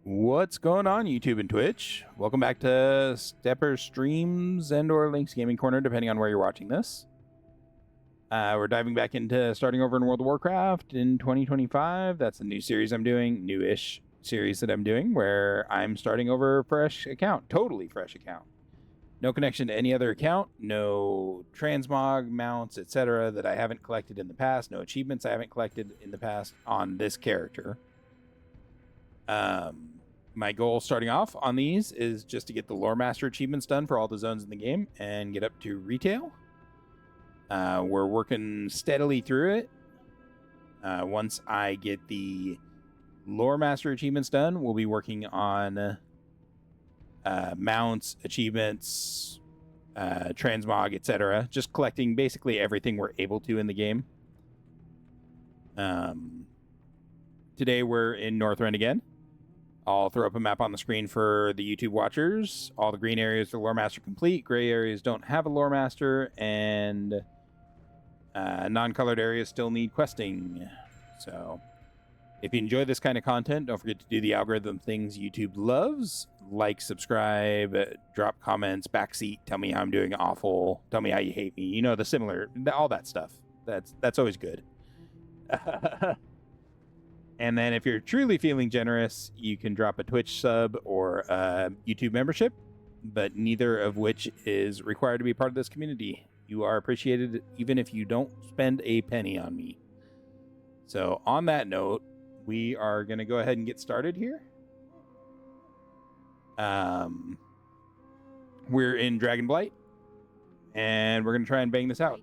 What's going on, YouTube and Twitch? Welcome back to Stepper Streams and/or Link's Gaming Corner, depending on where you're watching this. We're diving back into starting over in World of Warcraft in 2025. That's a new series I'm doing, new-ish series that I'm doing, where I'm starting over a fresh account, totally fresh account. No connection to any other account, no transmog, mounts, etc. that I haven't collected in the past, no achievements I haven't collected in the past on this character. My goal starting off on these is just to get the Lore Master achievements done for all the zones in the game and get up to retail. We're working steadily through it. Once I get the Lore Master achievements done, we'll be working on mounts, achievements, transmog, etc. Just collecting basically everything we're able to in the game. Today we're in Northrend again. I'll throw up a map on the screen for the YouTube watchers. All the green areas are Lore Master complete. Gray areas don't have a Lore Master. And non-colored areas still need questing. So if you enjoy this kind of content, don't forget to do the algorithm things YouTube loves. Like, subscribe, drop comments, backseat, tell me how I'm doing awful. Tell me how you hate me. You know, the similar, all that stuff. That's always good. And then if you're truly feeling generous, you can drop a Twitch sub or a YouTube membership, but neither of which is required to be part of this community. You are appreciated even if you don't spend a penny on me. So on that note, we are going to go ahead and get started here. We're in Dragonblight, and we're going to try and bang this out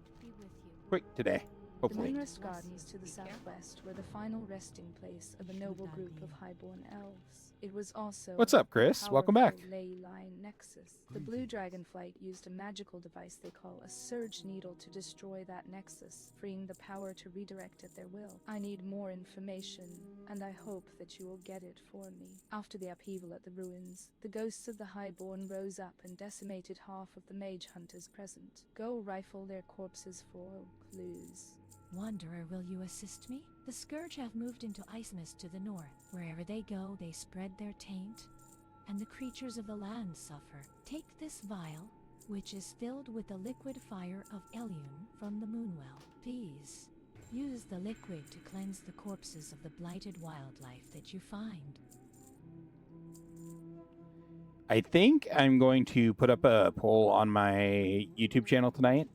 quick today. Hopefully. The Moonrest Gardens to the southwest were the final resting place of a noble group of highborn elves. It was also What's up, Chris? Welcome back. ley line nexus. The Blue Dragonflight used a magical device they call a Surge Needle to destroy that nexus, freeing the power to redirect at their will. I need more information, and I hope that you will get it for me. After the upheaval at the ruins, the ghosts of the highborn rose up and decimated half of the mage hunters present. Go rifle their corpses for clues. Wanderer, will you assist me? The Scourge have moved into Ice Mist to the north. Wherever they go, they spread their taint, and the creatures of the land suffer. Take this vial, which is filled with the liquid fire of Elune from the Moonwell. Please, use the liquid to cleanse the corpses of the blighted wildlife that you find. I think I'm going to put up a poll on my YouTube channel tonight.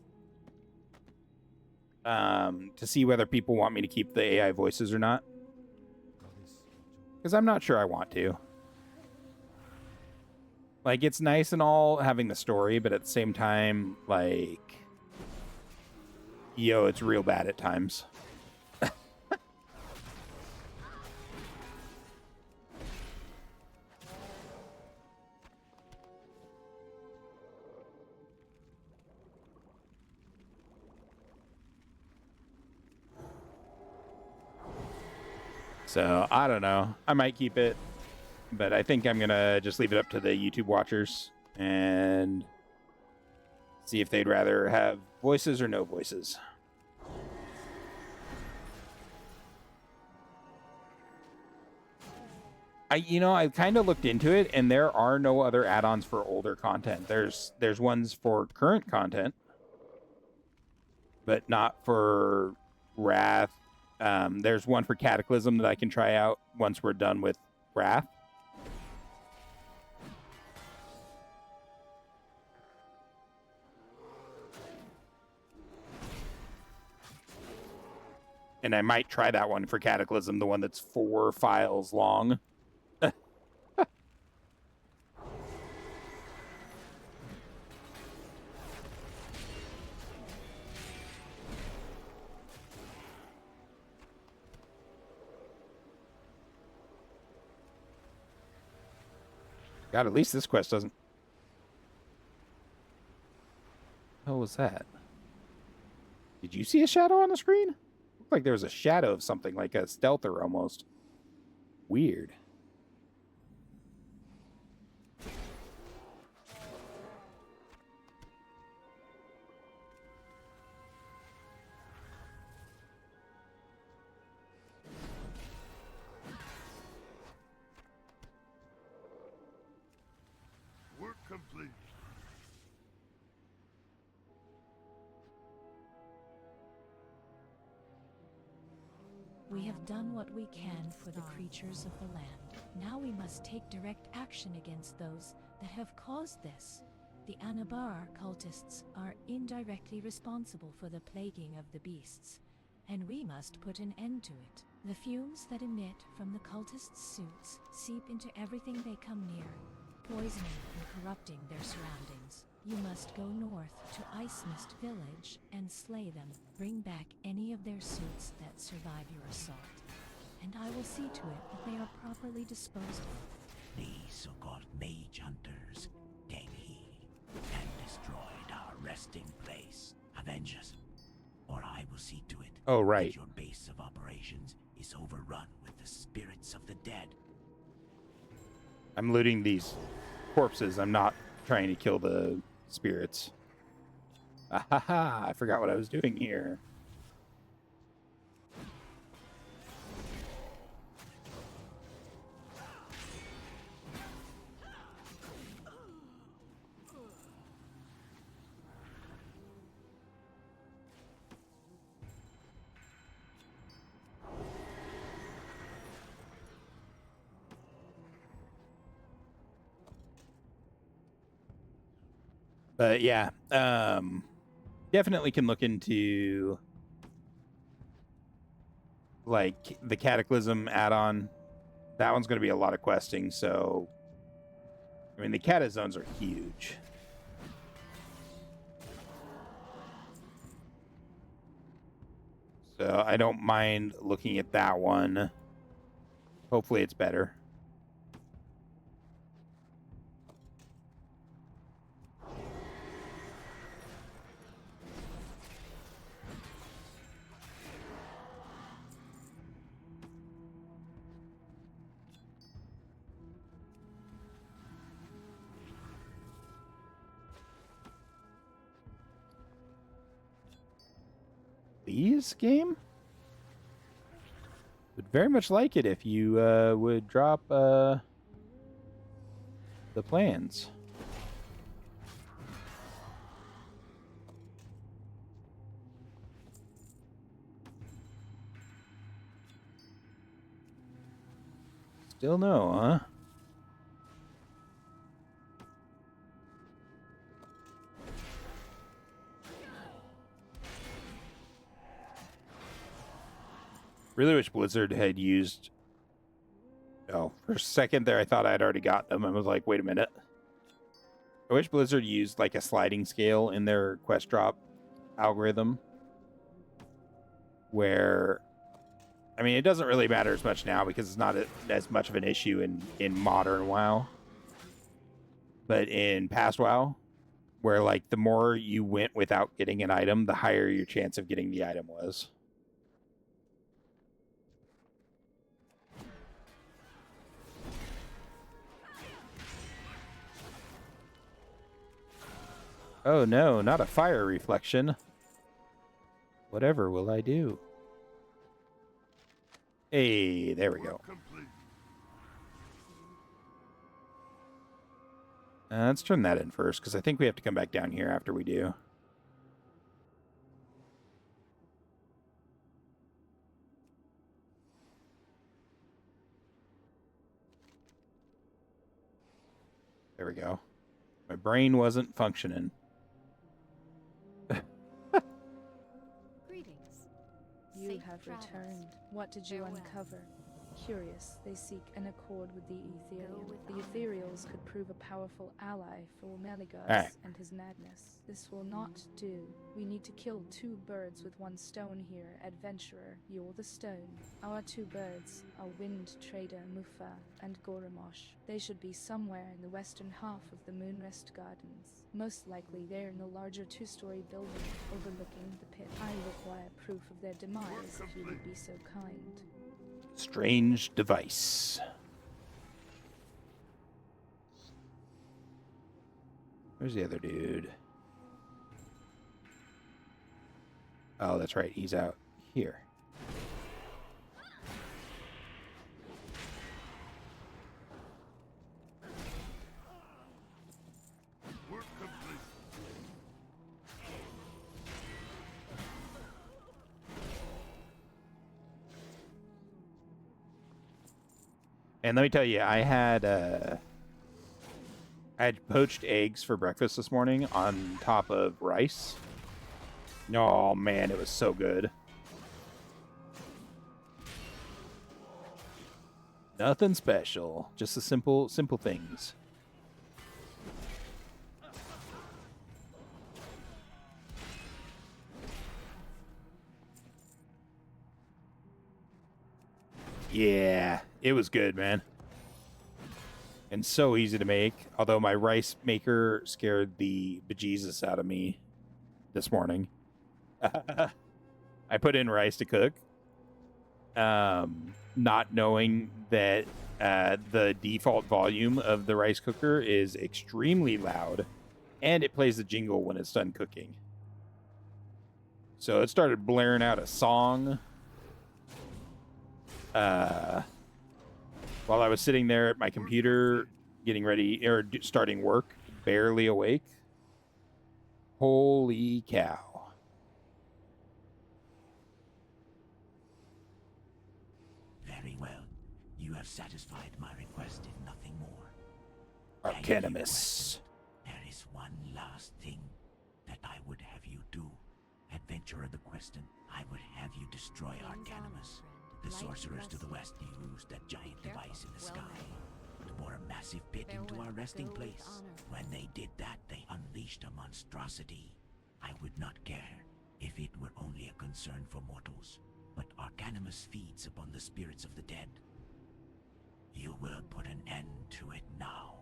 To see whether people want me to keep the AI voices or not. Because I'm not sure I want to. Like, it's nice and all having the story, but at the same time, like, yo, it's real bad at times. So, I don't know. I might keep it, but I think I'm going to just leave it up to the YouTube watchers and see if they'd rather have voices or no voices. I kind of looked into it, and there are no other add-ons for older content. There's ones for current content, but not for Wrath. There's one for Cataclysm that I can try out once we're done with Wrath. And I might try that one for Cataclysm, the one that's 4 files long. God, at least this quest doesn't... What was that? Did you see a shadow on the screen? Looked like there was a shadow of something, like a stealther almost. Weird. We have done what we can for the creatures of the land. Now we must take direct action against those that have caused this. The Anabar cultists are indirectly responsible for the plaguing of the beasts, and we must put an end to it. The fumes that emit from the cultists' suits seep into everything they come near, poisoning and corrupting their surroundings. You must go north to Ice Mist Village and slay them. Bring back any of their suits that survive your assault, and I will see to it that they are properly disposed of. These so-called mage hunters came here and destroyed our resting place. Avenge us, or I will see to it that your base of operations is overrun with the spirits of the dead. I'm looting these corpses. I'm not trying to kill the spirits. Ahaha, I forgot what I was doing here. But yeah, definitely can look into like the Cataclysm add-on. That one's going to be a lot of questing, so I mean the Cata zones are huge. So I don't mind looking at that one. Hopefully it's better. Please, game? Would very much like it if you would drop the plans. Still no, huh? Really wish Blizzard had used... Oh, for a second there I thought I'd already got them. I was like, wait a minute. I wish Blizzard used like a sliding scale in their quest drop algorithm. Where... I mean, it doesn't really matter as much now because it's not as much of an issue in modern WoW. But in past WoW, where like the more you went without getting an item, the higher your chance of getting the item was. Oh no, not a fire reflection. Whatever will I do? Hey, there we go. Let's turn that in first, because I think we have to come back down here after we do. There we go. My brain wasn't functioning. You Safe have travels. returned. What did you Farewell. uncover? Curious, they seek an accord with the Ethereum. with The honor. Ethereals could prove a powerful ally for Meligas Alright. and his madness. This will not do. We need to kill two birds with one stone here, adventurer. You're the stone. Our two birds are Wind Trader Mufa and Gorimosh. They should be somewhere in the western half of the Moonrest Gardens. Most likely they're in the larger two-story building overlooking the pit. I require proof of their demise if you would be so kind. Strange device. Where's the other dude? Oh, that's right. He's out here. And let me tell you, I had poached eggs for breakfast this morning on top of rice. Oh man, it was so good. Nothing special, just the simple things. Yeah, it was good, man. And so easy to make. Although my rice maker scared the bejesus out of me this morning. I put in rice to cook, not knowing that the default volume of the rice cooker is extremely loud, and it plays the jingle when it's done cooking. So it started blaring out a song while I was sitting there at my computer getting ready or starting work, barely awake. Holy cow. Very well. You have satisfied my request, if nothing more. Arcanimus. There is one last thing that I would have you do. Adventurer the Queston, I would have you destroy Arcanimus. The sorcerers to the west used that giant device in the sky to bore a massive pit into our resting place. When they did that, they unleashed a monstrosity. I would not care if it were only a concern for mortals, but Arcanimus feeds upon the spirits of the dead. You will put an end to it now.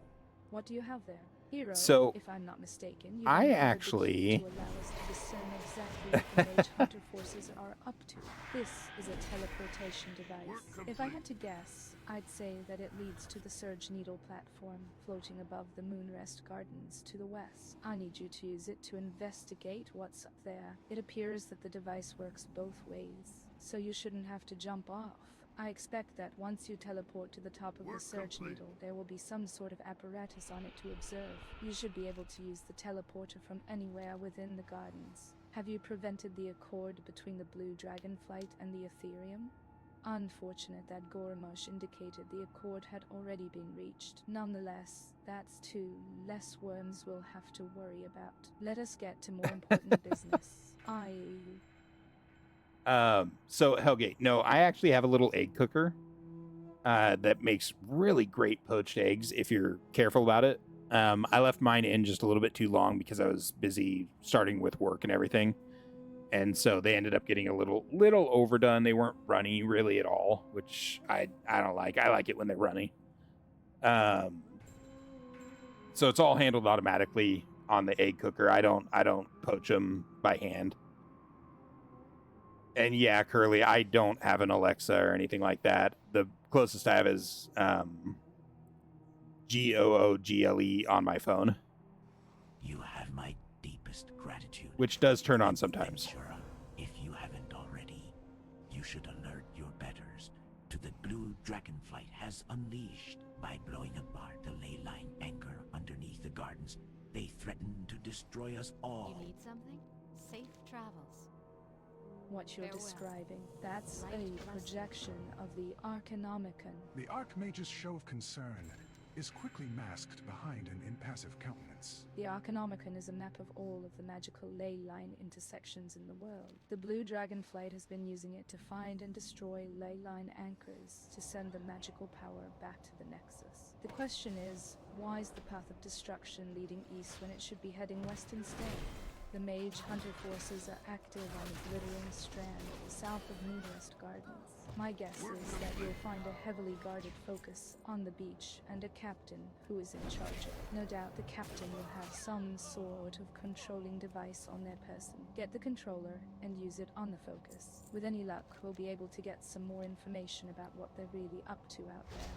What do you have there? Hero, So, if I'm not mistaken, you I downloaded the actually- key to allow us to discern exactly what the mage hunter forces are up to. This is a teleportation device. If I had to guess, I'd say that it leads to the Surge Needle platform floating above the Moonrest Gardens to the west. I need you to use it to investigate what's up there. It appears that the device works both ways, so you shouldn't have to jump off. I expect that once you teleport to the top of the Surge Needle, there will be some sort of apparatus on it to observe. You should be able to use the teleporter from anywhere within the gardens. Have you prevented the accord between the blue dragonflight and the Ethereum? Unfortunate that Gormosh indicated the accord had already been reached. Nonetheless, that's two less worms we'll have to worry about. Let us get to more important business. So Hellgate, no, I actually have a little egg cooker that makes really great poached eggs if you're careful about it. I left mine in just a little bit too long because I was busy starting with work and everything. And so they ended up getting a little overdone. They weren't runny really at all, which I don't like. I like it when they're runny. So it's all handled automatically on the egg cooker. I don't poach them by hand. And yeah, Curly, I don't have an Alexa or anything like that. The closest I have is Google on my phone. You have my deepest gratitude. Which does turn on sometimes. Adventurer, if you haven't already, you should alert your betters to the blue dragonflight has unleashed. By blowing apart the ley line anchor underneath the gardens, they threaten to destroy us all. You need something? Safe travels. What you're Farewell. describing, that's a projection of the Arcanomicon. The Archmage's show of concern is quickly masked behind an impassive countenance. The Arcanomicon is a map of all of the magical ley line intersections in the world. The blue dragonflight has been using it to find and destroy ley line anchors to send the magical power back to the Nexus. The question is, why is the path of destruction leading east when it should be heading west instead? The mage hunter forces are active on the glittering strand south of Moonrest Gardens. My guess is that you'll find a heavily guarded focus on the beach and a captain who is in charge of it. No doubt the captain will have some sort of controlling device on their person. Get the controller and use it on the focus. With any luck, we'll be able to get some more information about what they're really up to out there.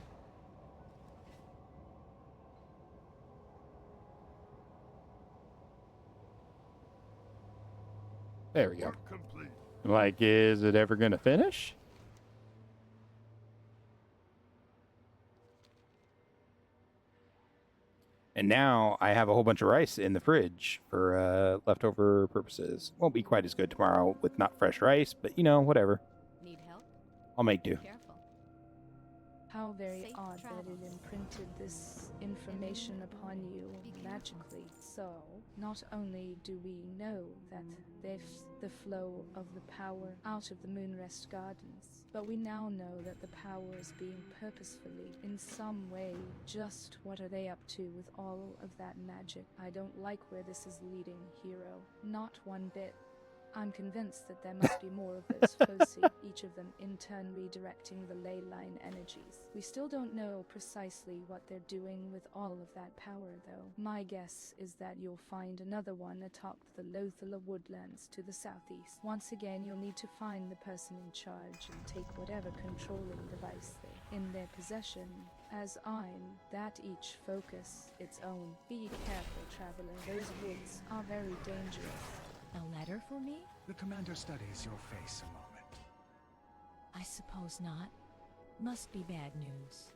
There we go. Like, is it ever going to finish? And now I have a whole bunch of rice in the fridge for leftover purposes. Won't be quite as good tomorrow with not fresh rice, but you know, whatever. Need help? I'll make do. Careful. How very Safe odd that it travels. imprinted this information upon you magically. So, not only do we know that the flow of the power out of the Moonrest Gardens, but we now know that the power is being purposefully, in some way. Just what are they up to with all of that magic? I don't like where this is leading, hero. Not one bit. I'm convinced that there must be more of those foci, each of them in turn redirecting the ley line energies. We still don't know precisely what they're doing with all of that power, though. My guess is that you'll find another one atop the Lothula woodlands to the southeast. Once again, you'll need to find the person in charge and take whatever controlling device they're in their possession. As I'm, that each focus its own. Be careful, traveler. Those woods are very dangerous. A letter for me? The commander studies your face a moment. I suppose not. Must be bad news.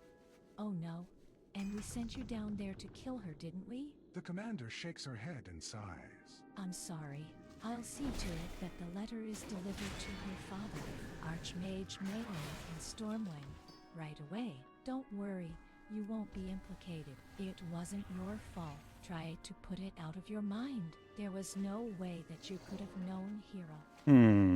Oh no. And we sent you down there to kill her, didn't we? The commander shakes her head and sighs. I'm sorry. I'll see to it that the letter is delivered to her father, Archmage Melee in Stormwind, right away. Don't worry, you won't be implicated. It wasn't your fault. Try to put it out of your mind. There was no way that you could have known Hero.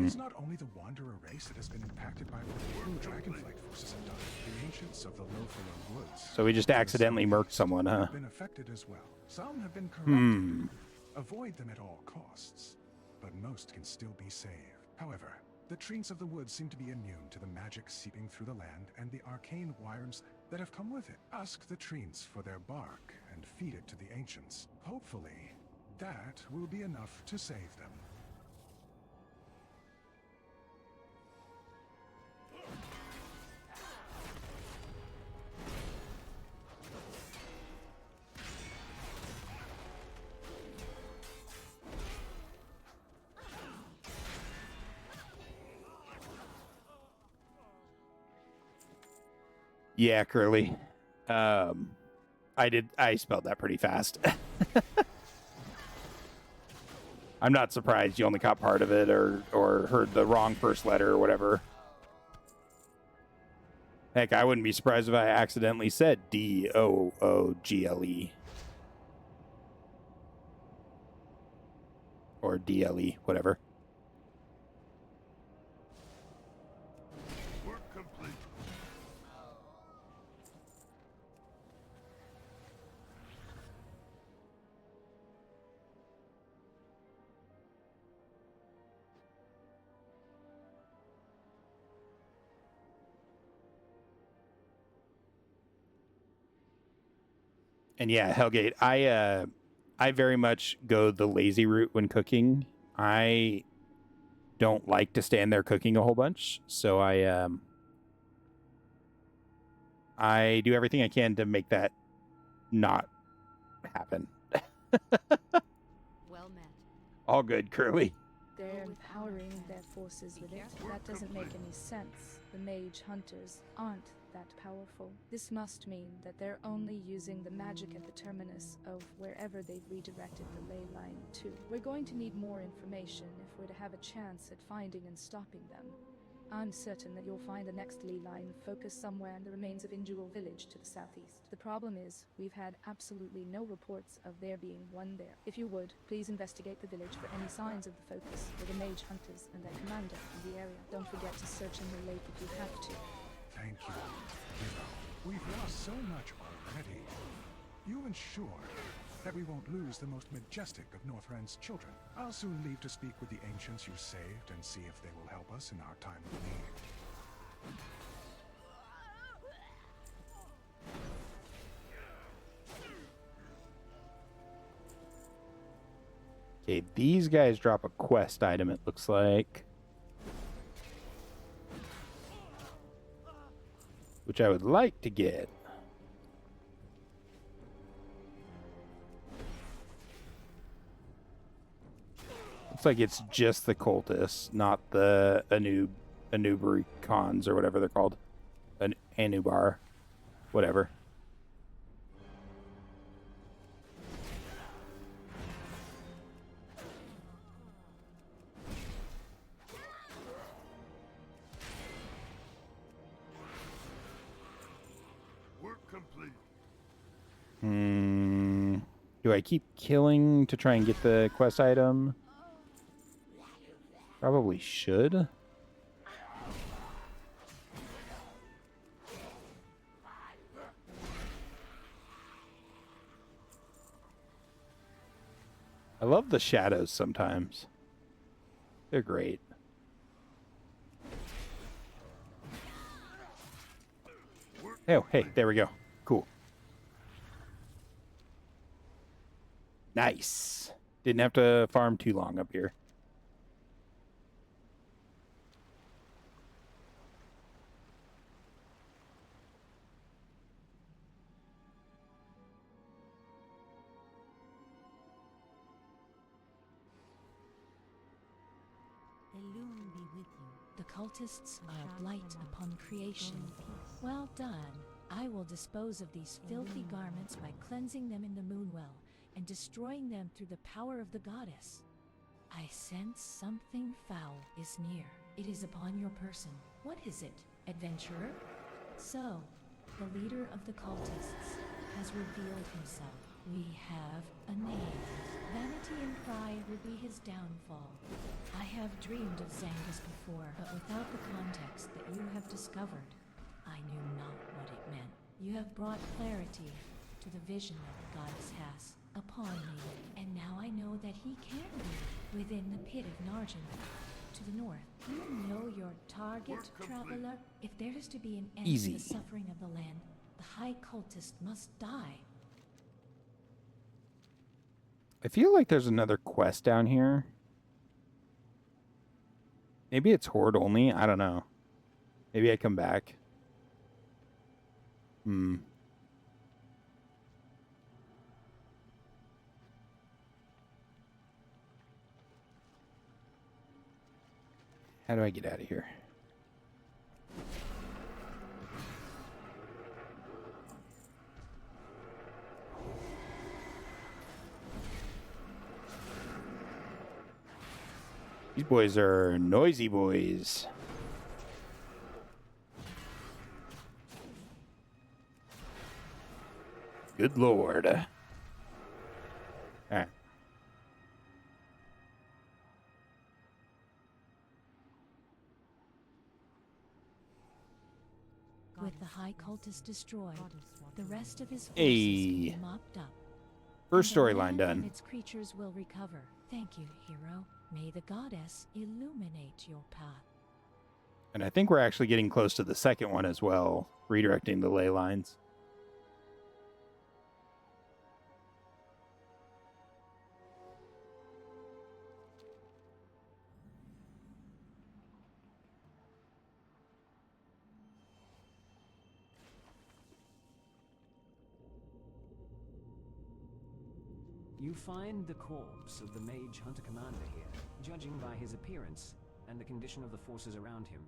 It's not only the Wanderer race that has been impacted by what the true Dragonblight forces have done. The ancients of the Lothula Woods. So we just accidentally murked someone, huh? Have been affected as well. Some have been corrupted. Avoid them at all costs, but most can still be saved. However, the trees of the woods seem to be immune to the magic seeping through the land and the arcane wires that have come with it. Ask the trees for their bark and feed it to the ancients. Hopefully, that will be enough to save them. Yeah, Curly. I spelled that pretty fast. I'm not surprised you only caught part of it or heard the wrong first letter or whatever. Heck, I wouldn't be surprised if I accidentally said Doogle. Or DLE, whatever. Work complete. And yeah, Hellgate, I very much go the lazy route when cooking. I don't like to stand there cooking a whole bunch, so I do everything I can to make that not happen. Well met. All good, Curly. They're empowering their forces with it. That doesn't make any sense. The mage hunters aren't that powerful. This must mean that they're only using the magic at the terminus of wherever they've redirected the ley line to. We're going to need more information if we're to have a chance at finding and stopping them. I'm certain that you'll find the next ley line focused somewhere in the remains of Injewel village to the southeast. The problem is, we've had absolutely no reports of there being one there. If you would, please investigate the village for any signs of the focus, or the mage hunters and their commander in the area. Don't forget to search in the lake if you have to. Thank you, hero. We've lost so much already. You ensure that we won't lose the most majestic of Northrend's children. I'll soon leave to speak with the ancients you saved and see if they will help us in our time of need. Okay, these guys drop a quest item, it looks like. Which I would like to get. Looks like it's just the cultists, not the Anubaricons or whatever they're called. An Anubar. Whatever. Do I keep killing to try and get the quest item? Probably should. I love the shadows sometimes. They're great. Oh, hey, there we go. Cool. Nice. Didn't have to farm too long up here. Illume be with you. The cultists are a blight upon creation. Well done. I will dispose of these filthy garments by cleansing them in the Moonwell and destroying them through the power of the goddess. I sense something foul is near. It is upon your person. What is it, adventurer? So, the leader of the cultists has revealed himself. We have a name. Vanity and pride will be his downfall. I have dreamed of Zangus before, but without the context that you have discovered, I knew not what it meant. You have brought clarity to the vision that the goddess has upon me, and now I know that he can be within the pit of Narjan, to the north. You know your target, traveler. If there is to be an end to the suffering of the land, the High Cultist must die. I feel like there's another quest down here. Maybe it's Horde only. I don't know. Maybe I come back. How do I get out of here? These boys are noisy boys. Good lord. All right. With the High Cultist destroyed, the rest of his forces Hey. will be mopped up. First And the storyline land done. and its creatures will recover. Thank you, hero. May the goddess illuminate your path. And I think we're actually getting close to the second one as well, redirecting the ley lines. You find the corpse of the mage hunter commander here. Judging by his appearance and the condition of the forces around him,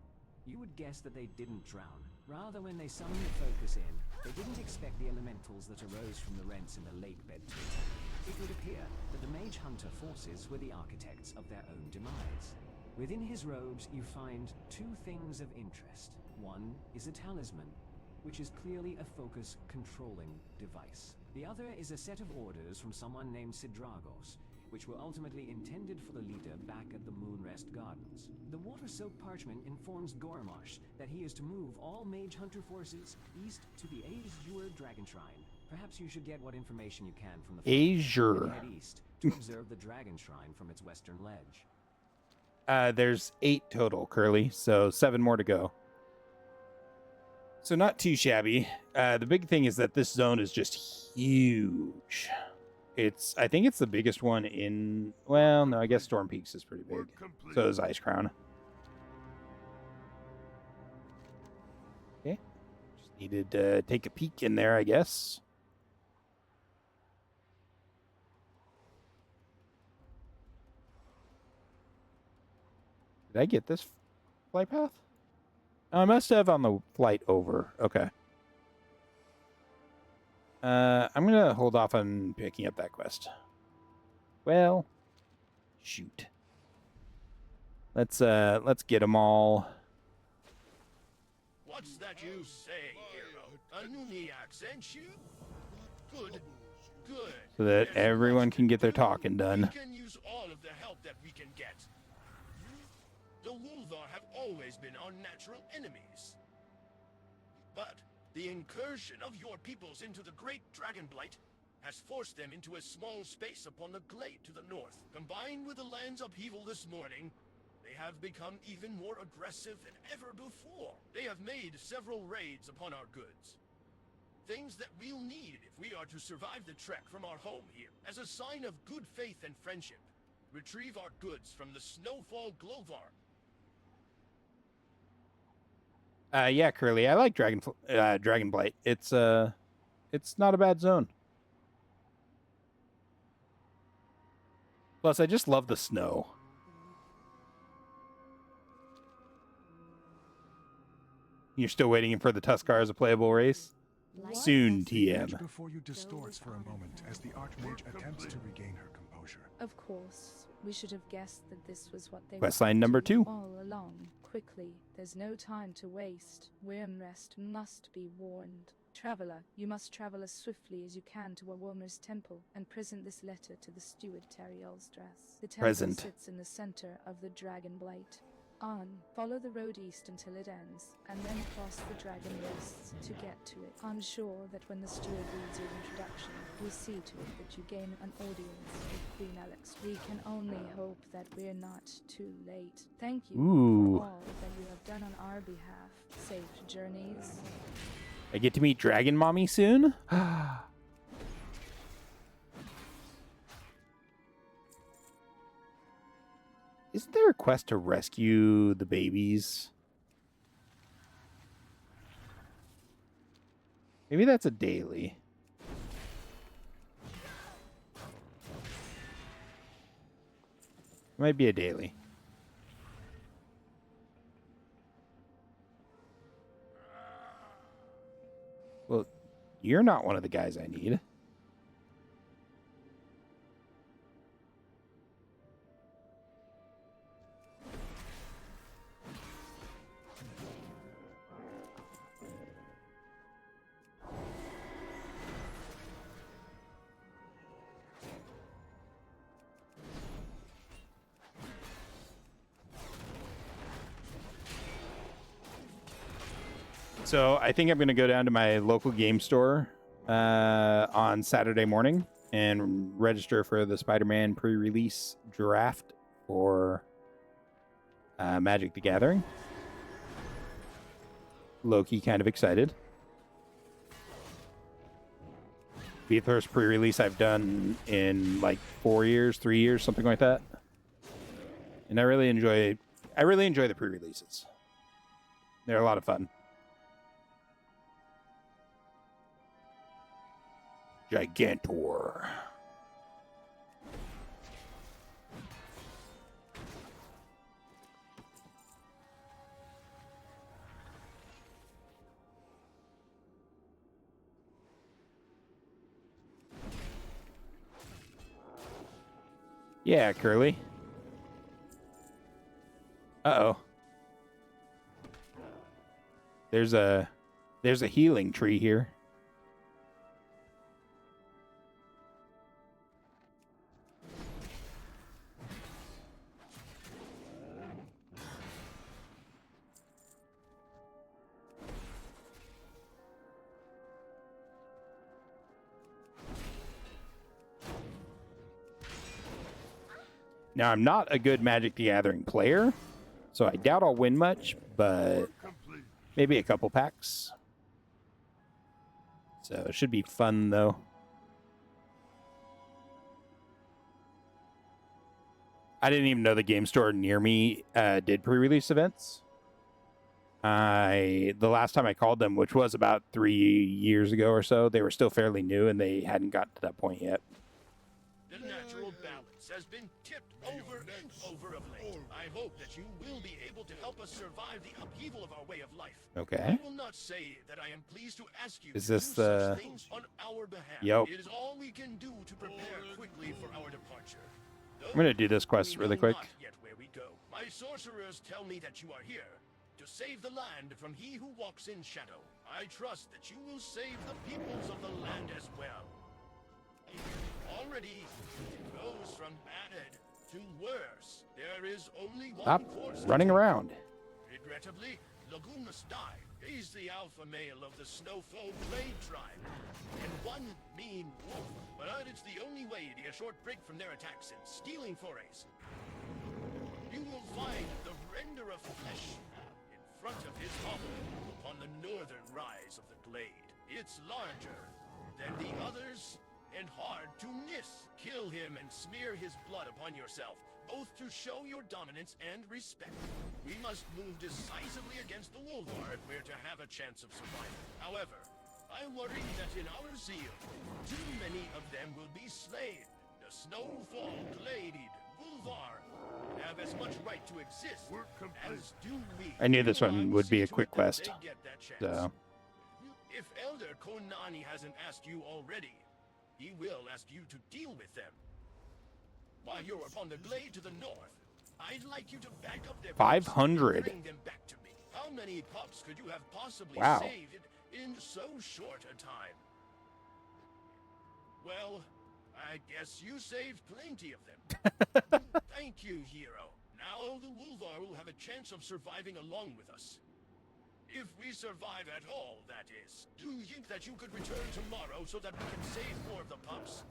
you would guess that they didn't drown. Rather, when they summoned the focus in, they didn't expect the elementals that arose from the rents in the lake bed to attack. It would appear that the mage hunter forces were the architects of their own demise. Within his robes, you find two things of interest. One is a talisman, which is clearly a focus controlling device. The other is a set of orders from someone named Sidragos, which were ultimately intended for the leader back at the Moonrest Gardens. The water-soaked parchment informs Gormarsh that he is to move all mage hunter forces east to the Azure Dragon Shrine. Perhaps you should get what information you can from the Azure. and head east to observe the Dragon Shrine from its western ledge. There's 8 total, Curly, so 7 more to go. So not too shabby. The big thing is that this zone is just huge. I think it's the biggest one in, well, no, I guess Storm Peaks is pretty big. So is Ice Crown. Okay. Just needed to take a peek in there, I guess. Did I get this flight path? Oh, I must have on the flight over. Okay. I'm going to hold off on picking up that quest. Well, shoot. Let's get them all. What's that you say, hero? A Nuniac sent you? Good. Good. So that everyone can get their talking done. We can use all of the help that we can get. The Wulvar have always been our natural enemies. But the incursion of your peoples into the great Dragonblight has forced them into a small space upon the glade to the north. Combined with the land's upheaval this morning, they have become even more aggressive than ever before. They have made several raids upon our goods. Things that we'll need if we are to survive the trek from our home here. As a sign of good faith and friendship, retrieve our goods from the Snowfall Glovar. Yeah, Curly, I like Dragonblight. It's not a bad zone. Plus, I just love the snow. You're still waiting for the Tuskar as a playable race? Soon, TM. Before you distorts for a moment as the Archmage attempts to regain her composure. Of course, we should have guessed that this was what they Questline were number up to 2. all along. Quickly, there's no time to waste. Wyrmrest must be warned. Traveler, you must travel as swiftly as you can to a Wyrmrest temple and present this letter to the steward Tariel's dress. The temple Present. sits in the center of the Dragonblight. On, follow the road east until it ends, and then cross the Dragon Rests to get to it. I'm sure that when the steward reads your introduction, we see to it that you gain an audience with Queen Alex. We can only hope that we're not too late. Thank you for all that you have done on our behalf. Safe journeys. I get to meet Dragon Mommy soon? Isn't there a quest to rescue the babies? Maybe that's a daily. Might be a daily. Well, you're not one of the guys I need. So I think I'm going to go down to my local game store on Saturday morning and register for the Spider-Man pre-release draft for Magic the Gathering. Low-key kind of excited. Be the first pre-release I've done in like 4 years, 3 years, something like that. And I really enjoy the pre-releases. They're a lot of fun. Gigantor. Yeah, Curly. Uh-oh. There's a healing tree here. Now, I'm not a good Magic the Gathering player, so I doubt I'll win much, but maybe a couple packs. So it should be fun, though. I didn't even know the game store near me did pre-release events. The last time I called them, which was about 3 years ago or so, they were still fairly new, and they hadn't gotten to that point yet. The natural balance has been tipped over and over of late. I hope that you will be able to help us survive the upheaval of our way of life. Okay. I will not say that I am pleased to ask you Is to this do the- such things on our behalf. Yep. It is all we can do to prepare quickly for our departure. I'm going to do this quest We really know quick. not yet where we go. My sorcerers tell me that you are here, to save the land from he who walks in shadow. I trust that you will save the peoples of the land as well. Already, it goes from bad to worse. There is only one Stop course to running take. around. Regrettably, Lagoon must die. He's the alpha male of the Snowfall Blade tribe, and one mean wolf. But it's the only way to get a short break from their attacks and stealing forays. You will find the render of flesh in front of his hovel upon the northern rise of the glade. It's larger than the others and hard to miss. Kill him and smear his blood upon yourself, both to show your dominance and respect. We must move decisively against the Wolvar if we're to have a chance of survival. However, I worry that in our zeal, too many of them will be slain. The Snowfall Glade Wolvar have as much right to exist as do we. I knew this one would be a See to quick it that quest. they get that chance. So, If Elder Konani hasn't asked you already, he will ask you to deal with them. While you're upon the glade to the north, I'd like you to back up their 500. pups and bring them back to me. How many pups could you have possibly Wow. saved in so short a time? Well, I guess you saved plenty of them. Thank you, hero. Now the Wolvar will have a chance of surviving along with us. If we survive at all, that is. Do you think that you could return tomorrow so that we can save more of the pups?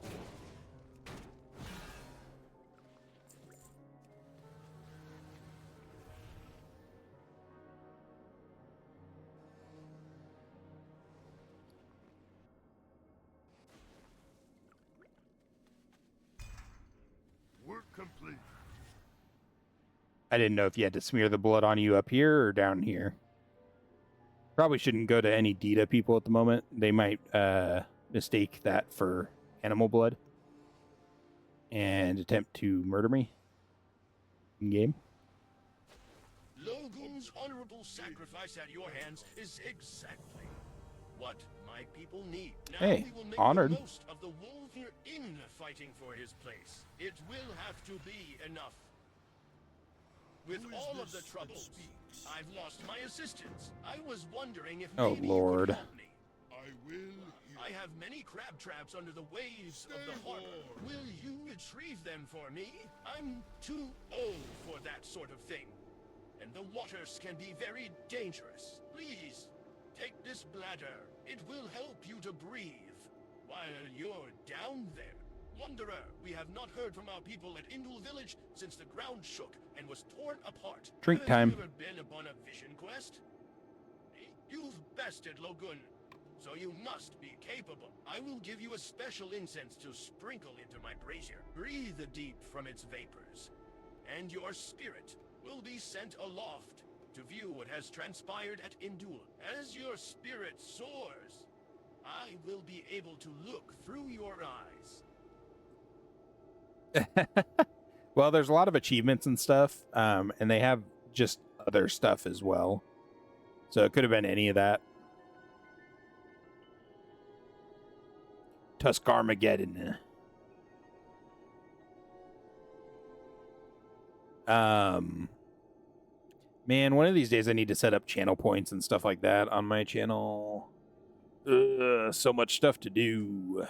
Work complete. I didn't know if you had to smear the blood on you up here or down here. Probably shouldn't go to any Dita people at the moment. They might mistake that for animal blood and attempt to murder me in game. Logun's honorable sacrifice at your hands is exactly what my people need. Now Hey, we will make honored. the most of the Wolfir in fighting for his place. It will have to be enough. With Who is all of this the that troubles, speaks? I've lost my assistants. I was wondering if Oh, maybe Lord. you could help me. I will hear. I have many crab traps under the waves of the Stay harbor. warm. Will you retrieve them for me? I'm too old for that sort of thing. And the waters can be very dangerous. Please, take this bladder. It will help you to breathe while you're down there. Wanderer, we have not heard from our people at Indul Village since the ground shook and was torn apart. Drink time. Have you ever been upon a vision quest? You've bested Logun, so you must be capable. I will give you a special incense to sprinkle into my brazier. Breathe the deep from its vapors, and your spirit will be sent aloft to view what has transpired at Indul. As your spirit soars, I will be able to look through your eyes. Well, there's a lot of achievements and stuff, and they have just other stuff as well. So it could have been any of that. Tuskarmageddon. Man, one of these days I need to set up channel points and stuff like that on my channel. So much stuff to do.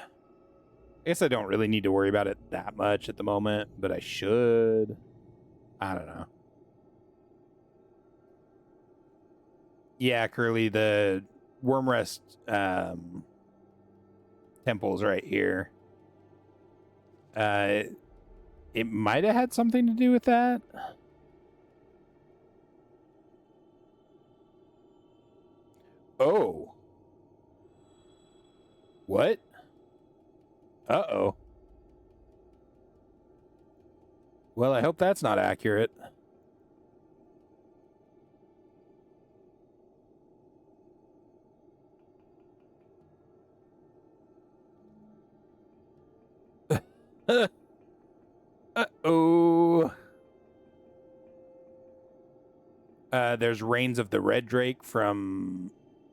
I guess I don't really need to worry about it that much at the moment, but I should. I don't know. Yeah, Curly, the Wormrest temple's right here. It might have had something to do with that. Oh. What? Uh-oh. Well, I hope that's not accurate. Uh-oh. There's Reigns of the Red Drake from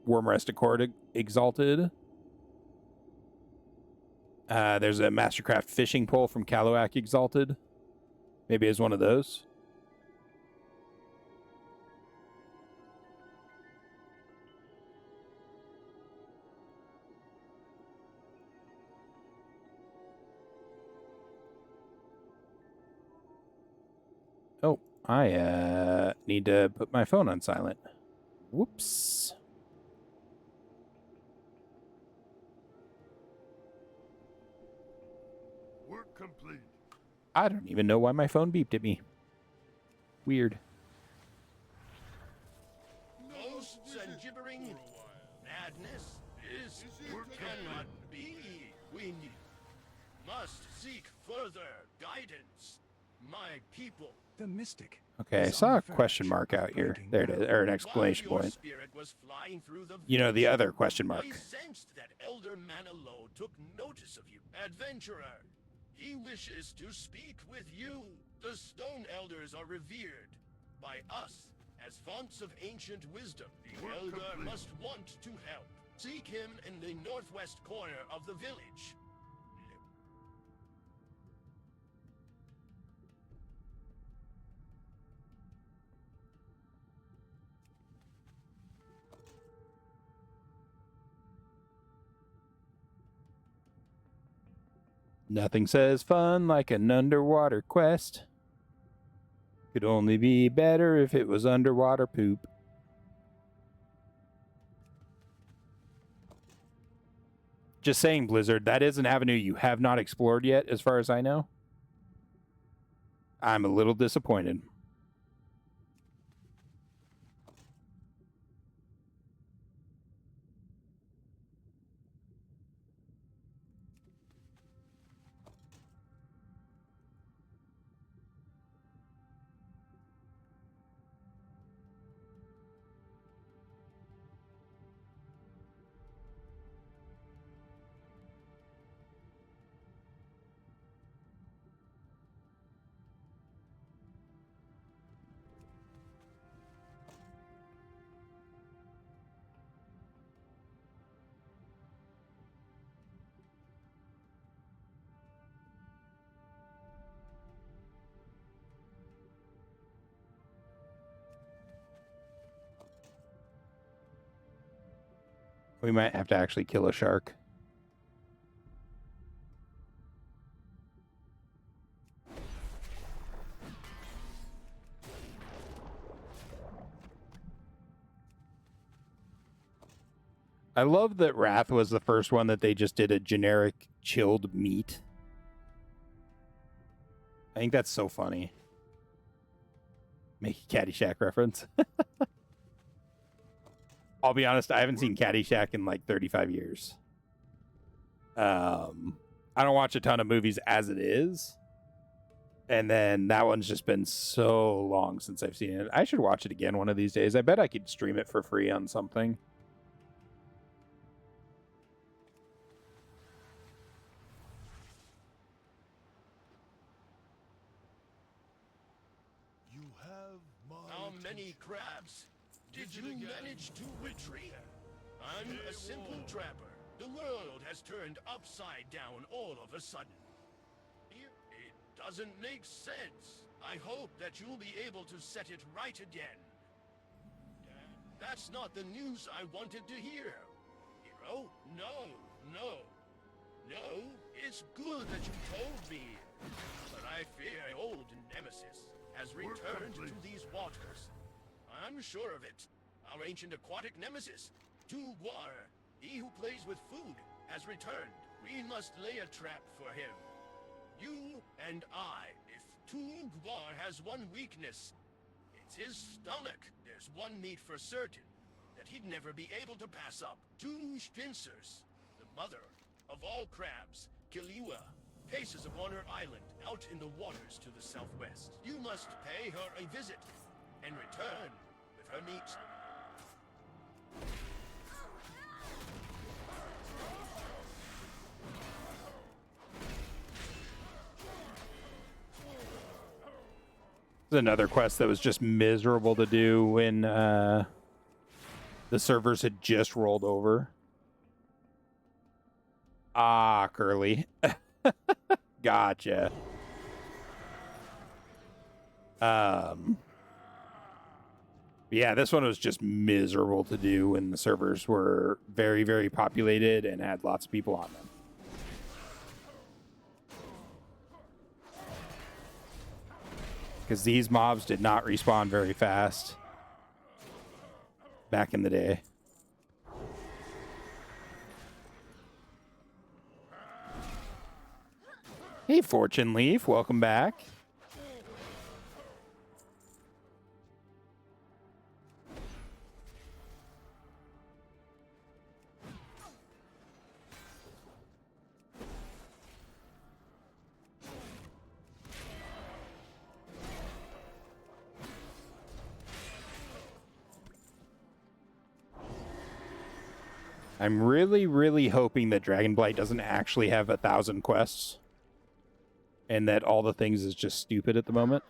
Wormrest Accord Exalted. There's a Mastercraft fishing pole from Kaluak Exalted. Maybe it's one of those. I need to put my phone on silent. Whoops. Work complete. I don't even know why my phone beeped at me. Weird. Ghosts and gibbering madness. This cannot be. We must seek further guidance. My people. The mystic. Okay, I is saw on a the verge question mark of out here. breaking There it is, down. or an exclamation While your point. spirit was flying through the You know, the village, other question mark. I sensed that Elder Manalo took notice of you. Adventurer, he wishes to speak with you. The Stone Elders are revered by us as fonts of ancient wisdom. The Work Elder complete. must want to help. Seek him in the northwest corner of the village. Nothing says fun like an underwater quest. Could only be better if it was underwater poop. Just saying, Blizzard, that is an avenue you have not explored yet, as far as I know. I'm a little disappointed. We might have to actually kill a shark. I love that Wrath was the first one that they just did a generic chilled meat. I think that's so funny. Make a Caddyshack reference. I'll be honest, I haven't seen Caddyshack in like 35 years. I don't watch a ton of movies as it is. And then that one's just been so long since I've seen it. I should watch it again one of these days. I bet I could stream it for free on something. You have my How many crabs did you manage to retrieve? I'm a simple trapper. The world has turned upside down all of a sudden. It doesn't make sense. I hope that you'll be able to set it right again. That's not the news I wanted to hear. Hero? No. It's good that you told me. But I fear old Nemesis has returned to these waters. I'm sure of it. Our ancient aquatic nemesis, Tugwar, he who plays with food, has returned. We must lay a trap for him. You and I. If Tugwar has one weakness, it's his stomach. There's one meat for certain that he'd never be able to pass up. Two pincers, the mother of all crabs, Kiliwa, paces upon her island out in the waters to the southwest. You must pay her a visit and return with her meat. This is another quest that was just miserable to do when the servers had just rolled over. Ah, Curly. Gotcha. Yeah, this one was just miserable to do when the servers were very, very populated and had lots of people on them. Because these mobs did not respawn very fast back in the day. Hey, Fortune Leaf, welcome back. I'm really, really hoping that Dragonblight doesn't actually have 1,000 quests. And that all the things is just stupid at the moment.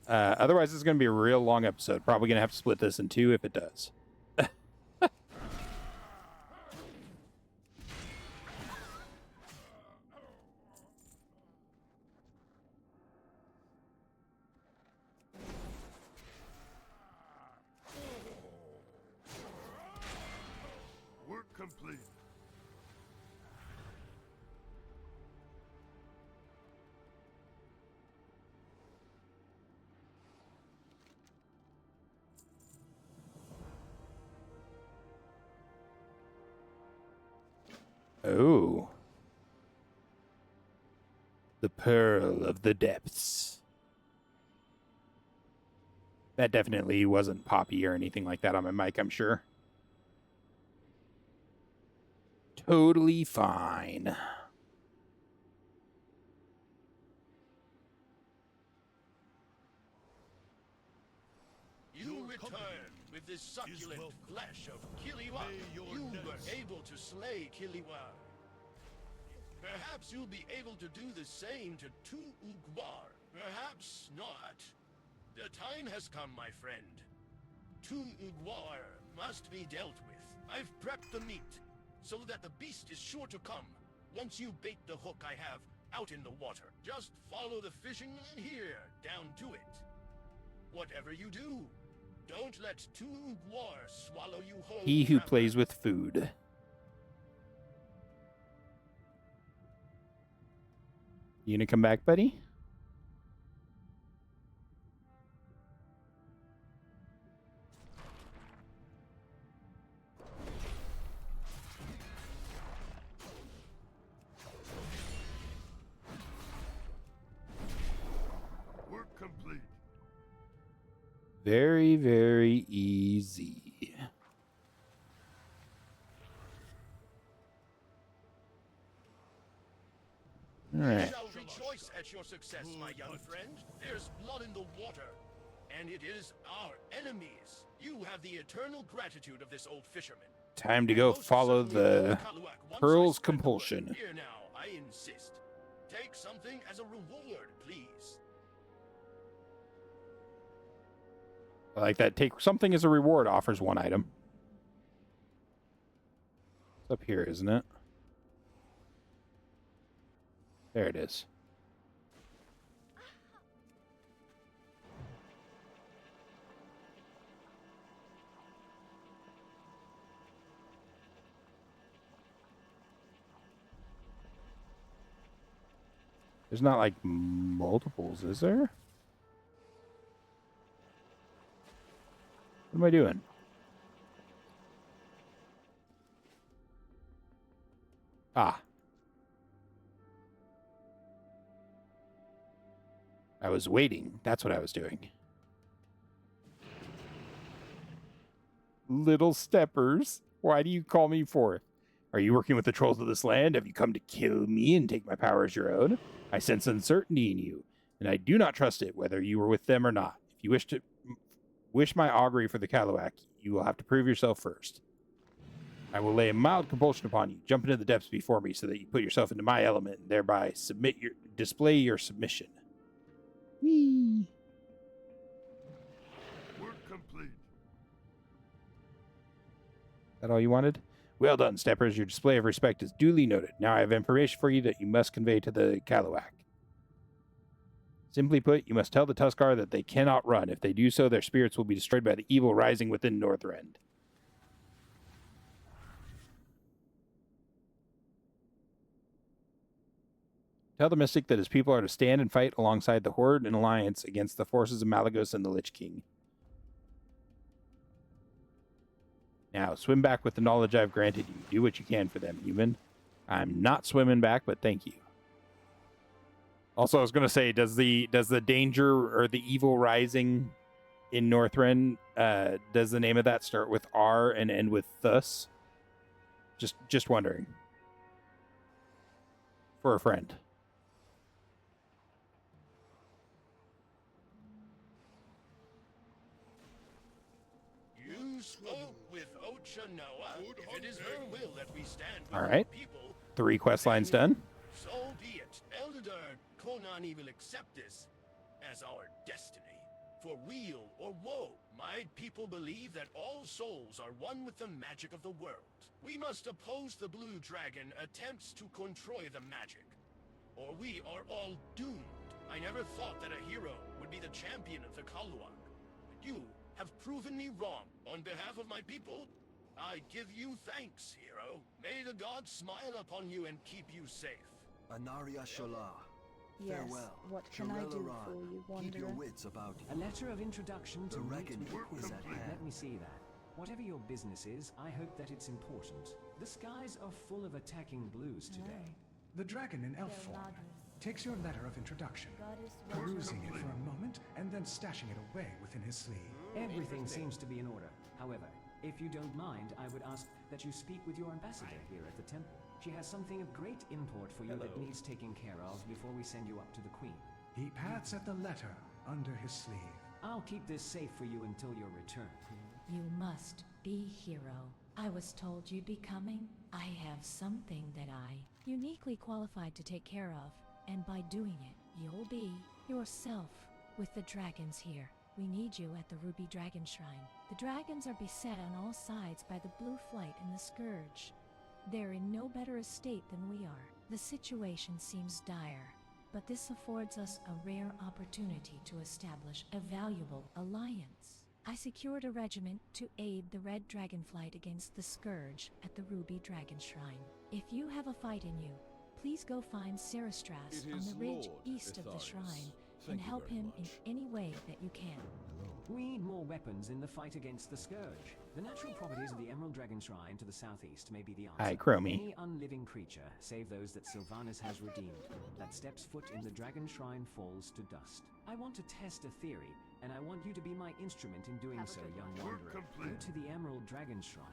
Otherwise, it's going to be a real long episode. Probably going to have to split this in two if it does. Work complete. Oh. The Pearl of the Depths. That definitely wasn't poppy or anything like that on my mic, I'm sure. Totally fine. You return with this succulent flesh of Kiliwa. You were able to slay Kiliwa. Perhaps you'll be able to do the same to Tu Ugwar. Perhaps not. The time has come, my friend. Tu Ugwar must be dealt with. I've prepped the meat, so that the beast is sure to come once you bait the hook I have out in the water. Just follow the fishing line here, down to it. Whatever you do, don't let Tu Ugwar swallow you whole. He who forever. plays with food. You gonna come back, buddy? Work complete. Very, very easy. All You right. shall rejoice at your success, my young friend. There's blood in the water, and it is our enemies. You have the eternal gratitude of this old fisherman. Time to go Most follow certainly the Kaluak once Pearl's I spread the word. compulsion. Here now, I insist. Take something as a reward, please. I like that. Take something as a reward. Offers one item. It's up here, isn't it? There it is. There's not like multiples, is there? What am I doing? Ah. I was waiting. That's what I was doing. Little steppers, why do you call me forth? Are you working with the trolls of this land? Have you come to kill me and take my power as your own? I sense uncertainty in you, and I do not trust it, whether you were with them or not. If you wish my augury for the Kaluak, you will have to prove yourself first. I will lay a mild compulsion upon you. Jump into the depths before me so that you put yourself into my element and thereby display your submission. Whee! Work complete. That all you wanted? Well done, Steppers. Your display of respect is duly noted. Now I have information for you that you must convey to the Kaluak. Simply put, you must tell the Tuskar that they cannot run. If they do so, their spirits will be destroyed by the evil rising within Northrend. Tell the mystic that his people are to stand and fight alongside the Horde in alliance against the forces of Malagos and the Lich King. Now, swim back with the knowledge I've granted you. Do what you can for them, human. I'm not swimming back, but thank you. Also, I was going to say, does the danger or the evil rising in Northrend, does the name of that start with R and end with thus? Just wondering. For a friend. You spoke with Ocha Noah. If it is her will that we stand with All right. people, 3 quest lines done. so be it. Elder Konani will accept this as our destiny. For weal or woe, my people believe that all souls are one with the magic of the world. We must oppose the blue dragon attempts to control the magic, or we are all doomed. I never thought that a hero would be the champion of the Kaluak. But you have proven me wrong. On behalf of my people, I give you thanks, hero. May the gods smile upon you and keep you safe. Anaria Shola. Yes, Farewell. what can I do Shirella for you, Ran. Keep your wanderer? wits about A you. letter of introduction to The meet reckoning with- is at hand. Let me see that. Whatever your business is, I hope that it's important. The skies are full of attacking blues today. The dragon in elf form takes your letter of introduction, perusing it for a moment, and then stashing it away within his sleeve. Everything seems to be in order. However, if you don't mind, I would ask that you speak with your ambassador here at the temple. She has something of great import for you that needs taking care of before we send you up to the queen. He pats at the letter under his sleeve. I'll keep this safe for you until your return. You must be hero. I was told you'd be coming. I have something that I uniquely qualified to take care of, and by doing it, you'll be yourself with the dragons here. We need you at the Ruby Dragon Shrine. The dragons are beset on all sides by the Blue Flight and the Scourge. They're in no better a state than we are. The situation seems dire, but this affords us a rare opportunity to establish a valuable alliance. I secured a regiment to aid the Red Dragonflight against the Scourge at the Ruby Dragon Shrine. If you have a fight in you, please go find Sarastras on the ridge east of the shrine and help him in any way that you can. We need more weapons in the fight against the Scourge. The natural properties of the Emerald Dragon Shrine to the southeast may be the answer. Hi, Chromie. Any unliving creature, save those that Sylvanas has redeemed, that steps foot in the Dragon Shrine falls to dust. I want to test a theory, and I want you to be my instrument in doing so, young wanderer. Go to the Emerald Dragon Shrine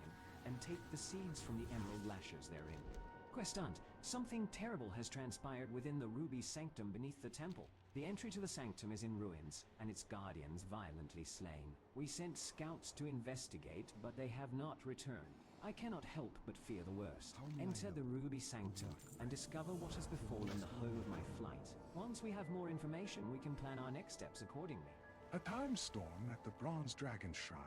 and take the seeds from the emerald lashes therein. Questant, something terrible has transpired within the Ruby Sanctum beneath the temple. The entry to the sanctum is in ruins, and its guardians violently slain. We sent scouts to investigate, but they have not returned. I cannot help but fear the worst. Enter the Ruby Sanctum, and discover what has befallen the whole of my flight. Once we have more information, we can plan our next steps accordingly. A time storm at the Bronze Dragon Shrine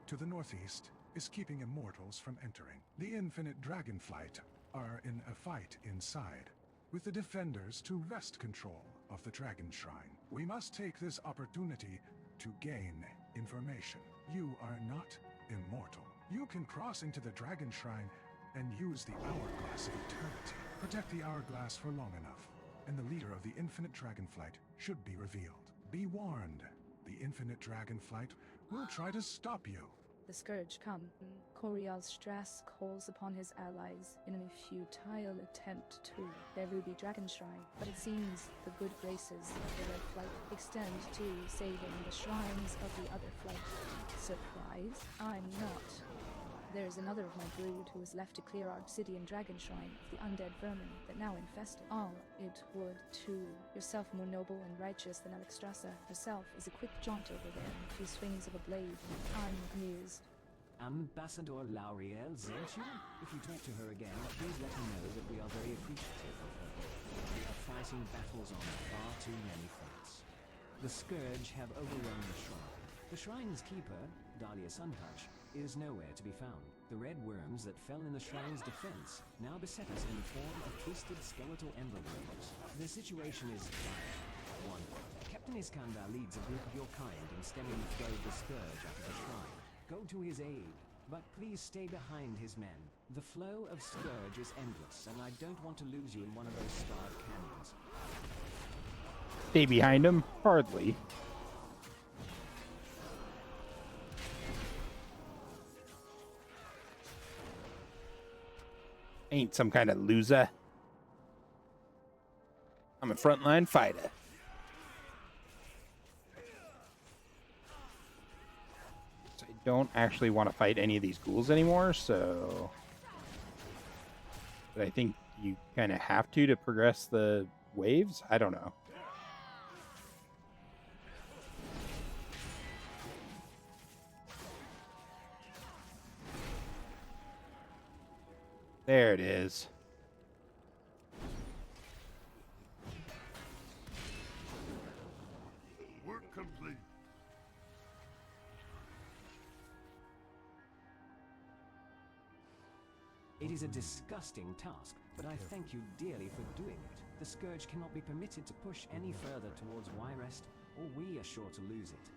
to the northeast is keeping immortals from entering. The Infinite Dragonflight are in a fight inside, with the defenders to wrest control of the Dragon Shrine. We must take this opportunity to gain information. You are not immortal. You can cross into the Dragon Shrine and use the Hourglass of Eternity. Protect the Hourglass for long enough, and the leader of the Infinite Dragonflight should be revealed. Be warned, the Infinite Dragonflight will try to stop you. The Scourge come. Corial Strass calls upon his allies in a futile attempt to their Ruby Dragon Shrine, but it seems the good graces of the Red Flight extend to saving the shrines of the other flight. Surprise? I'm not. There's another of my brood who was left to clear our obsidian dragon shrine of the undead vermin that now infest it. All it would too. Yourself more noble and righteous than Alexstrasza herself is a quick jaunt over there, a few swings of a blade. I'm amused. Ambassador Lauriel sent you? If you talk to her again, please let her know that we are very appreciative of her. We are fighting battles on far too many fronts. The Scourge have overrun the shrine. The shrine's keeper, Dahlia Suntouch, is nowhere to be found. The red worms that fell in the shrine's defense now beset us in the form of twisted skeletal ember worms. The situation is dire. 1. Captain Iskandar leads a group of your kind in stemming the flow of the Scourge out of the shrine. Go to his aid. but please stay behind his men. The flow of Scourge is endless, and I don't want to lose you in one of those starved canyons. Stay behind him? Hardly. Ain't some kind of loser. I'm a frontline fighter. So I don't actually want to fight any of these ghouls anymore, so... But I think you kind of have to progress the waves? I don't know. There it is. Work complete. It is a disgusting task, but I thank you dearly for doing it. The Scourge cannot be permitted to push any further towards Wyrest, or we are sure to lose it.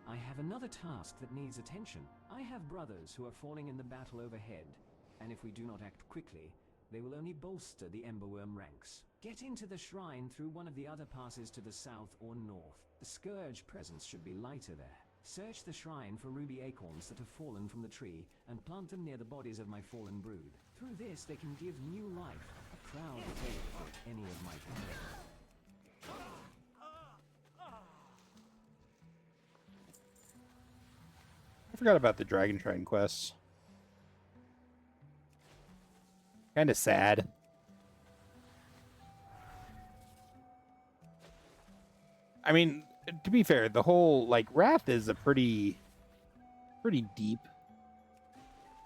I have another task that needs attention. I have brothers who are falling in the battle overhead, and if we do not act quickly, they will only bolster the Emberworm ranks. Get into the shrine through one of the other passes to the south or north. The Scourge presence should be lighter there. Search the shrine for ruby acorns that have fallen from the tree and plant them near the bodies of my fallen brood. Through this, they can give new life, a proud fate for any of my kind. I forgot about the Dragon Shrine quests. Kind of sad. I mean, to be fair, the whole, like, Wrath is a pretty deep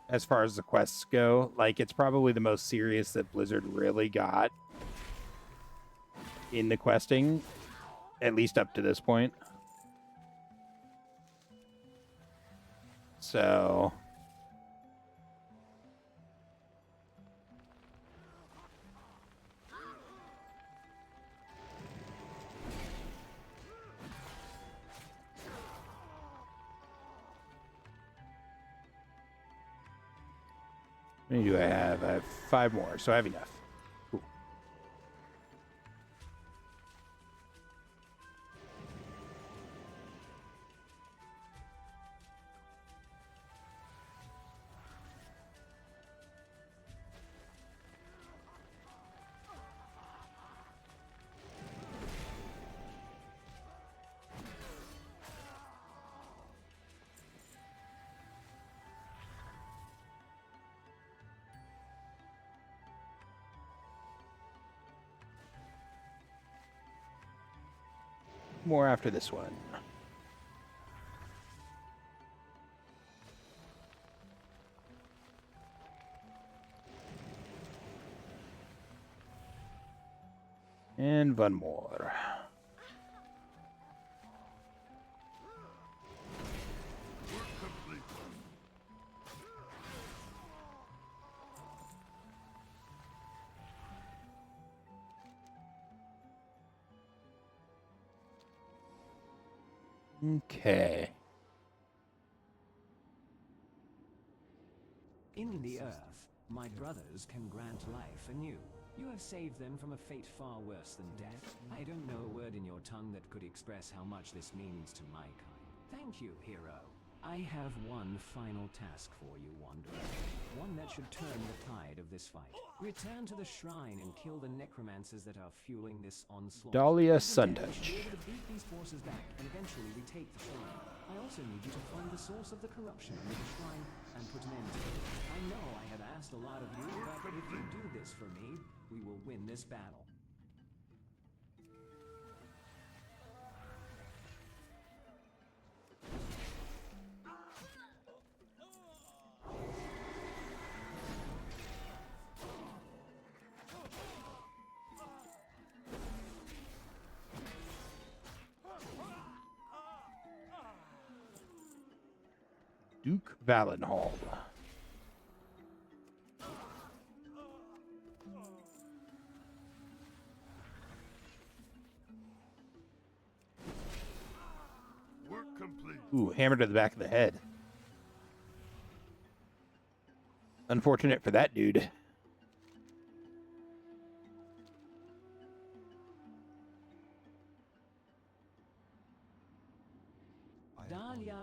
as far as the quests go. Like, it's probably the most serious that Blizzard really got in the questing, at least up to this point. So... How many do I have? I have 5 more, so I have enough. Cool. More after this one. And one more. Work complete. Okay. In the earth, my brothers can grant life anew. You have saved them from a fate far worse than death. I don't know a word in your tongue that could express how much this means to my kind. Thank you, hero. I have one final task for you, Wanderer. One that should turn the tide of this fight. Return to the shrine and kill the necromancers that are fueling this onslaught. Dahlia From there, we Sundouch. should be able to beat these forces back and eventually retake the shrine. I also need you to find the source of the corruption under the shrine and put an end to it. I know I have asked a lot of you, but if you do this for me, we will win this battle. Duke Valenhall. Work complete. Ooh, hammer to the back of the head. Unfortunate for that dude. Dahlia,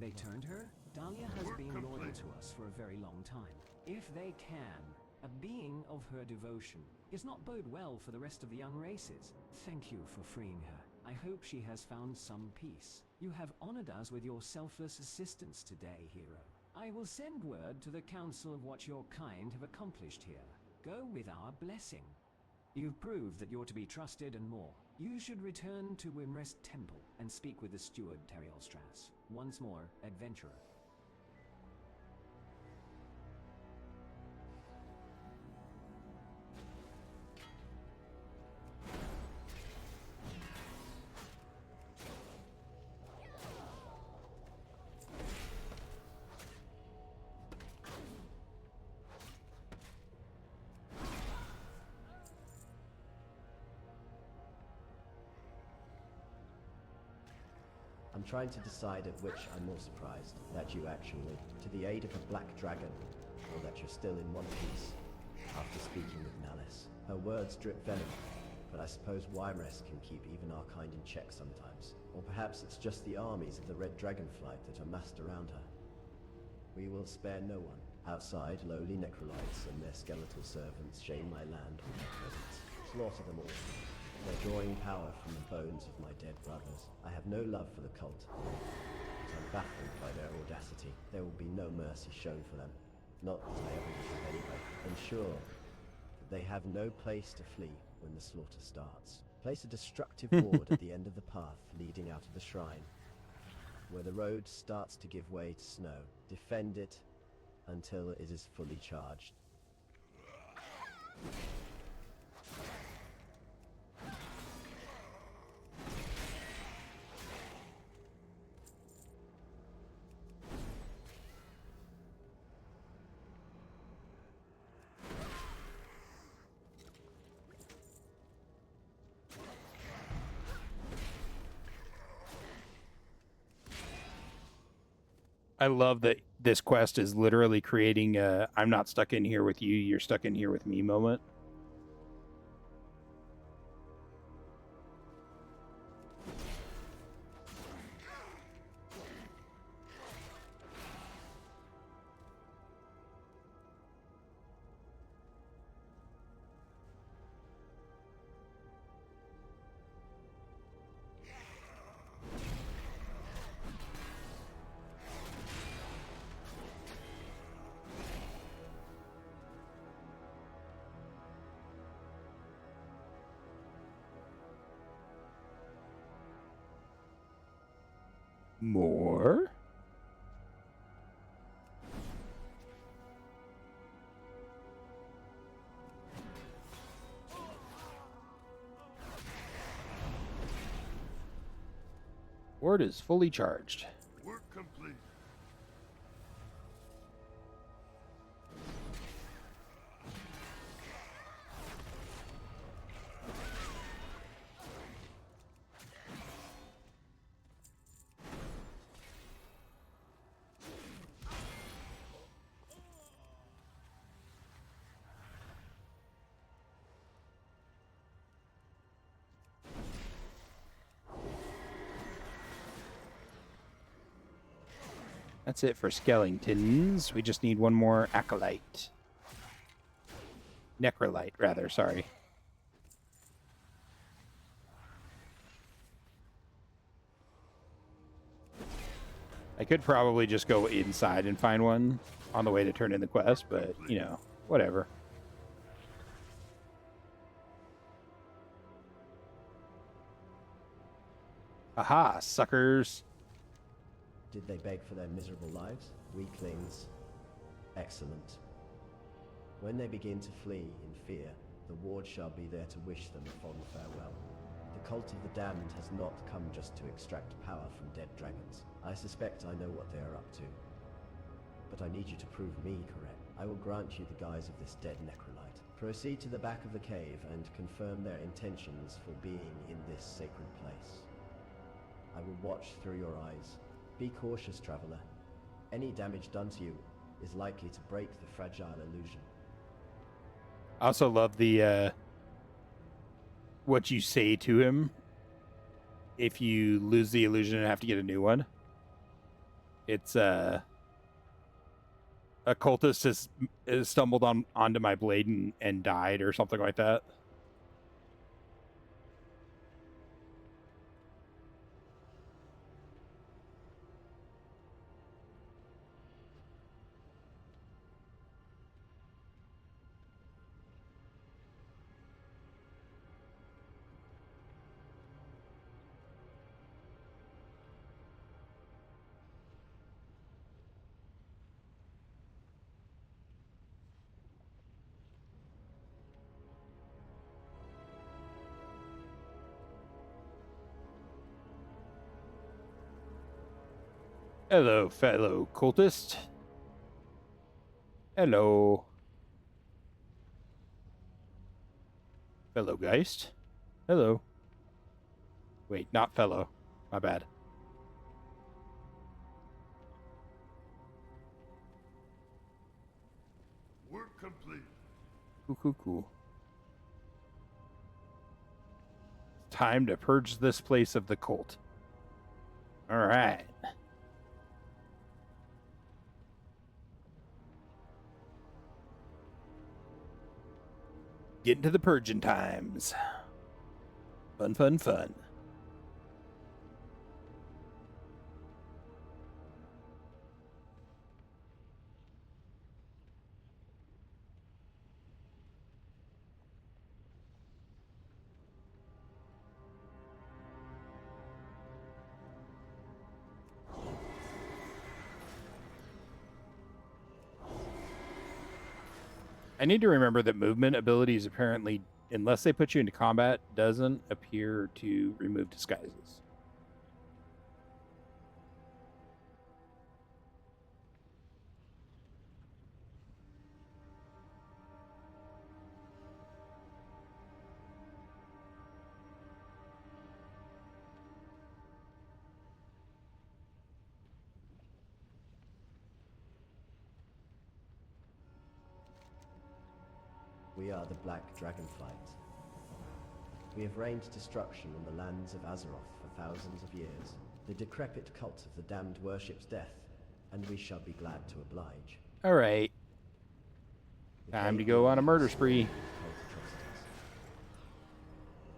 they turned her? Dahlia has been loyal to us for a very long time. If they can, a being of her devotion is not bode well for the rest of the young races. Thank you for freeing her. I hope she has found some peace. You have honored us with your selfless assistance today, hero. I will send word to the council of what your kind have accomplished here. Go with our blessing. You've proved that you're to be trusted and more. You should return to Wimrest Temple and speak with the steward, Terielstrass. Once more, adventurer. I'm trying to decide at which I'm more surprised. That you actually, to the aid of a black dragon, or that you're still in one piece, after speaking with Malice. Her words drip venom, but I suppose Wyrmrest can keep even our kind in check sometimes. Or perhaps it's just the armies of the Red Dragonflight that are massed around her. We will spare no one. Outside, lowly necrolites and their skeletal servants shame my land with their presence. Slaughter them all. They're drawing power from the bones of my dead brothers. I have no love for the cult, but I'm baffled by their audacity. There will be no mercy shown for them. Not that I ever would have anyway. Ensure that they have no place to flee when the slaughter starts. Place a destructive ward at the end of the path leading out of the shrine. Where the road starts to give way to snow. Defend it until it is fully charged. I love that this quest is literally creating a I'm not stuck in here with you, you're stuck in here with me moment. More? Ward is fully charged. Work complete. That's it for skeletons. We just need one more acolyte. Necrolite, rather, sorry. I could probably just go inside and find one on the way to turn in the quest, but, you know, whatever. Aha, suckers. Did they beg for their miserable lives? Weaklings. Excellent. When they begin to flee in fear, the ward shall be there to wish them a fond farewell. The cult of the damned has not come just to extract power from dead dragons. I suspect I know what they are up to. But I need you to prove me correct. I will grant you the guise of this dead necrolite. Proceed to the back of the cave and confirm their intentions for being in this sacred place. I will watch through your eyes. Be cautious, traveler. Any damage done to you is likely to break the fragile illusion. I also love the what you say to him if you lose the illusion and have to get a new one. It's a cultist has stumbled onto my blade and died or something like that. Hello, fellow cultist. Hello. Fellow Geist. Hello. Wait, not fellow. My bad. Work complete. Cool. Time to purge this place of the cult. All right. Getting to the purging times. Fun. I need to remember that movement abilities apparently, unless they put you into combat, doesn't appear to remove disguises. We are the Black Dragonflight. We have reigned destruction on the lands of Azeroth for thousands of years. The decrepit cult of the damned worships death, and we shall be glad to oblige. All right. Time to go on a murder spree.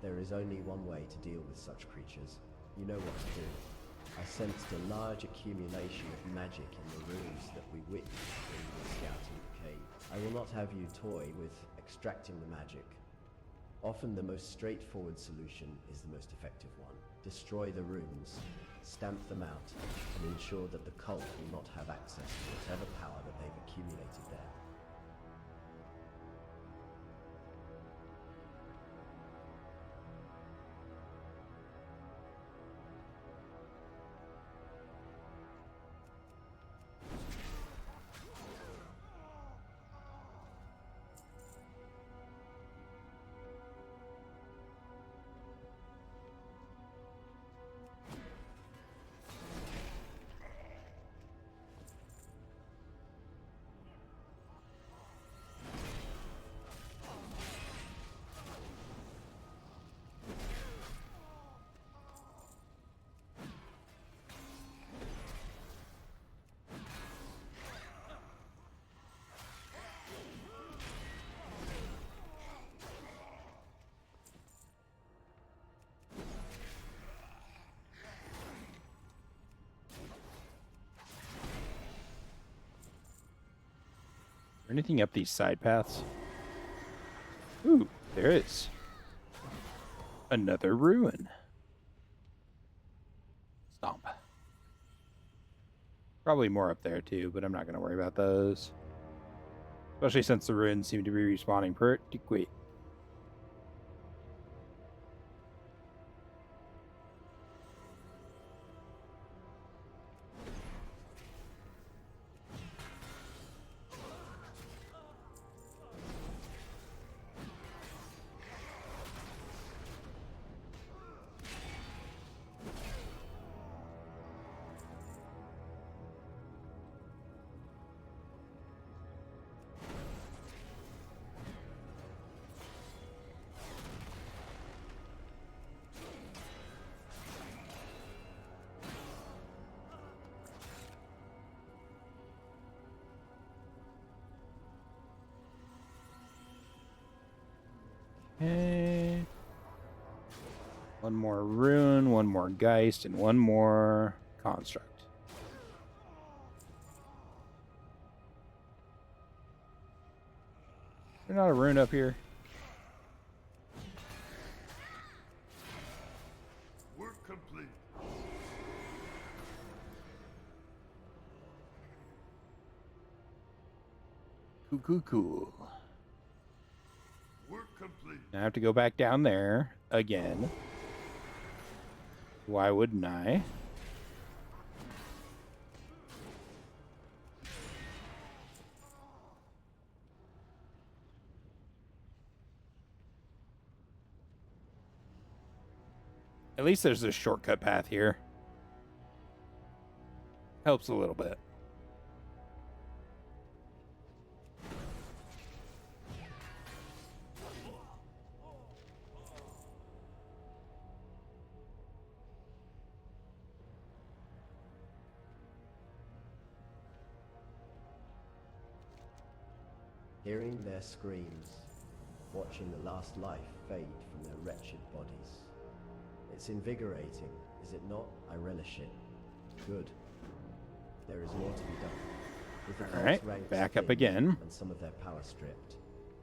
There is only one way to deal with such creatures. You know what to do. I sensed a large accumulation of magic in the ruins that we witnessed when we were scouting the cave. I will not have you toy with extracting the magic. Often the most straightforward solution is the most effective one. Destroy the runes, stamp them out, and ensure that the cult will not have access to whatever power that they've accumulated there. Anything up these side paths? Ooh, there is. Another ruin. Stomp. Probably more up there too, but I'm not going to worry about those. Especially since the ruins seem to be respawning pretty quick. Okay. One more rune, one more Geist, and one more construct. Is there not a rune up here? Work complete. Cool. Work complete. I have to go back down there again. Why wouldn't I? At least there's a shortcut path here. Helps a little bit. Hearing their screams, watching the last life fade from their wretched bodies. It's invigorating, is it not? I relish it. Good. There is more to be done. With the All right, cult's ranks back up thinned again. and some of their power stripped,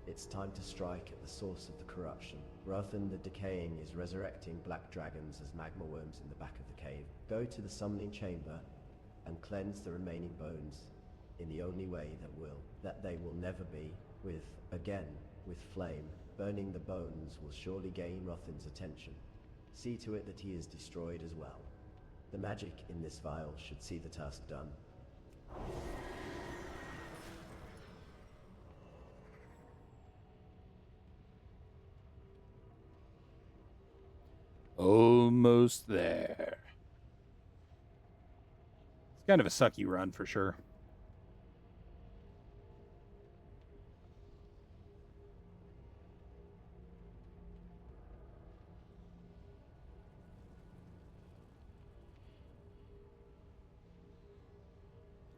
it's time to strike at the source of the corruption. Rothan the Decaying is resurrecting black dragons as magma worms in the back of the cave. Go to the summoning chamber and cleanse the remaining bones in the only way that they will never be, with flame. Burning the bones will surely gain Rothan's attention. See to it that he is destroyed as well. The magic in this vial should see the task done. Almost there. It's kind of a sucky run for sure.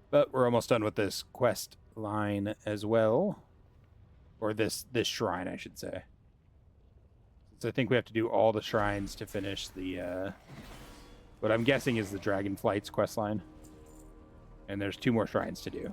But we're almost done with this quest line as well. Or this shrine, I should say. So I think we have to do all the shrines to finish the, what I'm guessing is the Dragonflight's quest line. And there's 2 more shrines to do.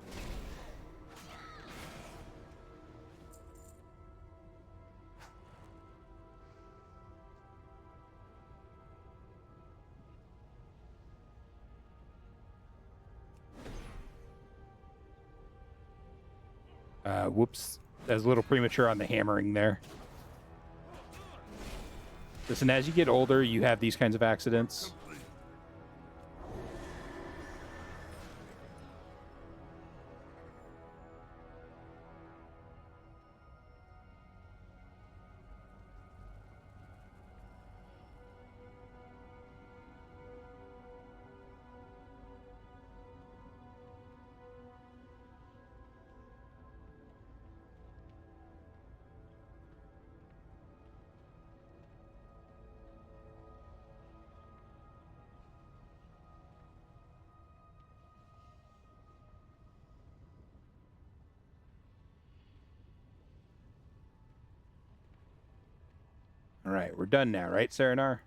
Whoops. That was a little premature on the hammering there. Listen, as you get older, you have these kinds of accidents. All right, we're done now, right, Serenar?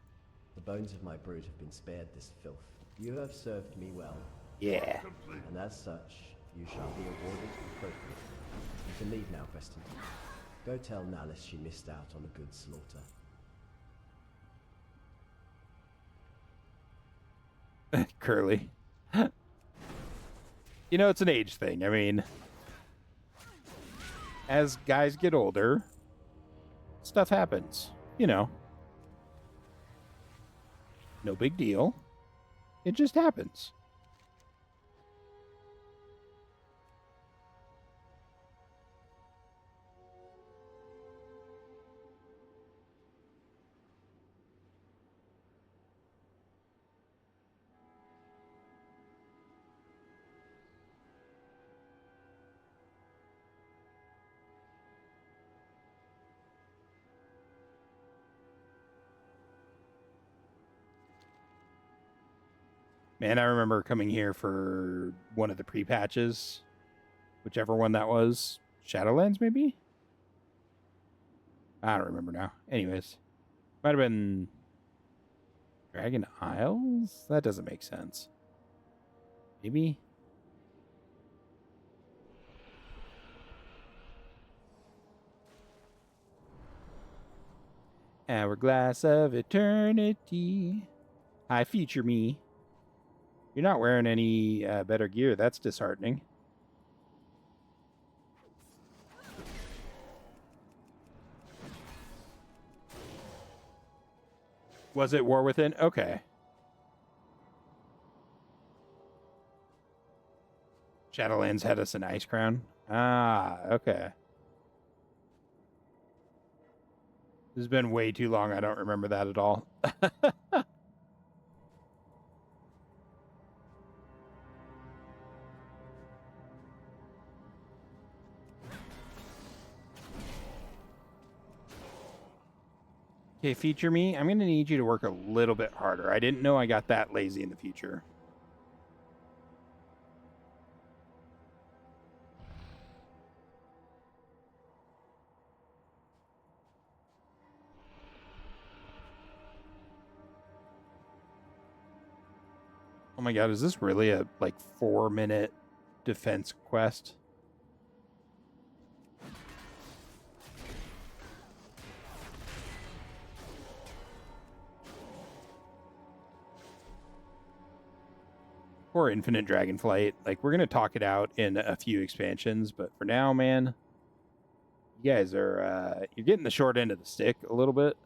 The bones of my brood have been spared this filth. You have served me well. Yeah. And as such, you shall be awarded appropriately. You can leave now, Preston. Go tell Nalice she missed out on a good slaughter. Curly. You know, it's an age thing. I mean, as guys get older, stuff happens. You know. No big deal. It just happens. Man, I remember coming here for one of the pre-patches. Whichever one that was. Shadowlands, maybe? I don't remember now. Anyways, might have been Dragon Isles? That doesn't make sense. Maybe? Hourglass of Eternity. Hi, future me. You're not wearing any better gear. That's disheartening. Was it War Within? Okay. Shadowlands had us an ice crown. Ah, okay. This has been way too long. I don't remember that at all. Okay, feature me. I'm going to need you to work a little bit harder. I didn't know I got that lazy in the future. Oh my god, is this really a, 4-minute defense quest? Or Infinite Dragonflight. We're going to talk it out in a few expansions, but for now, man, you guys are, you're getting the short end of the stick a little bit.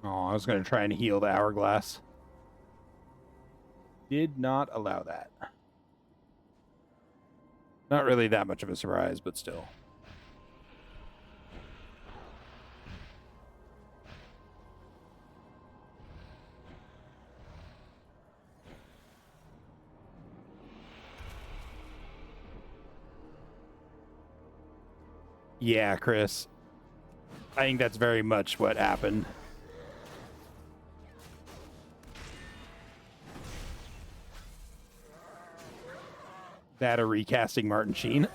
Oh, I was going to try and heal the hourglass. Did not allow that. Not really that much of a surprise, but still. Yeah, Chris. I think that's very much what happened. That or recasting Martin Sheen.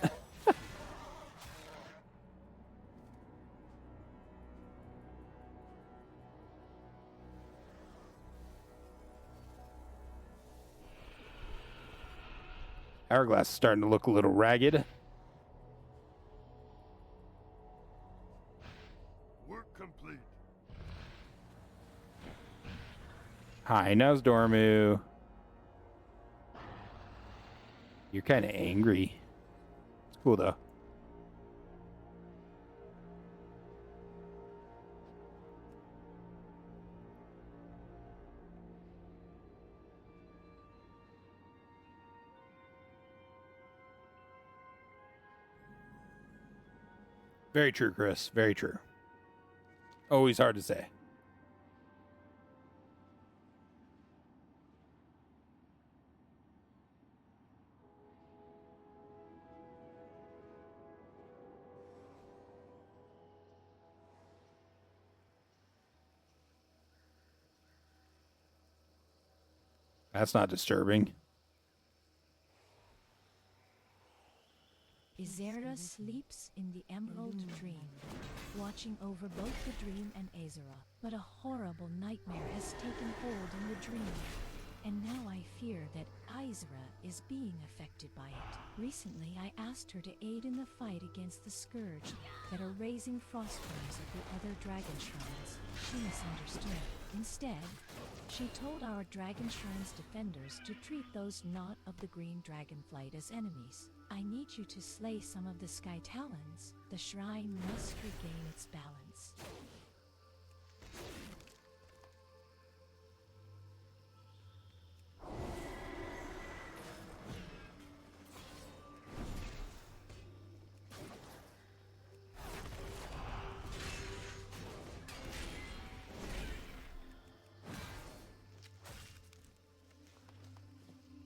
Hourglass is starting to look a little ragged. Work complete. Hi, now's Dormu. You're kind of angry. It's cool, though. Very true, Chris. Very true. Always hard to say. That's not disturbing. Izera sleeps in the Emerald Dream, watching over both the dream and Azera. But a horrible nightmare has taken hold in the dream, and now I fear that Izera is being affected by it. Recently, I asked her to aid in the fight against the Scourge that are raising frostworms at the other dragon shrines. She misunderstood. Instead, she told our Dragon Shrine's defenders to treat those not of the Green Dragonflight as enemies. I need you to slay some of the Sky Talons. The shrine must regain its balance.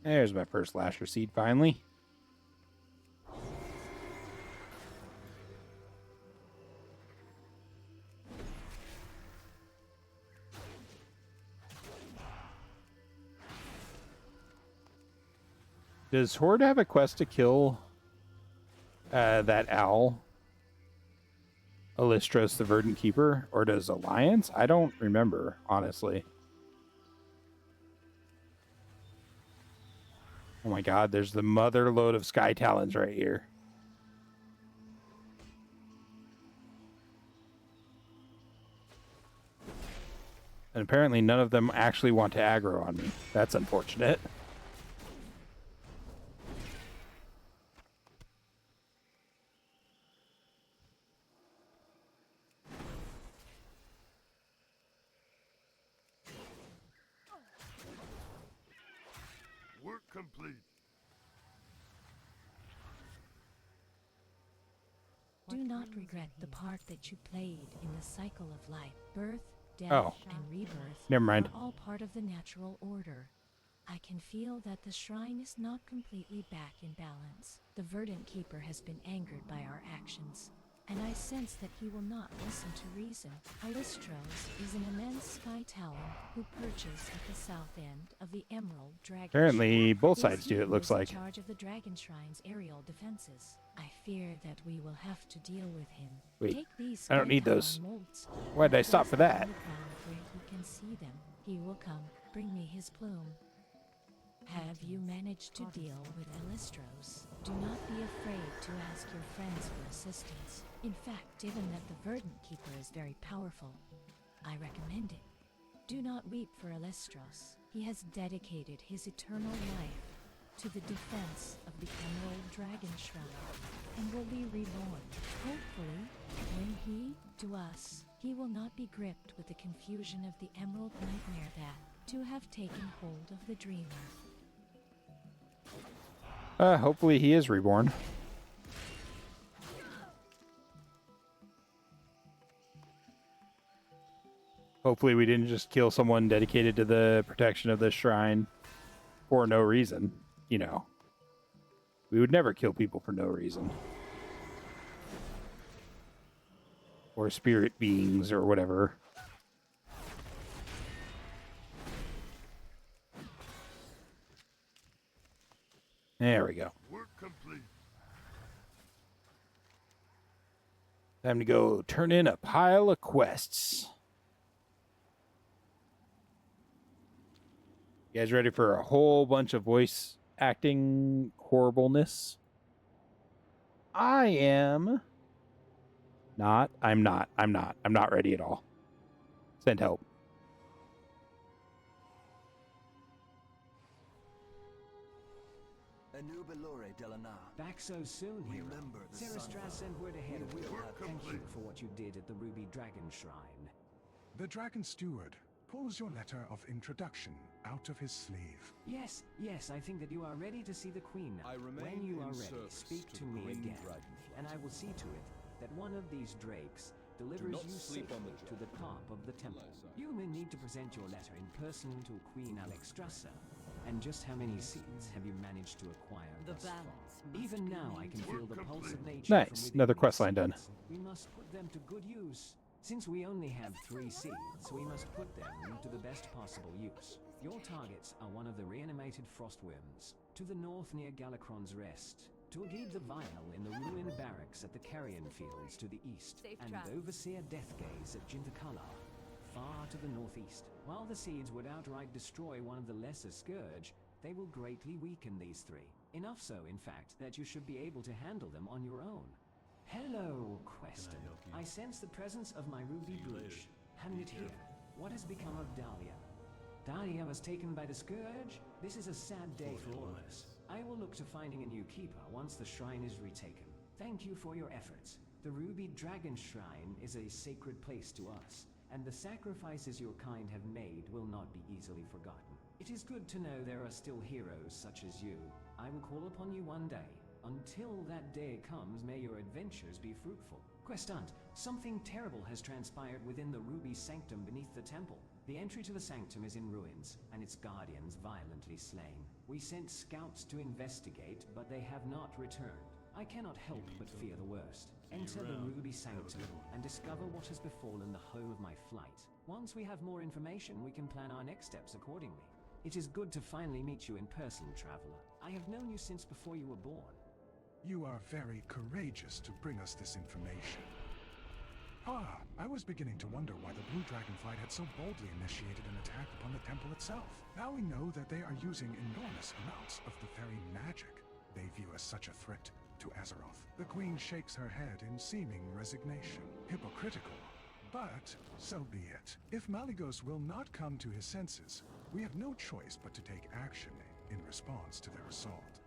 There's my first lasher seed finally. Does Horde have a quest to kill that owl? Alistros the Verdant Keeper? Or does Alliance? I don't remember, honestly. Oh my god, there's the mother load of Sky Talons right here. And apparently none of them actually want to aggro on me. That's unfortunate. Work complete. Do not regret the part that you played in the cycle of life. Birth, death, Oh. and rebirth Never mind. are all part of the natural order. I can feel that the shrine is not completely back in balance. The Verdant Keeper has been angered by our actions, and I sense that he will not listen to reason. Alistros is an immense Sky Talon who perches at the south end of the Emerald Dragon Apparently Shrine. both It is sides do, he it looks who is like. in charge of the Dragon Shrine's aerial defenses. I fear that we will have to deal with him. Wait, Take these I don't Sky need Talon those. molds. Why did I stop for Place that? them on the ground where he can see them. He will come. Bring me his plume. Have you managed to deal with Alistros? Do not be afraid to ask your friends for assistance. In fact, given that the Verdant Keeper is very powerful, I recommend it. Do not weep for Alistros. He has dedicated his eternal life to the defense of the Emerald Dragon Shrine and will be reborn. Hopefully, when to us, he will not be gripped with the confusion of the Emerald Nightmare that to have taken hold of the Dreamer. Hopefully he is reborn. Hopefully we didn't just kill someone dedicated to the protection of this shrine for no reason. You know, we would never kill people for no reason. Or spirit beings or whatever. There we go. Work complete. Time to go turn in a pile of quests. You guys ready for a whole bunch of voice acting horribleness? I am not. I'm not ready at all. Send help. Back so soon, hero. Sarastras sent word ahead of you. Thank you for what you did at the Ruby Dragon Shrine. The Dragon Steward pulls your letter of introduction out of his sleeve. Yes, I think that you are ready to see the Queen now. When you are ready, speak to me again, and I will see to it that one of these drakes delivers you safely to the top of the temple. You may need to present your letter in person to Queen Alexstrasza. And just how many seeds have you managed to acquire thus far? Even now I can feel the pulse of nature. Nice. Another quest line done. We must put them to good use. Since we only have 3 seeds, we must put them to the best possible use. Your targets are one of the reanimated frostworms, to the north near Galakron's Rest, to Agib the Vile in the ruined barracks at the Carrion Fields to the east, and Overseer Deathgaze at Jintakala, far to the northeast. While the seeds would outright destroy one of the lesser scourge, they will greatly weaken these 3. Enough so, in fact, that you should be able to handle them on your own. Hello, Queston. I sense the presence of my Ruby Brooch. Hand it here. What has become of Dahlia? Dahlia was taken by the scourge? This is a sad day for all of us. I will look to finding a new keeper once the shrine is retaken. Thank you for your efforts. The Ruby Dragon Shrine is a sacred place to us, and the sacrifices your kind have made will not be easily forgotten. It is good to know there are still heroes such as you. I will call upon you one day. Until that day comes, may your adventures be fruitful. Questant, something terrible has transpired within the ruby sanctum beneath the temple. The entry to the sanctum is in ruins, and its guardians violently slain. We sent scouts to investigate, but they have not returned. I cannot help but fear the worst. Enter the ruby sanctum and discover what has befallen the home of my flight. Once we have more information, we can plan our next steps accordingly. It is good to finally meet you in person, traveler. I have known you since before you were born. You are very courageous to bring us this information. I was beginning to wonder why the Blue Dragonflight had so boldly initiated an attack upon the temple itself. Now we know that they are using enormous amounts of the very magic they view as such a threat to Azeroth. The Queen shakes her head in seeming resignation. Hypocritical, but so be it. If Malygos will not come to his senses, we have no choice but to take action in response to their assault.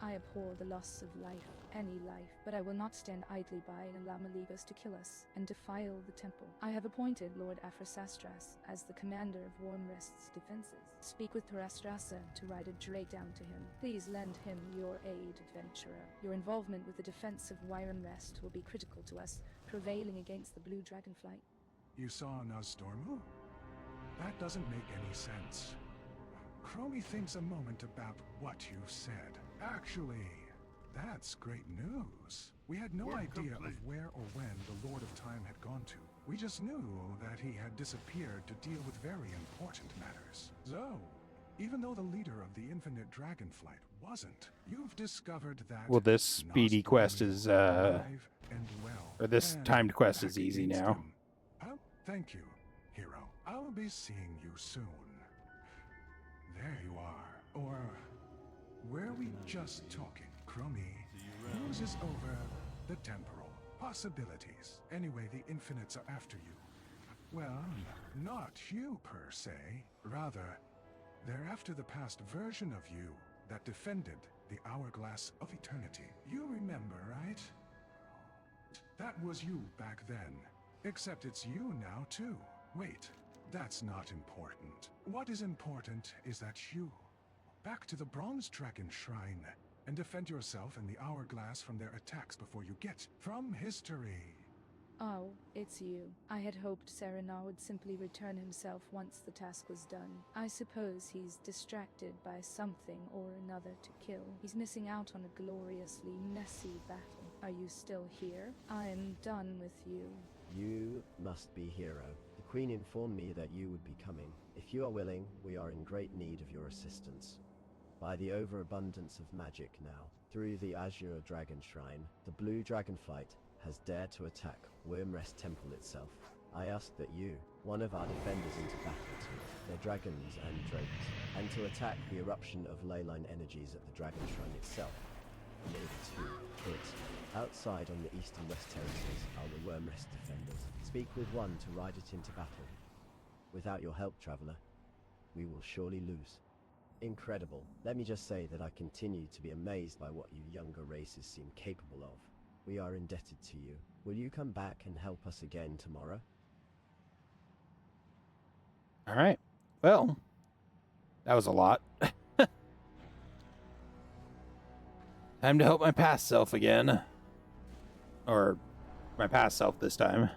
I abhor the loss of life, any life, but I will not stand idly by and allow Malygos to kill us and defile the temple. I have appointed Lord Aphrodisas as the commander of Warmrest's defenses. Speak with Thrastrasa to ride a drake down to him. Please lend him your aid, adventurer. Your involvement with the defense of Warmrest will be critical to us prevailing against the Blue Dragonflight. You saw Nozdormu? That doesn't make any sense. Chromie thinks a moment about what you said. Actually, that's great news. We had no idea of where or when the Lord of Time had gone to. We just knew that he had disappeared to deal with very important matters. So, even though the leader of the Infinite Dragonflight wasn't, you've discovered that... Well, this speedy quest is, or this timed quest is easy now. Oh, thank you, hero. I'll be seeing you soon. There you are. Or... were we just talking, Chromie? Oozes over the temporal possibilities. Anyway, the Infinites are after you. Well, not you per se. Rather, they're after the past version of you that defended the Hourglass of Eternity. You remember, right? That was you back then. Except it's you now, too. Wait, that's not important. What is important is that you back to the Bronze Dragon Shrine and defend yourself and the Hourglass from their attacks before you get from history. Oh, it's you. I had hoped Serenar would simply return himself once the task was done. I suppose he's distracted by something or another to kill. He's missing out on a gloriously messy battle. Are you still here? I'm done with you. You must be hero. The Queen informed me that you would be coming. If you are willing, we are in great need of your assistance. By the overabundance of magic now, through the Azure Dragon Shrine, the Blue Dragonflight has dared to attack Wyrmrest Temple itself. I ask that you, one of our defenders into battle to their dragons and drakes, and to attack the eruption of leyline energies at the Dragon Shrine itself. Near to it. Outside on the east and west terraces are the Wyrmrest defenders. Speak with one to ride it into battle. Without your help, traveler, we will surely lose. Incredible. Let me just say that I continue to be amazed by what you younger races seem capable of. We are indebted to you. Will you come back and help us again tomorrow? All right. Well, that was a lot. Time to help my past self again. Or my past self this time.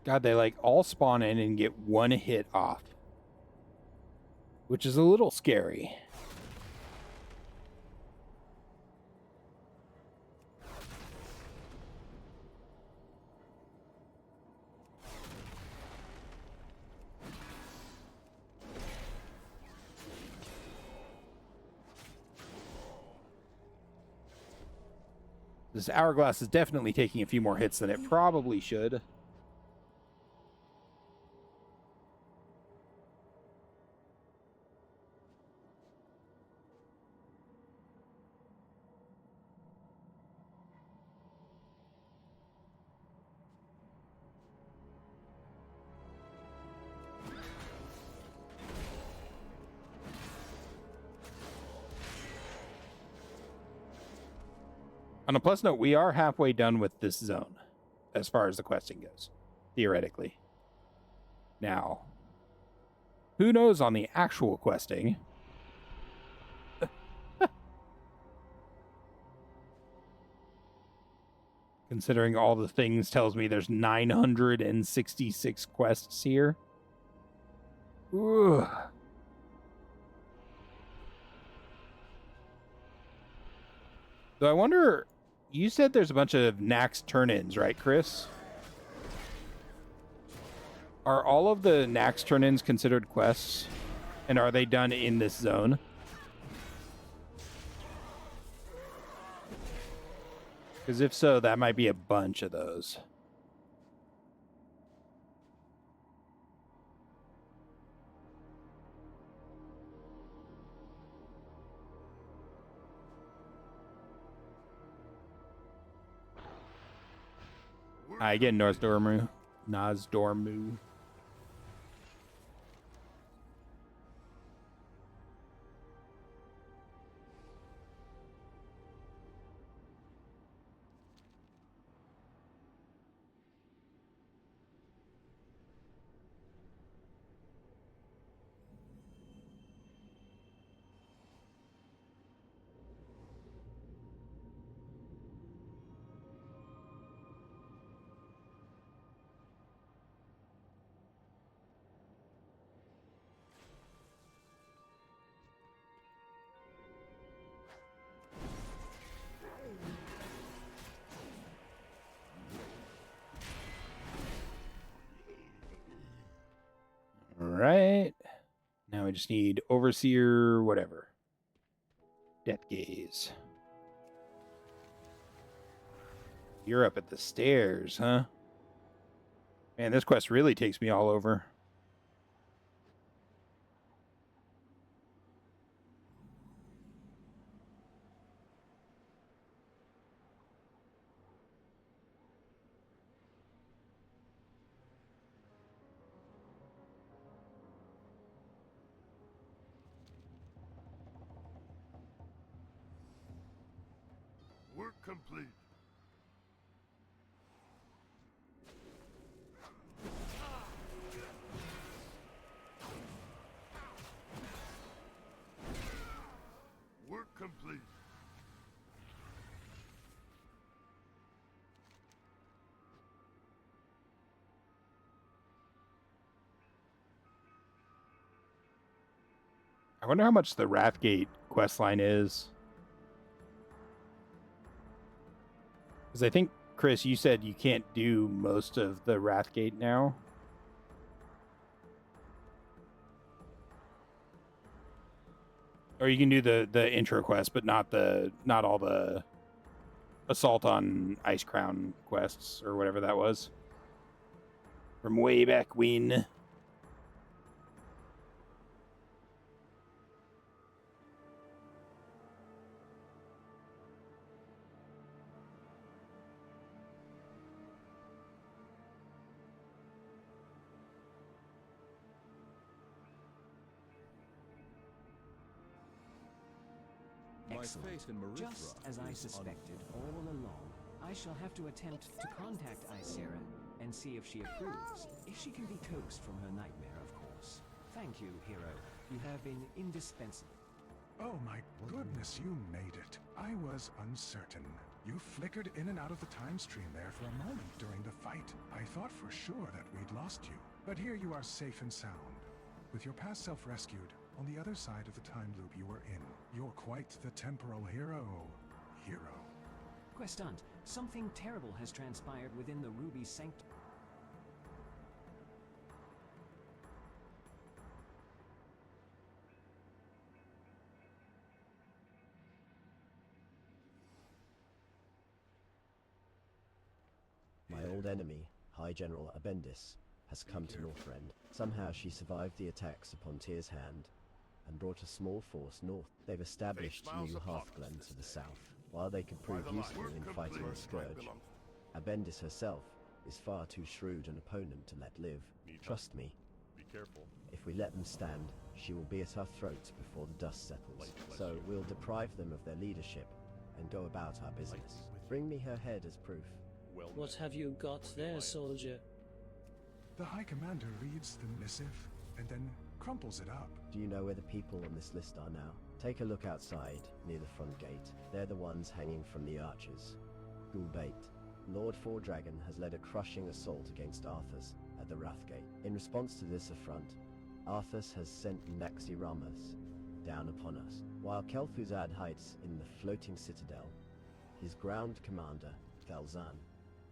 God, they like all spawn in and get one hit off, which is a little scary. This hourglass is definitely taking a few more hits than it probably should. On a plus note, we are halfway done with this zone, as far as the questing goes, theoretically. Now, who knows on the actual questing? Considering all the things tells me there's 966 quests here. Ugh. So I wonder, you said there's a bunch of Nax turn-ins, right, Chris? Are all of the Nax turn-ins considered quests? And are they done in this zone? Because if so, that might be a bunch of those. Hi again, Nozdormu. Alright. Now we just need Overseer, whatever. Death Gaze. You're up at the stairs, huh? Man, this quest really takes me all over. Work complete. Work complete. I wonder how much the Wrathgate questline is. Because I think, Chris, you said you can't do most of the Wrathgate now. Or you can do the intro quest, but not all the Assault on Ice Crown quests, or whatever that was. From way back when. Excellent. Just as I suspected all along, I shall have to attempt to contact Ysera and see if she approves. If she can be coaxed from her nightmare, of course. Thank you, hero. You have been indispensable. Oh my goodness, you made it. I was uncertain. You flickered in and out of the time stream there for a moment during the fight. I thought for sure that we'd lost you. But here you are safe and sound. With your past self rescued, on the other side of the time loop you were in. You're quite the temporal hero. Questant, something terrible has transpired within the Ruby Sanctum. old enemy, High General Abendis, has come to Northrend. Somehow she survived the attacks upon Tyr's Hand and brought a small force north. They've established New Hearthglen to the south. While they could prove useful in fighting the Scourge, Abendis herself is far too shrewd an opponent to let live. Trust me, Be careful. if we let them stand, she will be at our throats before the dust settles. So we'll deprive them of their leadership and go about our business. Bring me her head as proof. Well What have you got there, soldier? The High Commander reads the missive and then crumples it up. Do you know where the people on this list are now? Take a look outside, near the front gate. They're the ones hanging from the arches. Gulbait. Lord Fordragon has led a crushing assault against Arthas at the Wrathgate. In response to this affront, Arthas has sent Naxxramas down upon us. While Kel'Thuzad hides in the floating citadel, his ground commander, Thalzan,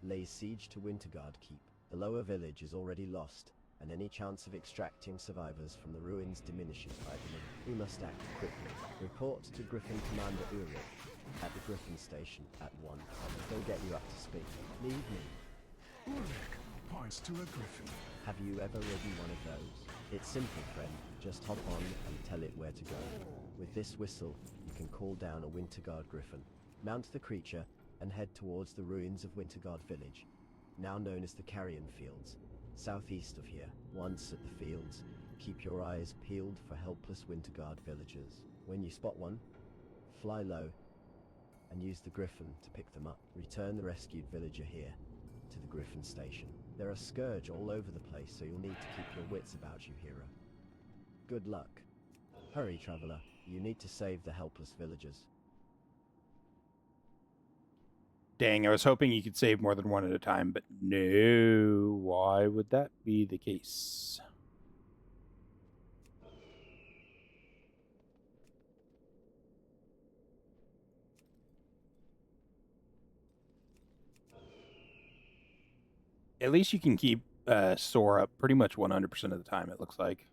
lays siege to Winterguard Keep. The lower village is already lost, and any chance of extracting survivors from the ruins diminishes by the minute. We must act quickly. Report to Griffin Commander Ulrich at the Griffin Station at 1. He'll get you up to speed. Leave me. Ulrich points to a griffin. Have you ever ridden one of those? It's simple, friend. Just hop on and tell it where to go. With this whistle, you can call down a Winterguard Griffin. Mount the creature and head towards the ruins of Winterguard Village, now known as the Carrion Fields, southeast of here. Once at the fields, keep your eyes peeled for helpless Winterguard villagers. When you spot one, fly low and use the Griffin to pick them up. Return the rescued villager here to the Griffin Station. There are Scourge all over the place, so you'll need to keep your wits about you, hero. Good luck. Hurry, traveler. You need to save the helpless villagers. Dang, I was hoping you could save more than one at a time, but no. Why would that be the case? At least you can keep Sora up pretty much 100% of the time, it looks like.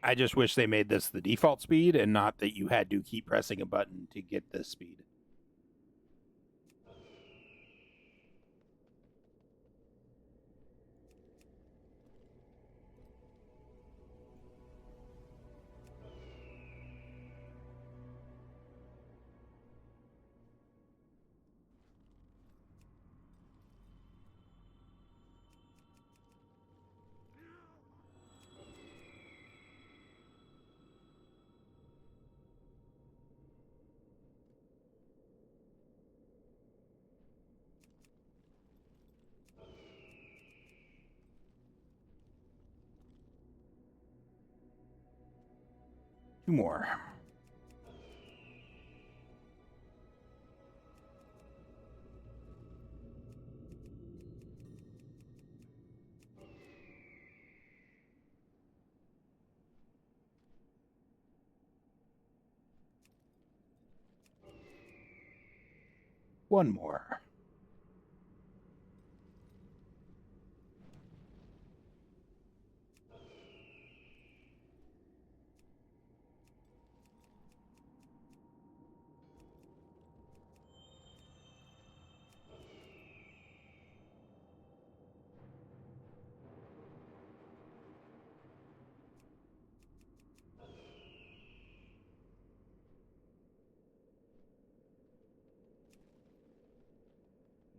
I just wish they made this the default speed and not that you had to keep pressing a button to get this speed. Two more. One more.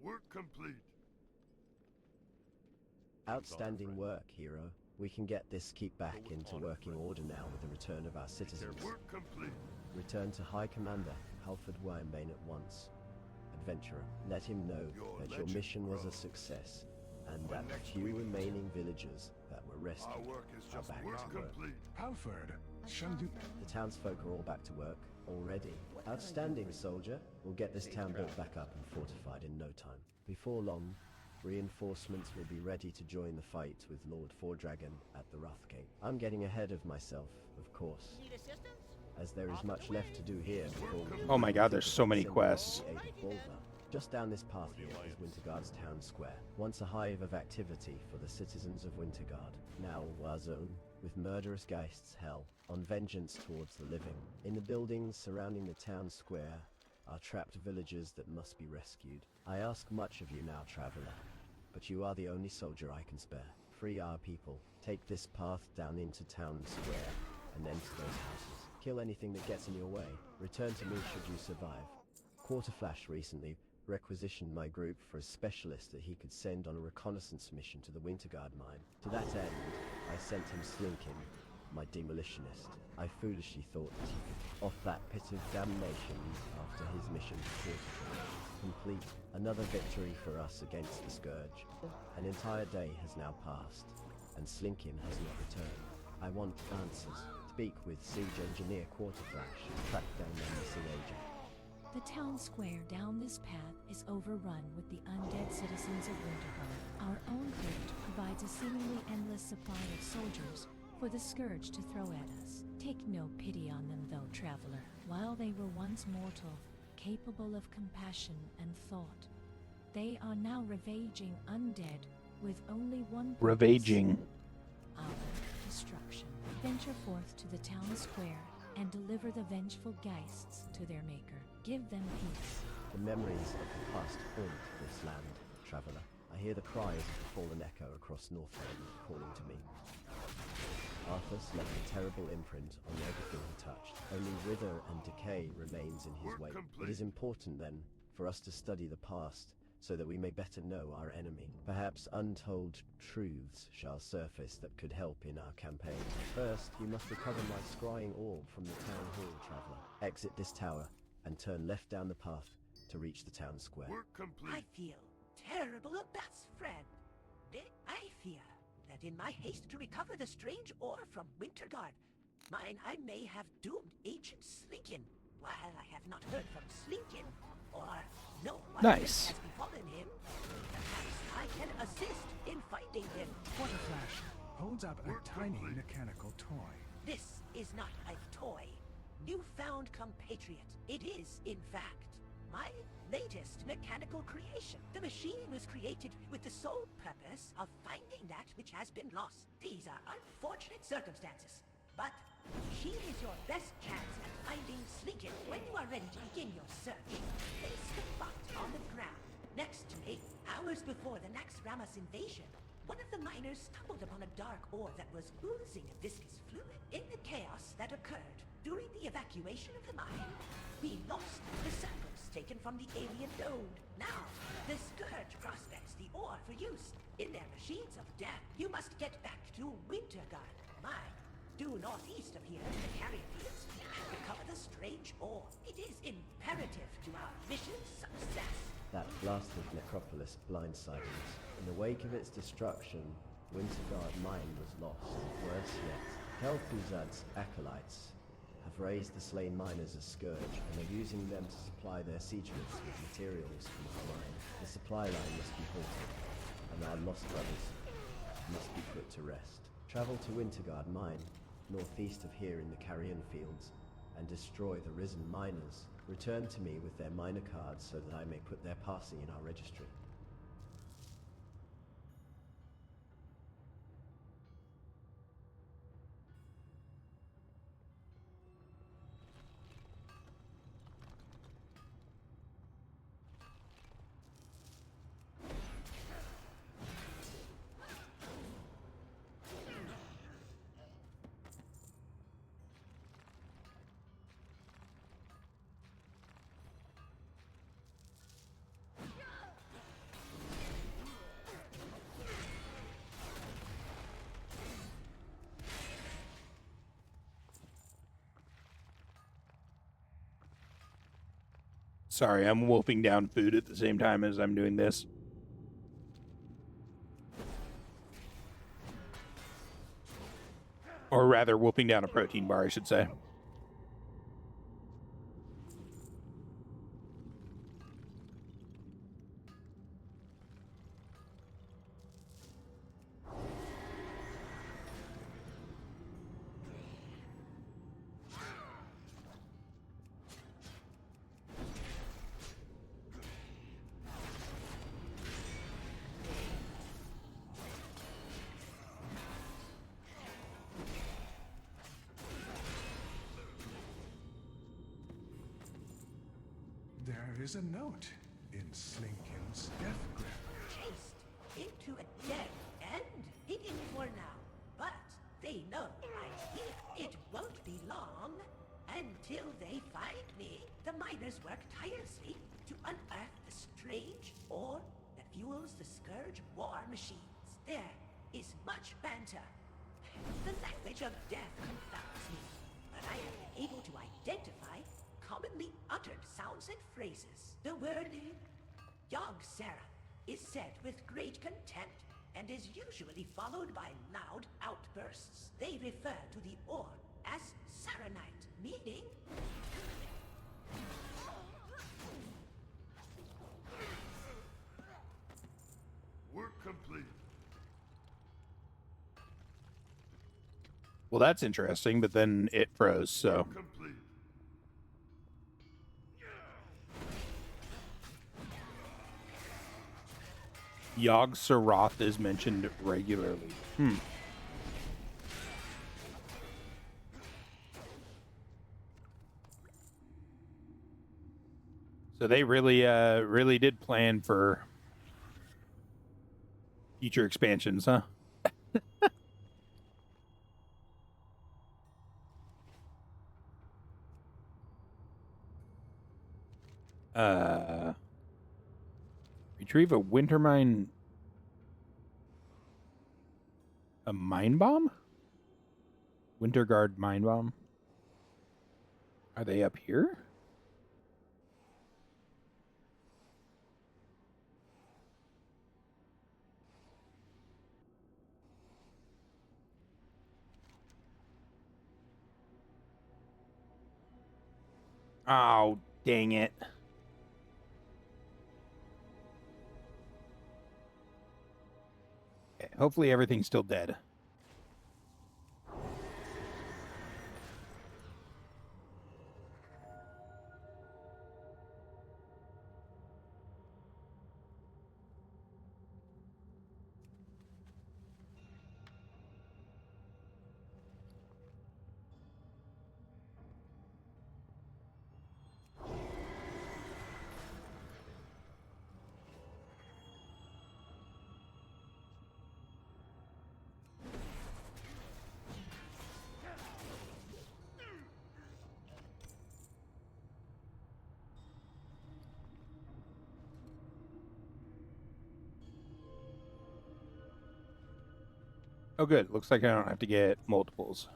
Work complete. Outstanding work, hero. We can get this keep back into working order now with the return of our citizens. Work complete. Return to High Commander Halford Wyrmbane at once. Adventurer, let him know that your mission was a success, and that the few remaining villagers that were rescued are back to work. Halford, shall do. The townsfolk are all back to work already. Outstanding, soldier. We'll get this town built back up and fortified in no time. Before long, reinforcements will be ready to join the fight with Lord Fordragon at the Wrathgate. I'm getting ahead of myself, of course. Need assistance? as there is much left to do here before we Oh my god, there's so many quests. the aid of Baldur. Just down this path here is Wintergard's town square, once a hive of activity for the citizens of Wintergard, now a war zone, with murderous geists hell, on vengeance towards the living. In the buildings surrounding the town square are trapped villagers that must be rescued. I ask much of you now, traveler, but you are the only soldier I can spare. Free our people, take this path down into town square, and enter those houses. Kill anything that gets in your way. Return to me should you survive. Quarterflash recently requisitioned my group for a specialist that he could send on a reconnaissance mission to the Wintergard mine. To that end, I sent him Slinkin, my demolitionist. I foolishly thought that he could off that pit of damnation after his mission to Quarterflash. Complete. Another victory for us against the Scourge. An entire day has now passed, and Slinkin has not returned. I want answers. Speak with Siege Engineer Quarterflash to track down their missing agent. The town square down this path is overrun with the undead citizens of Wintergard. Our own fleet provides a seemingly endless supply of soldiers for the Scourge to throw at us. Take no pity on them, though, traveler. While they were once mortal, capable of compassion and thought, they are now ravaging undead with only one purpose: Ravaging. our destruction. Venture forth to the town square and deliver the vengeful geists to their maker. Give them peace. The memories of the past haunt this land, traveler. I hear the cries of the fallen echo across Northrend calling to me. Arthas left a terrible imprint on everything he touched. Only wither and decay remains in his wake. It is important, then, for us to study the past, so that we may better know our enemy. Perhaps untold truths shall surface that could help in our campaign. First, you must recover my scrying orb from the town hall, traveler. Exit this tower and turn left down the path to reach the town square. I feel terrible, best friend. I fear that in my haste to recover the strange ore from Wintergard, I may have doomed Agent Slinkin. While I have not heard from Slinkin, or know what Nice. has befallen him, perhaps I can assist in finding him. Quarterflash holds up a tiny mechanical toy. This is not a toy. Newfound compatriot. It is, in fact, my latest mechanical creation. The machine was created with the sole purpose of finding that which has been lost. These are unfortunate circumstances, but she is your best chance at finding Slinkin. When you are ready to begin your search, place the box on the ground next to me. Hours before the Naxxramas invasion, one of the miners stumbled upon a dark ore that was oozing a viscous fluid. In the chaos that occurred during the evacuation of the mine, we lost the samples taken from the alien node. Now, the Scourge prospects the ore for use in their machines of death. You must get back to Wintergard mine, due northeast of here in the carrier fields, and recover the strange ore. It is imperative to our mission's success. That blasted necropolis blindsided us. In the wake of its destruction, Wintergard mine was lost. Worse yet, Kel'Thuzad's acolytes have raised the slain miners as Scourge and are using them to supply their siegelets with materials from our mine. The supply line must be halted, and our lost brothers must be put to rest. Travel to Wintergard mine, northeast of here in the Carrion Fields, and destroy the risen miners. Return to me with their miner cards so that I may put their passing in our registry. Sorry, I'm wolfing down food at the same time as I'm doing this. Or rather, wolfing down a protein bar, I should say. There is a note in Slinkin's death grip. Chased into a dead end, hidden for now. But they know I'm here. It won't be long until they find me. The miners work tirelessly to unearth the strange ore that fuels the Scourge war machines. There is much banter. The language of death confounds me, but I have been able to identify commonly uttered sounds and phrases. The word Yog Sarah is said with great contempt and is usually followed by loud outbursts. They refer to the ore as Saranite, meaning Work complete. Well, that's interesting, but then it froze, so... Work complete. Yog Sarath is mentioned regularly. So they really did plan for future expansions, huh? Retrieve a winter mine. A mine bomb? Winter Guard mine bomb. Are they up here? Oh, dang it. Okay, hopefully everything's still dead. Oh, good. Looks like I don't have to get multiples.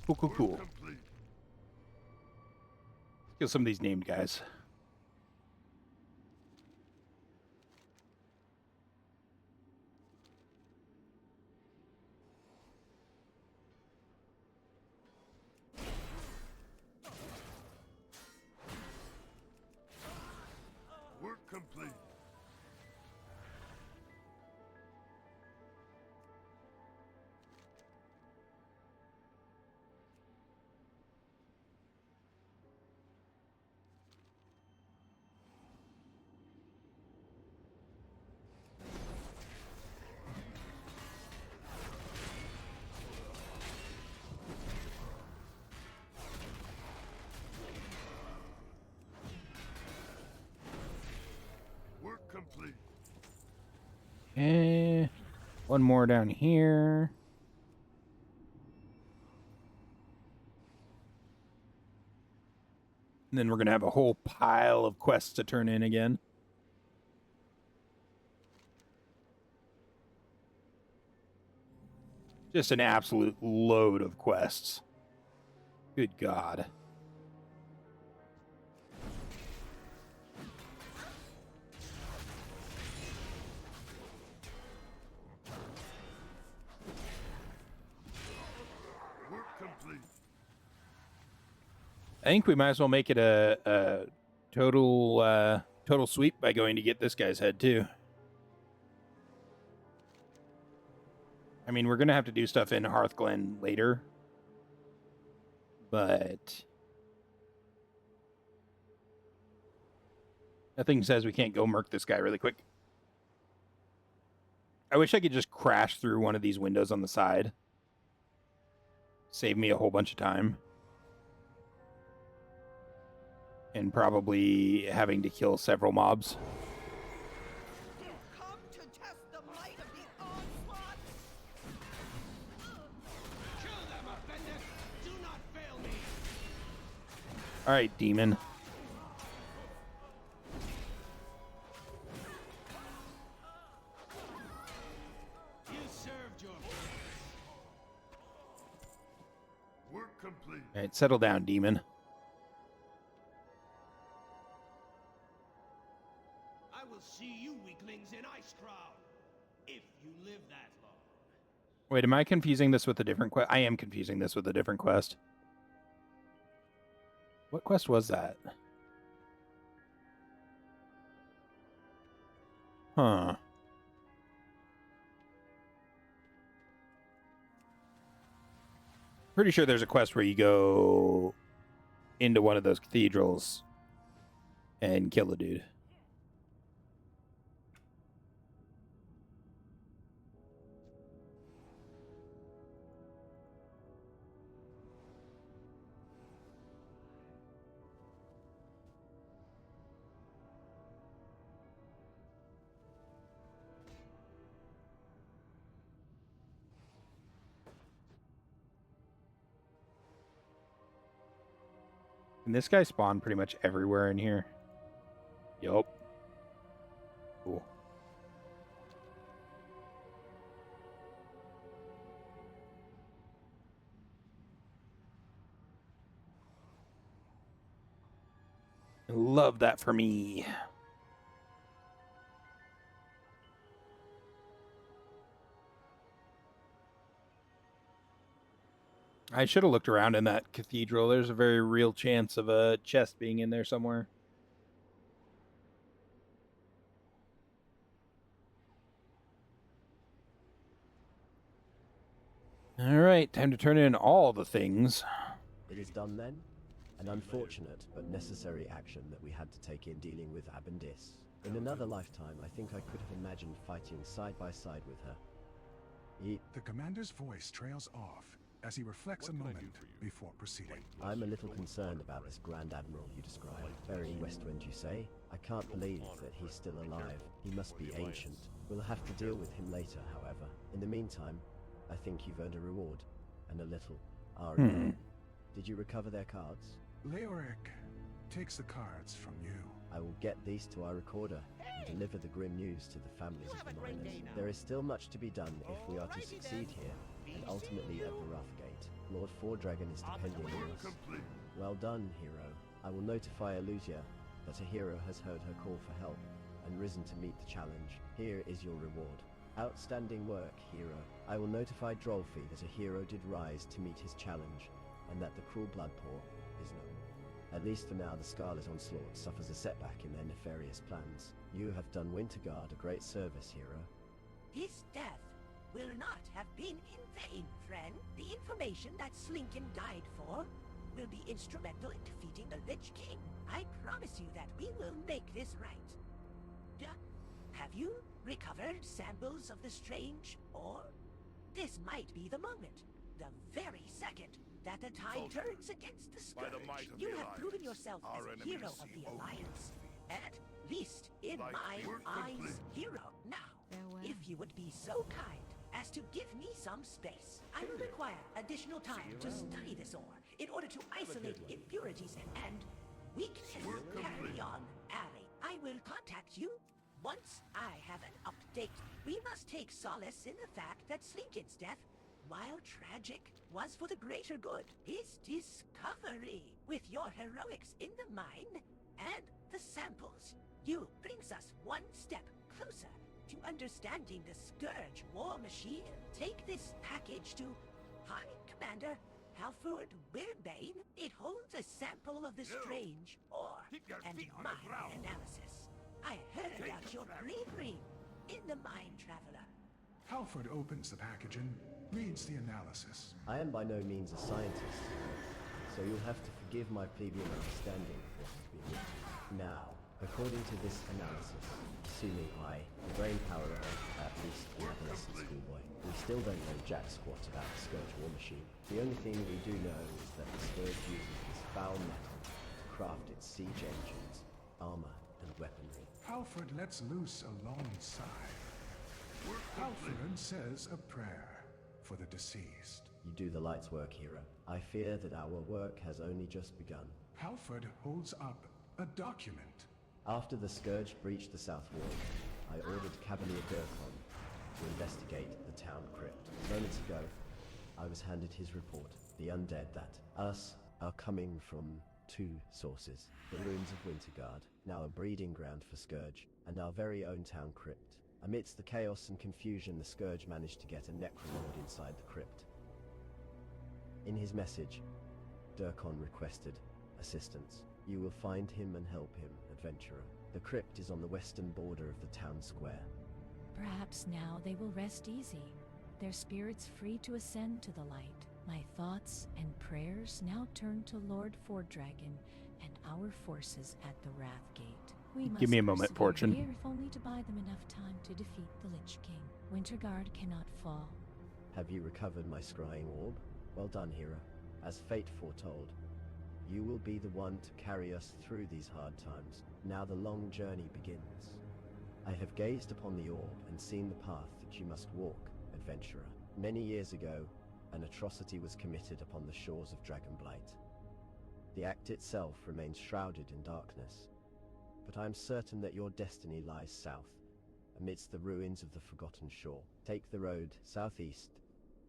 Cool. Kill some of these named guys. Work complete. Work complete. Okay. One more down here. And then we're going to have a whole pile of quests to turn in again. Just an absolute load of quests. Good God. Work complete. I think we might as well make it a total sweep by going to get this guy's head too. I mean, we're going to have to do stuff in Hearthglen later. But nothing says we can't go murk this guy really quick. I wish I could just crash through one of these windows on the side. Save me a whole bunch of time. And probably having to kill several mobs. Come to test the might of the onslaught. Kill them, offenders. Do not fail me. Alright, demon. You served your Work complete. Alright, settle down, demon. I will see you weaklings in Icecrown, if you live that long. Wait, am I confusing this with a different quest? I am confusing this with a different quest. What quest was that? Huh. Pretty sure there's a quest where you go into one of those cathedrals and kill a dude. And this guy spawned pretty much everywhere in here. Yup. Cool. Love that for me. I should have looked around in that cathedral. There's a very real chance of a chest being in there somewhere. All right, time to turn in all the things. It is done then? An unfortunate but necessary action that we had to take in dealing with Abendis. In another lifetime, I think I could have imagined fighting side by side with her. The commander's voice trails off as he reflects a moment before proceeding. I'm a little concerned about this Grand Admiral you describe. Very Westwind, you say? I can't believe that he's still alive. He must be ancient. We'll have to deal with him later, however. In the meantime, I think you've earned a reward. And a little. Did you recover their cards? Leoric takes the cards from you. I will get these to our recorder and deliver the grim news to the families of the miners. There is still much to be done if we are to succeed here, and ultimately at the Wrathgate. Lord Fordragon is depending on us. Well done, hero. I will notify Elusia that a hero has heard her call for help and risen to meet the challenge. Here is your reward. Outstanding work, hero. I will notify Drolfi that a hero did rise to meet his challenge, and that the cruel bloodpour is known. At least for now, the Scarlet Onslaught suffers a setback in their nefarious plans. You have done Winterguard a great service, hero. His death will not have been in vain, friend. The information that Slinkin died for will be instrumental in defeating the Lich King. I promise you that we will make this right. Have you recovered samples of the strange ore? This might be the moment, the very second that the tide turns against the Scourge. You have proven yourself as a hero of the Alliance. At least in my eyes, hero. Now, if you would be so kind as to give me some space, I will require additional time to study this ore in order to isolate impurities and weakness. Carry on, Alley. I will contact you once I have an update. We must take solace in the fact that Slinkin's death, while tragic, was for the greater good. His discovery, with your heroics in the mine and the samples, you brings us one step closer to understanding the Scourge war machine. Take this package to High Commander Halford Wirbane. It holds a sample of the strange ore and my analysis. I heard about your bravery in the Mind Traveler. Halford opens the package and reads the analysis. I am by no means a scientist, so you'll have to forgive my plebeian understanding of what has been written. Now, according to this analysis, assuming I, the brain power of at least an adolescent schoolboy, we still don't know jack squat about the Scourge war machine. The only thing we do know is that the Scourge uses this foul metal to craft its siege engines, armor, and weaponry. Halford lets loose a long sigh. Halford says a prayer for the deceased. You do the light's work, hero. I fear that our work has only just begun. Halford holds up a document. After the Scourge breached the south wall, I ordered Cavalier Durkon to investigate the town crypt. Moments ago, I was handed his report. The undead that us are coming from two sources. The ruins of Winterguard, now a breeding ground for Scourge, and our very own town crypt. Amidst the chaos and confusion, the Scourge managed to get a necrolord inside the crypt. In his message, Durkon requested assistance. You will find him and help him, adventurer. The crypt is on the western border of the town square. Perhaps now they will rest easy, their spirits free to ascend to the light. My thoughts and prayers now turn to Lord Fordragon and our forces at the Wrathgate. We must Give me a moment, persevere Fortune. here, if only to buy them enough time to defeat the Lich King. Winterguard cannot fall. Have you recovered my scrying orb? Well done, hero. As fate foretold, you will be the one to carry us through these hard times. Now the long journey begins. I have gazed upon the orb and seen the path that you must walk, adventurer. Many years ago, an atrocity was committed upon the shores of Dragonblight. The act itself remains shrouded in darkness, but I am certain that your destiny lies south, amidst the ruins of the Forgotten Shore. Take the road southeast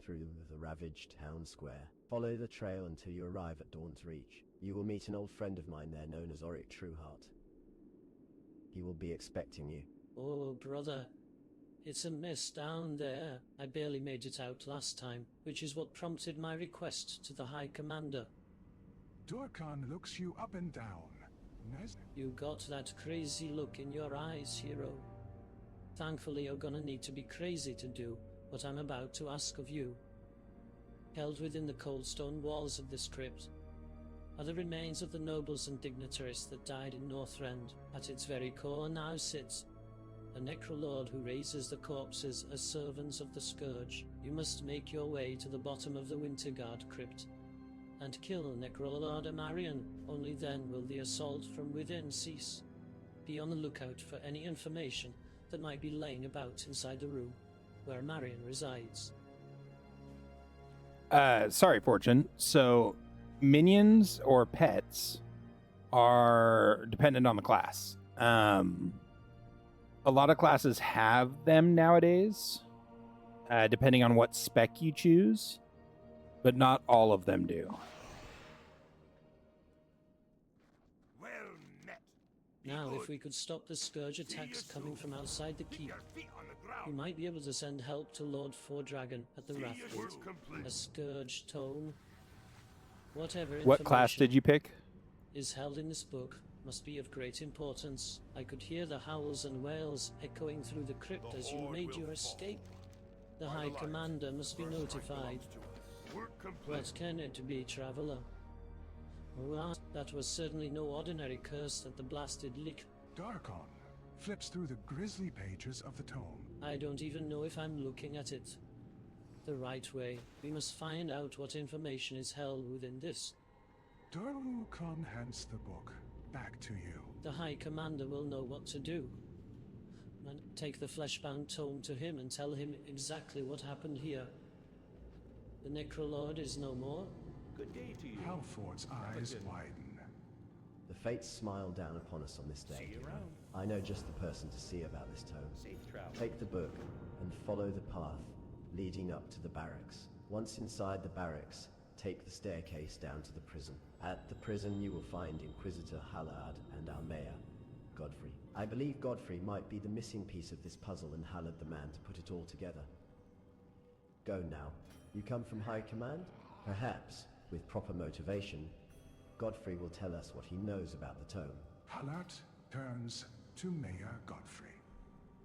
through the ravaged town square. Follow the trail until you arrive at Dawn's Reach. You will meet an old friend of mine there known as Auric Trueheart. He will be expecting you. Oh, brother. It's a mess down there. I barely made it out last time, which is what prompted my request to the High Commander. Durkon looks you up and down. You got that crazy look in your eyes, hero. Thankfully, you're gonna need to be crazy to do what I'm about to ask of you. Held within the cold stone walls of this crypt are the remains of the nobles and dignitaries that died in Northrend. At its very core now sits a necrolord who raises the corpses as servants of the Scourge. You must make your way to the bottom of the Winterguard crypt and kill Necrolord Amarian. Only then will the assault from within cease. Be on the lookout for any information that might be laying about inside the room where Marion resides. Sorry, Fortune. So, minions or pets are dependent on the class. A lot of classes have them nowadays, depending on what spec you choose, but not all of them do. Well met. Now, if we could stop the Scourge attacks coming from outside the keep, we might be able to send help to Lord Fordragon at the Wrathgate. A Scourge tome. Whatever What class did you pick? is held in this book must be of great importance. I could hear the howls and wails echoing through the crypt as you made your escape. The High Commander must be notified. What can it be, traveler? Well, that was certainly no ordinary curse that the blasted Lich. Durkon flips through the grisly pages of the tome. I don't even know if I'm looking at it the right way. We must find out what information is held within this. Durkon hands the book back to you. The High Commander will know what to do. And take the fleshbound tome to him and tell him exactly what happened here. The Necrolord is no more. Good day to you. Halford's eyes widen. The fates smile down upon us on this day. I know just the person to see about this tome. Safe travel. Take the book and follow the path leading up to the barracks. Once inside the barracks, take the staircase down to the prison. At the prison you will find Inquisitor Hallard and our mayor, Godfrey. I believe Godfrey might be the missing piece of this puzzle and Hallard the man to put it all together. Go now. You come from High Command? Perhaps, with proper motivation, Godfrey will tell us what he knows about the tome. Hallard turns to Mayor Godfrey.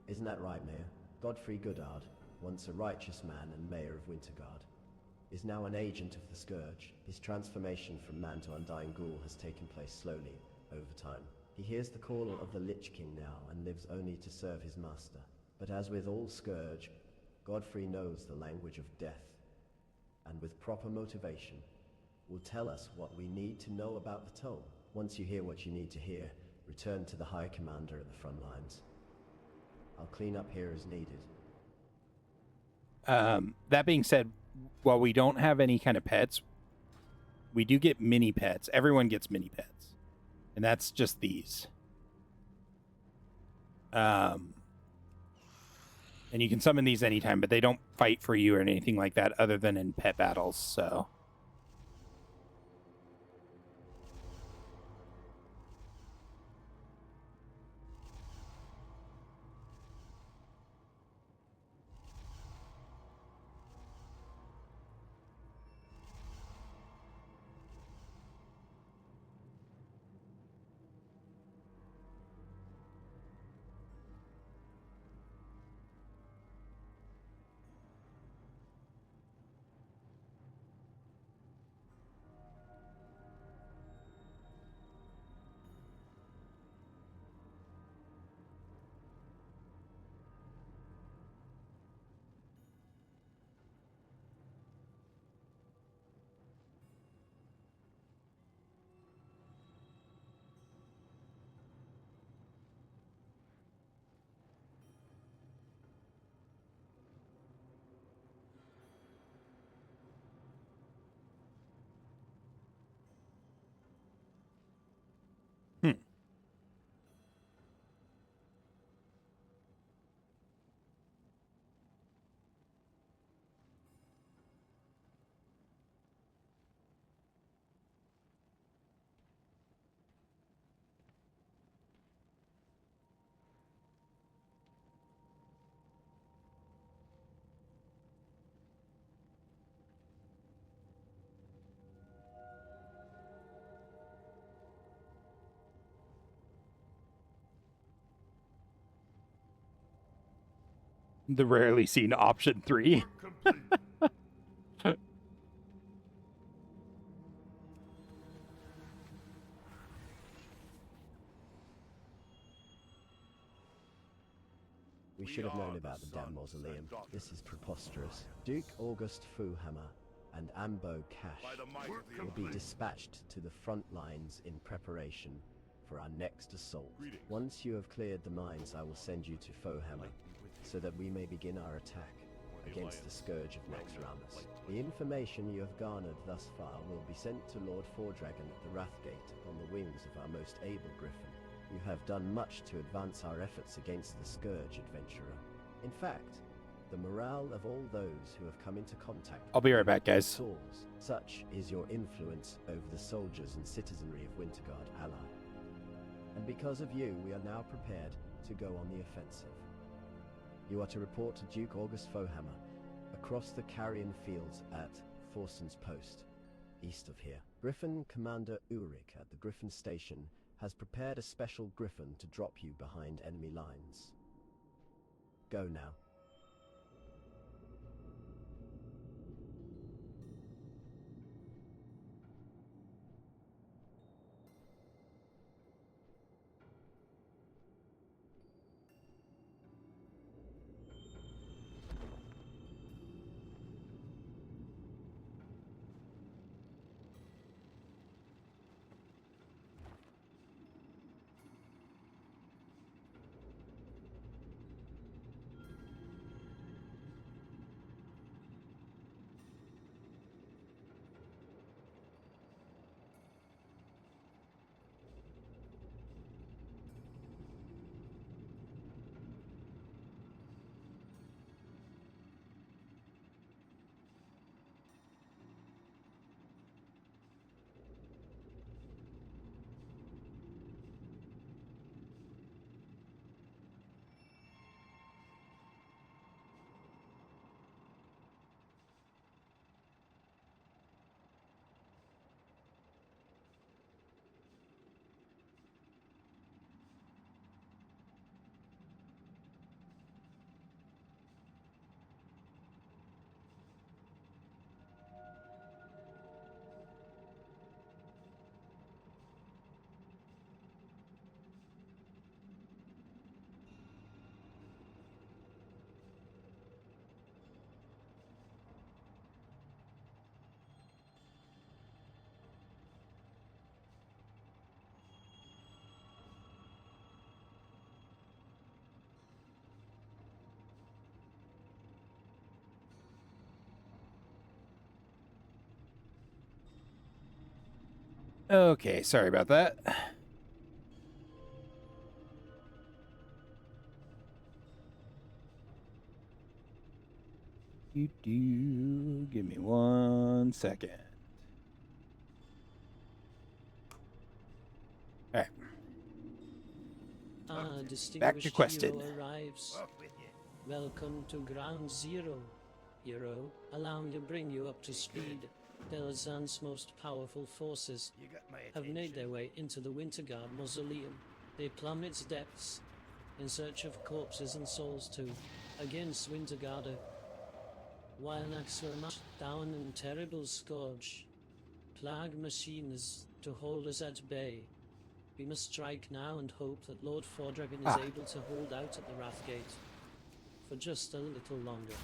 Isn't that right, Mayor? Godfrey Goodard, once a righteous man and mayor of Winterguard, is now an agent of the Scourge. His transformation from man to undying ghoul has taken place slowly, over time. He hears the call of the Lich King now and lives only to serve his master. But as with all Scourge, Godfrey knows the language of death, and with proper motivation, will tell us what we need to know about the tome. Once you hear what you need to hear, return to the High Commander at the front lines. I'll clean up here as needed. That being said, while we don't have any kind of pets, we do get mini pets. Everyone gets mini pets. And that's just these. And you can summon these anytime, but they don't fight for you or anything like that other than in pet battles, so... The rarely seen option 3. We should have known about the damn mausoleum. This is preposterous. Duke August Fuhammer and Ambo Cash will be dispatched to the front lines in preparation for our next assault. Once you have cleared the mines, I will send you to Fohammer, so that we may begin our attack against the Scourge of Naxxramas. The information you have garnered thus far will be sent to Lord Fordragon at the Wrathgate upon the wings of our most able Griffin. You have done much to advance our efforts against the Scourge, adventurer. In fact, the morale of all those who have come into contact I'll be right back, guys. soars. Such is your influence over the soldiers and citizenry of Winterguard Ally. And because of you, we are now prepared to go on the offensive. You are to report to Duke August Fohammer across the Carrion Fields at Thorson's Post, east of here. Griffin Commander Ulrich at the Griffin Station has prepared a special Griffin to drop you behind enemy lines. Go now. Okay, sorry about that. Give me 1 second. All right. Distinguished Back to questing. hero arrives. Welcome to Ground Zero, hero. Allow me to bring you up to speed. Delazan's most powerful forces have made their way into the Winterguard mausoleum. They plumb its depths in search of corpses and souls too. Against Winterguarder, Wildnax were marched down in terrible scourge. Plague machines to hold us at bay. We must strike now and hope that Lord Fordragon is able to hold out at the Wrathgate for just a little longer.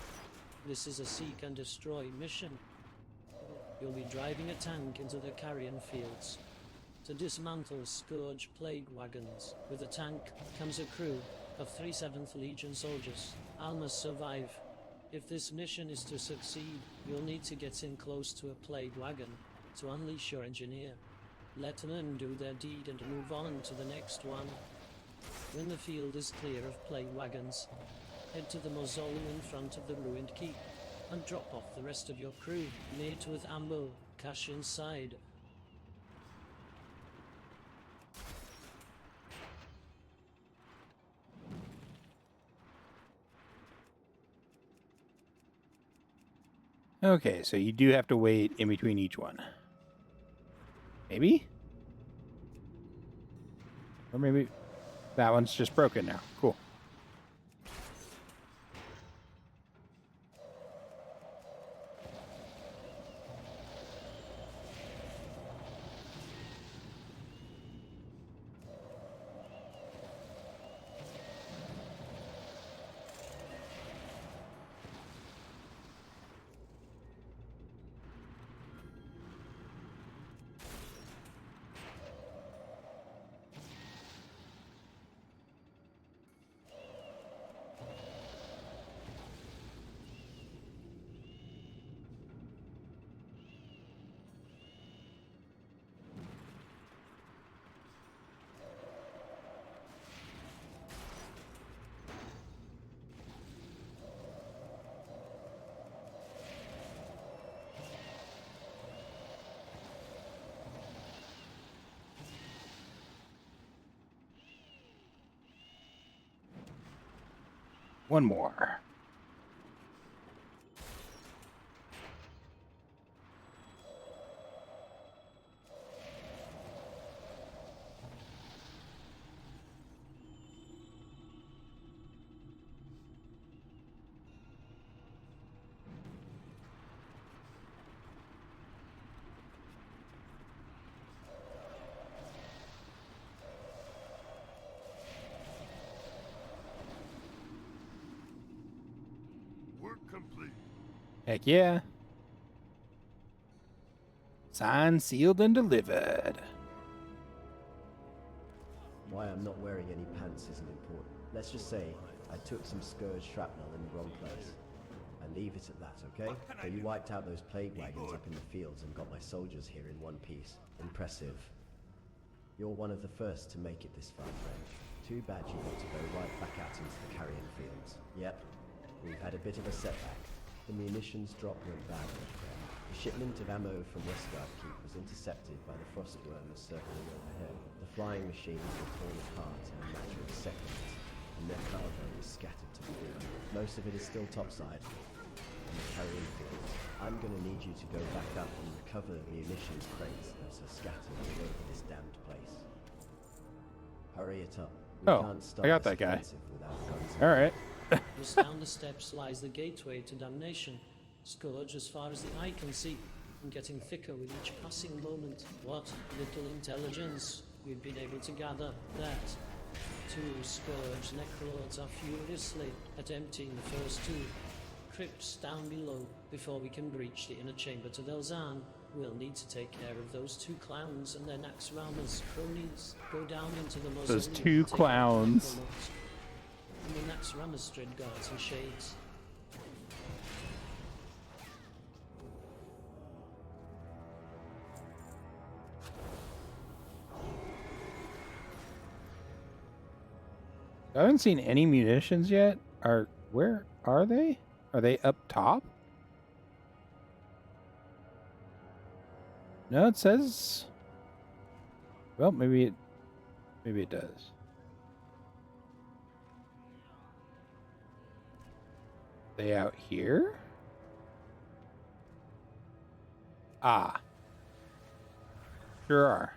This is a seek and destroy mission. You'll be driving a tank into the Carrion Fields to dismantle Scourge plague wagons. With the tank comes a crew of 3 7th Legion soldiers. I must survive. If this mission is to succeed, you'll need to get in close to a plague wagon to unleash your engineer. Let them do their deed and move on to the next one. When the field is clear of plague wagons, head to the mausoleum in front of the ruined keep and drop off the rest of your crew, made with ammo, cache inside. Okay, so you do have to wait in between each one. Maybe? Or maybe that one's just broken now. Cool. One more. Complete. Heck yeah. Signed, sealed, and delivered. Why I'm not wearing any pants isn't important. Let's just say I took some Scourge shrapnel in the wrong place. And leave it at that, okay? So you wiped out those plague wagons up in the fields and got my soldiers here in one piece. Impressive. You're one of the first to make it this far, friend. Too bad you got to go right back out into the Carrion Fields. Yep. We've had a bit of a setback. The munitions drop went badly. The shipment of ammo from Westguard Keep was intercepted by the frostworms circling overhead. The flying machines were torn apart in a matter of seconds, and their cargo was scattered to the wind. Most of it is still topside in the Carrion Fields. I'm gonna need you to go back up and recover the munitions crates that are scattered all over this damned place. Hurry it up. We can't stop I got that guy. without guns. All right. Just down the steps lies the gateway to damnation. Scourge as far as the eye can see, and getting thicker with each passing moment. What little intelligence we've been able to gather that 2 Scourge necrolords are furiously at emptying the first 2 crypts down below before we can breach the inner chamber to Delzan. We'll need to take care of those 2 clowns and their Naxxramas cronies. Go down into the mausoleum. Those 2 clowns. And the Naxxramas stood guards and shades. I haven't seen any munitions yet. Where are they? Are they up top? No, it says. Well, maybe it does. They out here? Ah. Sure are.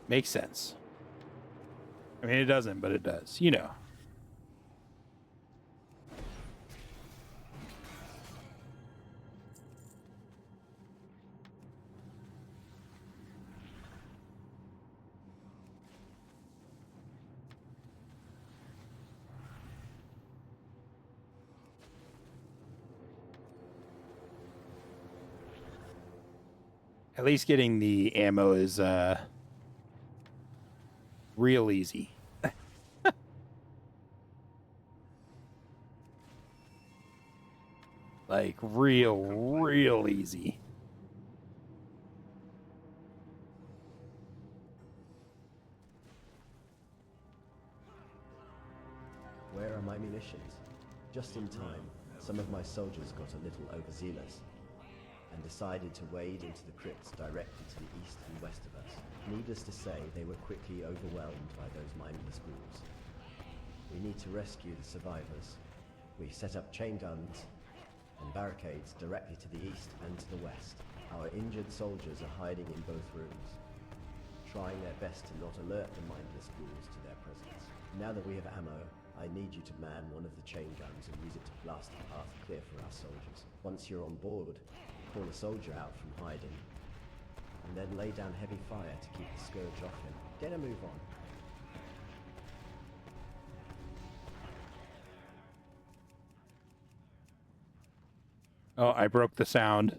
Makes sense. I mean, it doesn't, but it does. You know. At least getting the ammo is real easy. Like real easy. Where are my munitions? Just in time, some of my soldiers got a little overzealous and decided to wade into the crypts directly to the east and west of us. Needless to say, they were quickly overwhelmed by those mindless ghouls. We need to rescue the survivors. We've set up chain guns and barricades directly to the east and to the west. Our injured soldiers are hiding in both rooms, trying their best to not alert the mindless ghouls to their presence. Now that we have ammo, I need you to man one of the chain guns and use it to blast the path clear for our soldiers. Once you're on board, pull a soldier out from hiding, and then lay down heavy fire to keep the scourge off him. Get a move on. Oh, I broke the sound.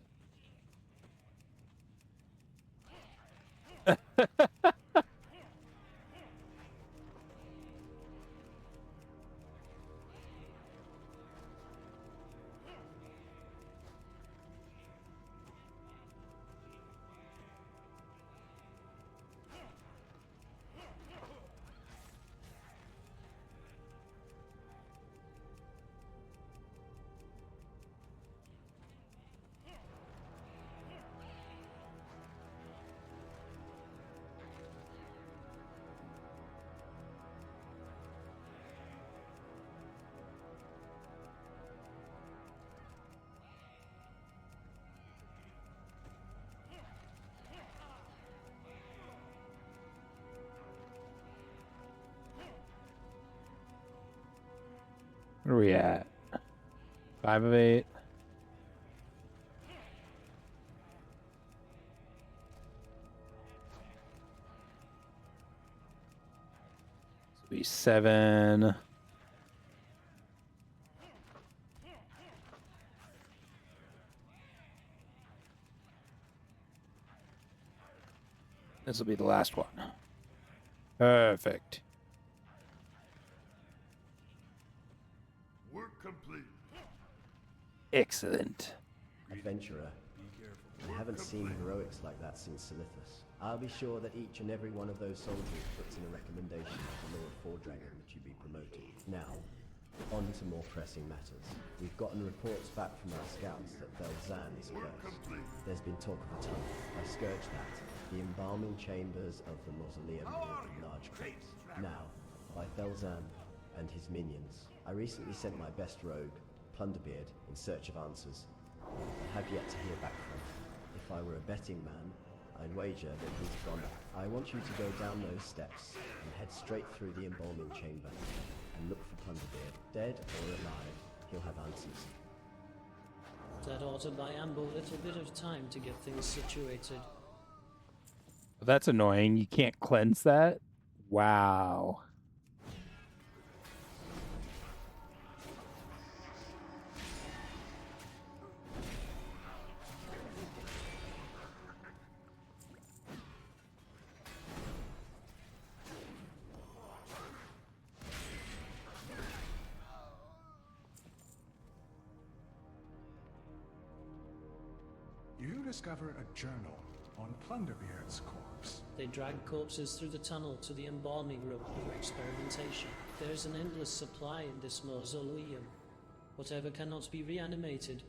Where are we at? 5 of 8. This will be 7. This will be the last one. Perfect. Work complete. Excellent. Adventurer, I haven't seen heroics like that since Silithus. I'll be sure that each and every one of those soldiers puts in a recommendation to Lord Fordragon that you be promoted. Now, on to more pressing matters. We've gotten reports back from our scouts that Belzan is cursed. There's been talk of a tunnel. I scourged that. The embalming chambers of the mausoleum are in large crypts. Now, by Belzan and his minions. I recently sent my best rogue, Plunderbeard, in search of answers. I have yet to hear back from him. If I were a betting man, I'd wager that he's gone. I want you to go down those steps and head straight through the embalming chamber and look for Plunderbeard. Dead or alive, he'll have answers. That ought to buy Amber a little bit of time to get things situated. That's annoying. You can't cleanse that? Wow. You discover a journal on Plunderbeard's corpse. They drag corpses through the tunnel to the embalming room for experimentation. There is an endless supply in this mausoleum. Whatever cannot be reanimated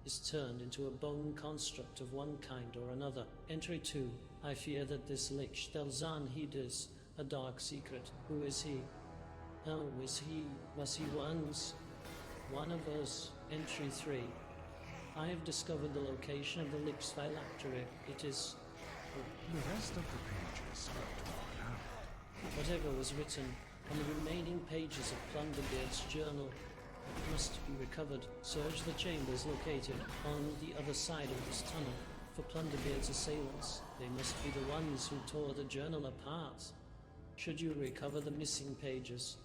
is turned into a bone construct of one kind or another. Entry 2. I fear that this Lich Delzan hiders a dark secret. Who is he? Oh, is he? Was he once one of us? Entry 3. I have discovered the location of the Lich's phylactery. It is... The rest of the pages are torn out. Whatever was written on the remaining pages of Plunderbeard's journal must be recovered. Search the chambers located on the other side of this tunnel for Plunderbeard's assailants. They must be the ones who tore the journal apart. Should you recover the missing pages,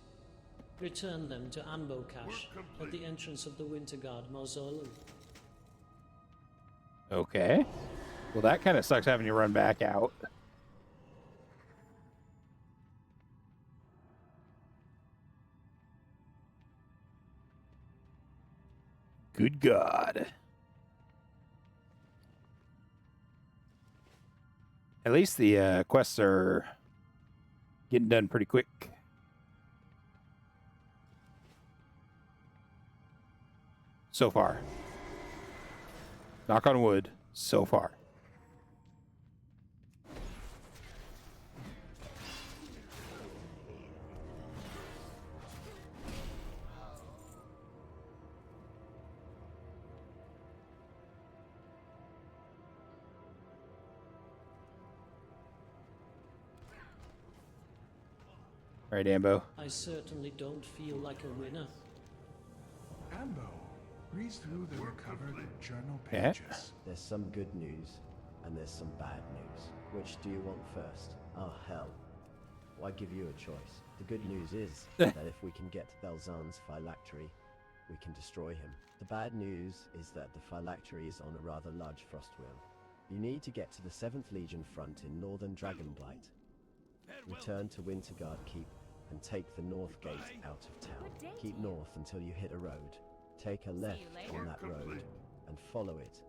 return them to Ambo Cache at the entrance of the Winterguard Mausoleum. Okay. Well, that kind of sucks having you run back out. Good God. At least the quests are getting done pretty quick. So far. Knock on wood, so far. All right, Ambo. I certainly don't feel like a winner. Ambo, read through the recovered journal pages. There's some good news, and there's some bad news. Which do you want first? Oh, hell. Why give you a choice? The good news is that if we can get Belzan's phylactery, we can destroy him. The bad news is that the phylactery is on a rather large frost wheel. You need to get to the 7th Legion front in northern Dragonblight. Return to Winterguard Keep and take the north gate out of town. Keep north until you hit a road. Take a left on that road and follow it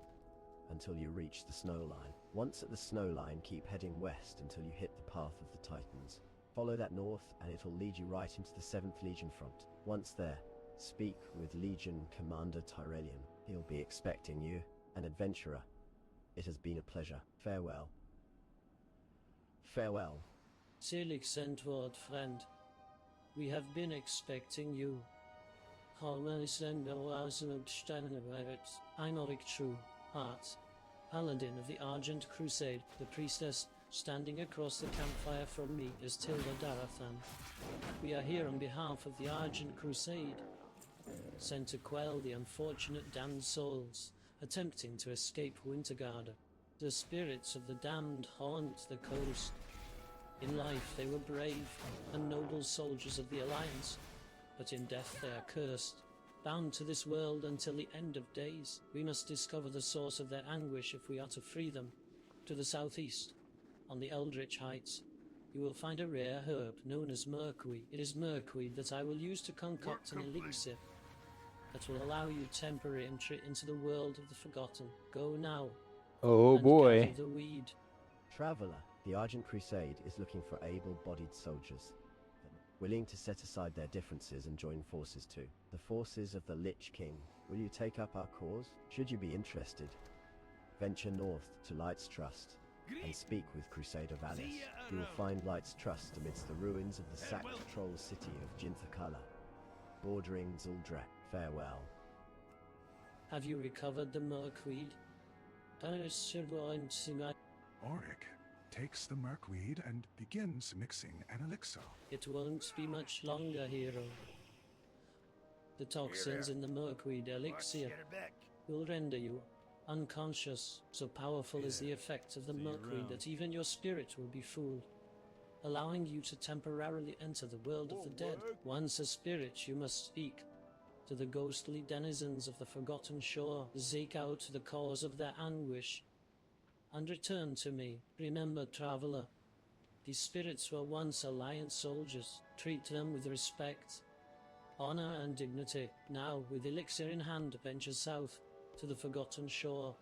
until you reach the snow line. Once at the snow line, keep heading west until you hit the path of the Titans. Follow that north and it'll lead you right into the 7th Legion front. Once there, speak with Legion Commander Tyrelian. He'll be expecting you, an adventurer. It has been a pleasure. Farewell. Farewell. Selig sent word, friend. We have been expecting you. I'm Oric True, Heart, Paladin of the Argent Crusade. The priestess standing across the campfire from me is Tilda Darathan. We are here on behalf of the Argent Crusade, sent to quell the unfortunate damned souls attempting to escape Winterguard. The spirits of the damned haunt the coast. In life they were brave and noble soldiers of the Alliance, but in death they are cursed, bound to this world until the end of days. We must discover the source of their anguish if we are to free them. To the southeast, on the Eldritch Heights, you will find a rare herb known as merkweed. It is merkweed that I will use to concoct an elixir that will allow you temporary entry into the world of the Forgotten. Go now. Oh and boy. gather the weed. Traveler, the Argent Crusade is looking for able-bodied soldiers, willing to set aside their differences and join forces too. The forces of the Lich King. Will you take up our cause? Should you be interested, venture north to Light's Trust and speak with Crusader Valis. You will find Light's Trust amidst the ruins of the sacked troll city of Jinthakala, bordering Zuldrak. Farewell. Have you recovered the merkweed? Auric takes the merkweed and begins mixing an elixir. It won't be much longer, hero. The toxins in the merkweed elixir will render you unconscious. So powerful is the effect of the merkweed that even your spirit will be fooled, allowing you to temporarily enter the world of the dead. Once a spirit, you must speak to the ghostly denizens of the Forgotten Shore, seek out the cause of their anguish, and return to me. Remember, traveler, these spirits were once Alliance soldiers. Treat them with respect, honor, and dignity. Now, with elixir in hand, venture south to the Forgotten Shore.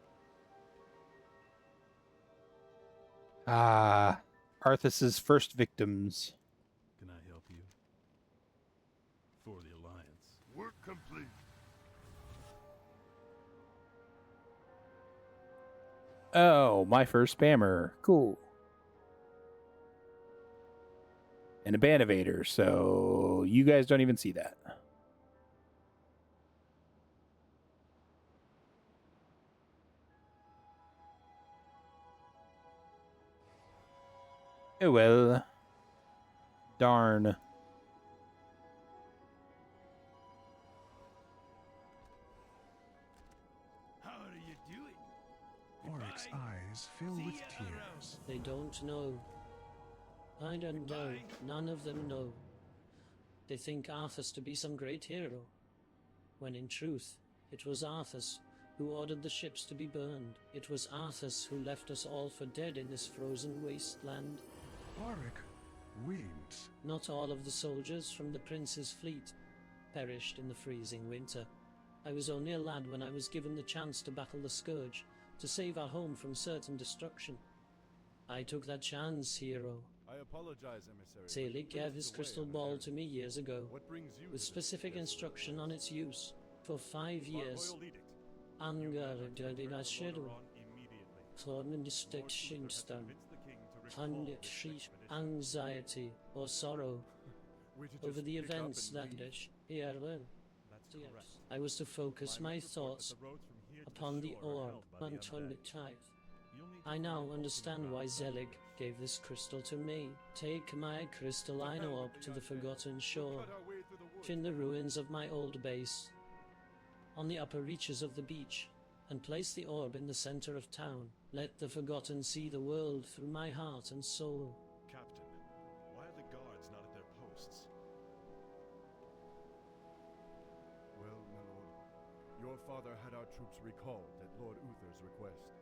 Ah, Arthas's first victims. Can I help you? For the Alliance. Work complete. Oh, my first spammer. Cool. And a Banivator, so you guys don't even see that. Oh well. Darn. How do you do it? Oric's eyes fill with tears. They don't know. I don't know. None of them know. They think Arthas to be some great hero, when in truth, it was Arthas who ordered the ships to be burned. It was Arthas who left us all for dead in this frozen wasteland. Oric weeps. Not all of the soldiers from the prince's fleet perished in the freezing winter. I was only a lad when I was given the chance to battle the Scourge, to save our home from certain destruction. I took that chance, hero. I apologize, emissary. Zelig gave his crystal ball to me years ago, What brings you with to specific this? instruction on its use. For 5 years, Royal edict. anger did I shadow. On immediately. Thorn distinction stone. Convince the king to recall Hand this sheet, expedition. anxiety, or sorrow We're to over just the pick up events and that leave. dish here then. That's Yes. correct. I was to focus my Report that thoughts the roads from here to upon the shore are orb held by the and turn undead. it tight. You'll need to I now find understand ultimate why routes. Zelig gave this crystal to me. Take my crystalline orb to the forgotten shore, Cut our way through the woods. in the ruins of my old base, on the upper reaches of the beach, and place the orb in the center of town. Let the forgotten see the world through my heart and soul. Captain, why are the guards not at their posts? Well, my lord, your father had our troops recalled at Lord Uther's request.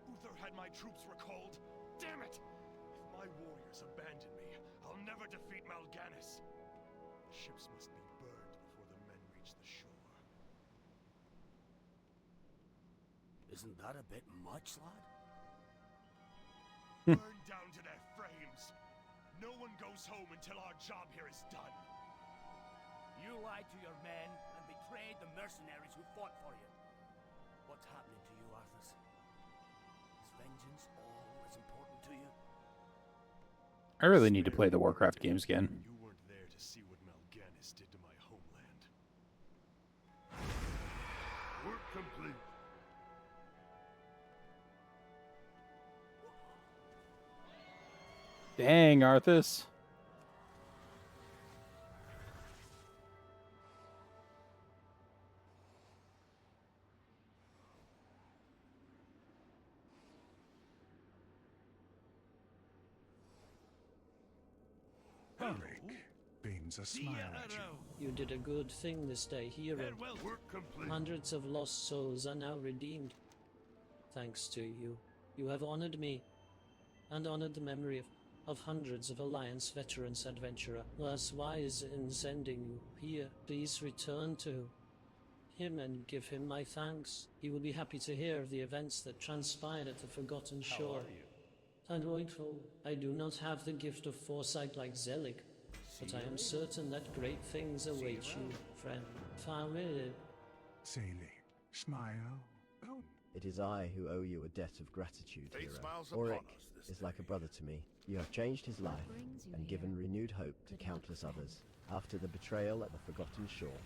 Uther had my troops recalled? Damn it! If my warriors abandon me, I'll never defeat Mal'Ganis. The ships must be burned before the men reach the shore. Isn't that a bit much, lad? Burned down to their frames. No one goes home until our job here is done. You lied to your men and betrayed the mercenaries who fought for you. What's happening to you, Arthas? Is vengeance all as important to you? I really need to play the Warcraft games again. You weren't there to see what Mal'Ganis did to my homeland. Work complete. Dang, Arthas. Oric beams a smile at you. You did a good thing this day, hero. Work complete. Hundreds of lost souls are now redeemed. Thanks to you. You have honored me, and honored the memory of hundreds of Alliance veterans, adventurer. Thus wise in sending you here. Please return to him and give him my thanks. He will be happy to hear of the events that transpired at the Forgotten Shore. And I do not have the gift of foresight like Zelig, but I am certain that great things await you, friend. Farewell. Selig, smile. Oh, It is I who owe you a debt of gratitude, Fate hero. smiles upon Oric us this is like a day. brother to me. You have changed his life brings you and here? given renewed hope to countless others. After the betrayal at the Forgotten Shore,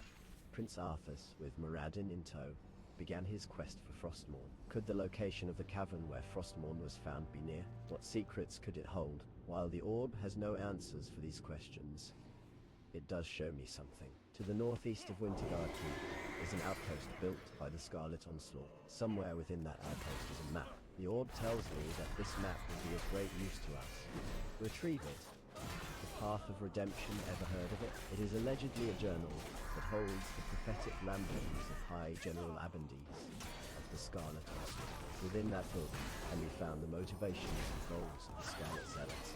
Prince Arthas, with Muradin in tow, began his quest for Frostmourne. Could the location of the cavern where Frostmourne was found be near? What secrets could it hold? While the orb has no answers for these questions, it does show me something. To the northeast of Winterguard Keep is an outpost built by the Scarlet Onslaught. Somewhere within that outpost is a map. The orb tells me that this map will be of great use to us. Retrieve it. The Path of Redemption, ever heard of it? It is allegedly a journal that holds the prophetic ramblings of High General Abandes of the Scarlet Onslaught. Within that book can be found the motivations and goals of the Scarlet Zealots.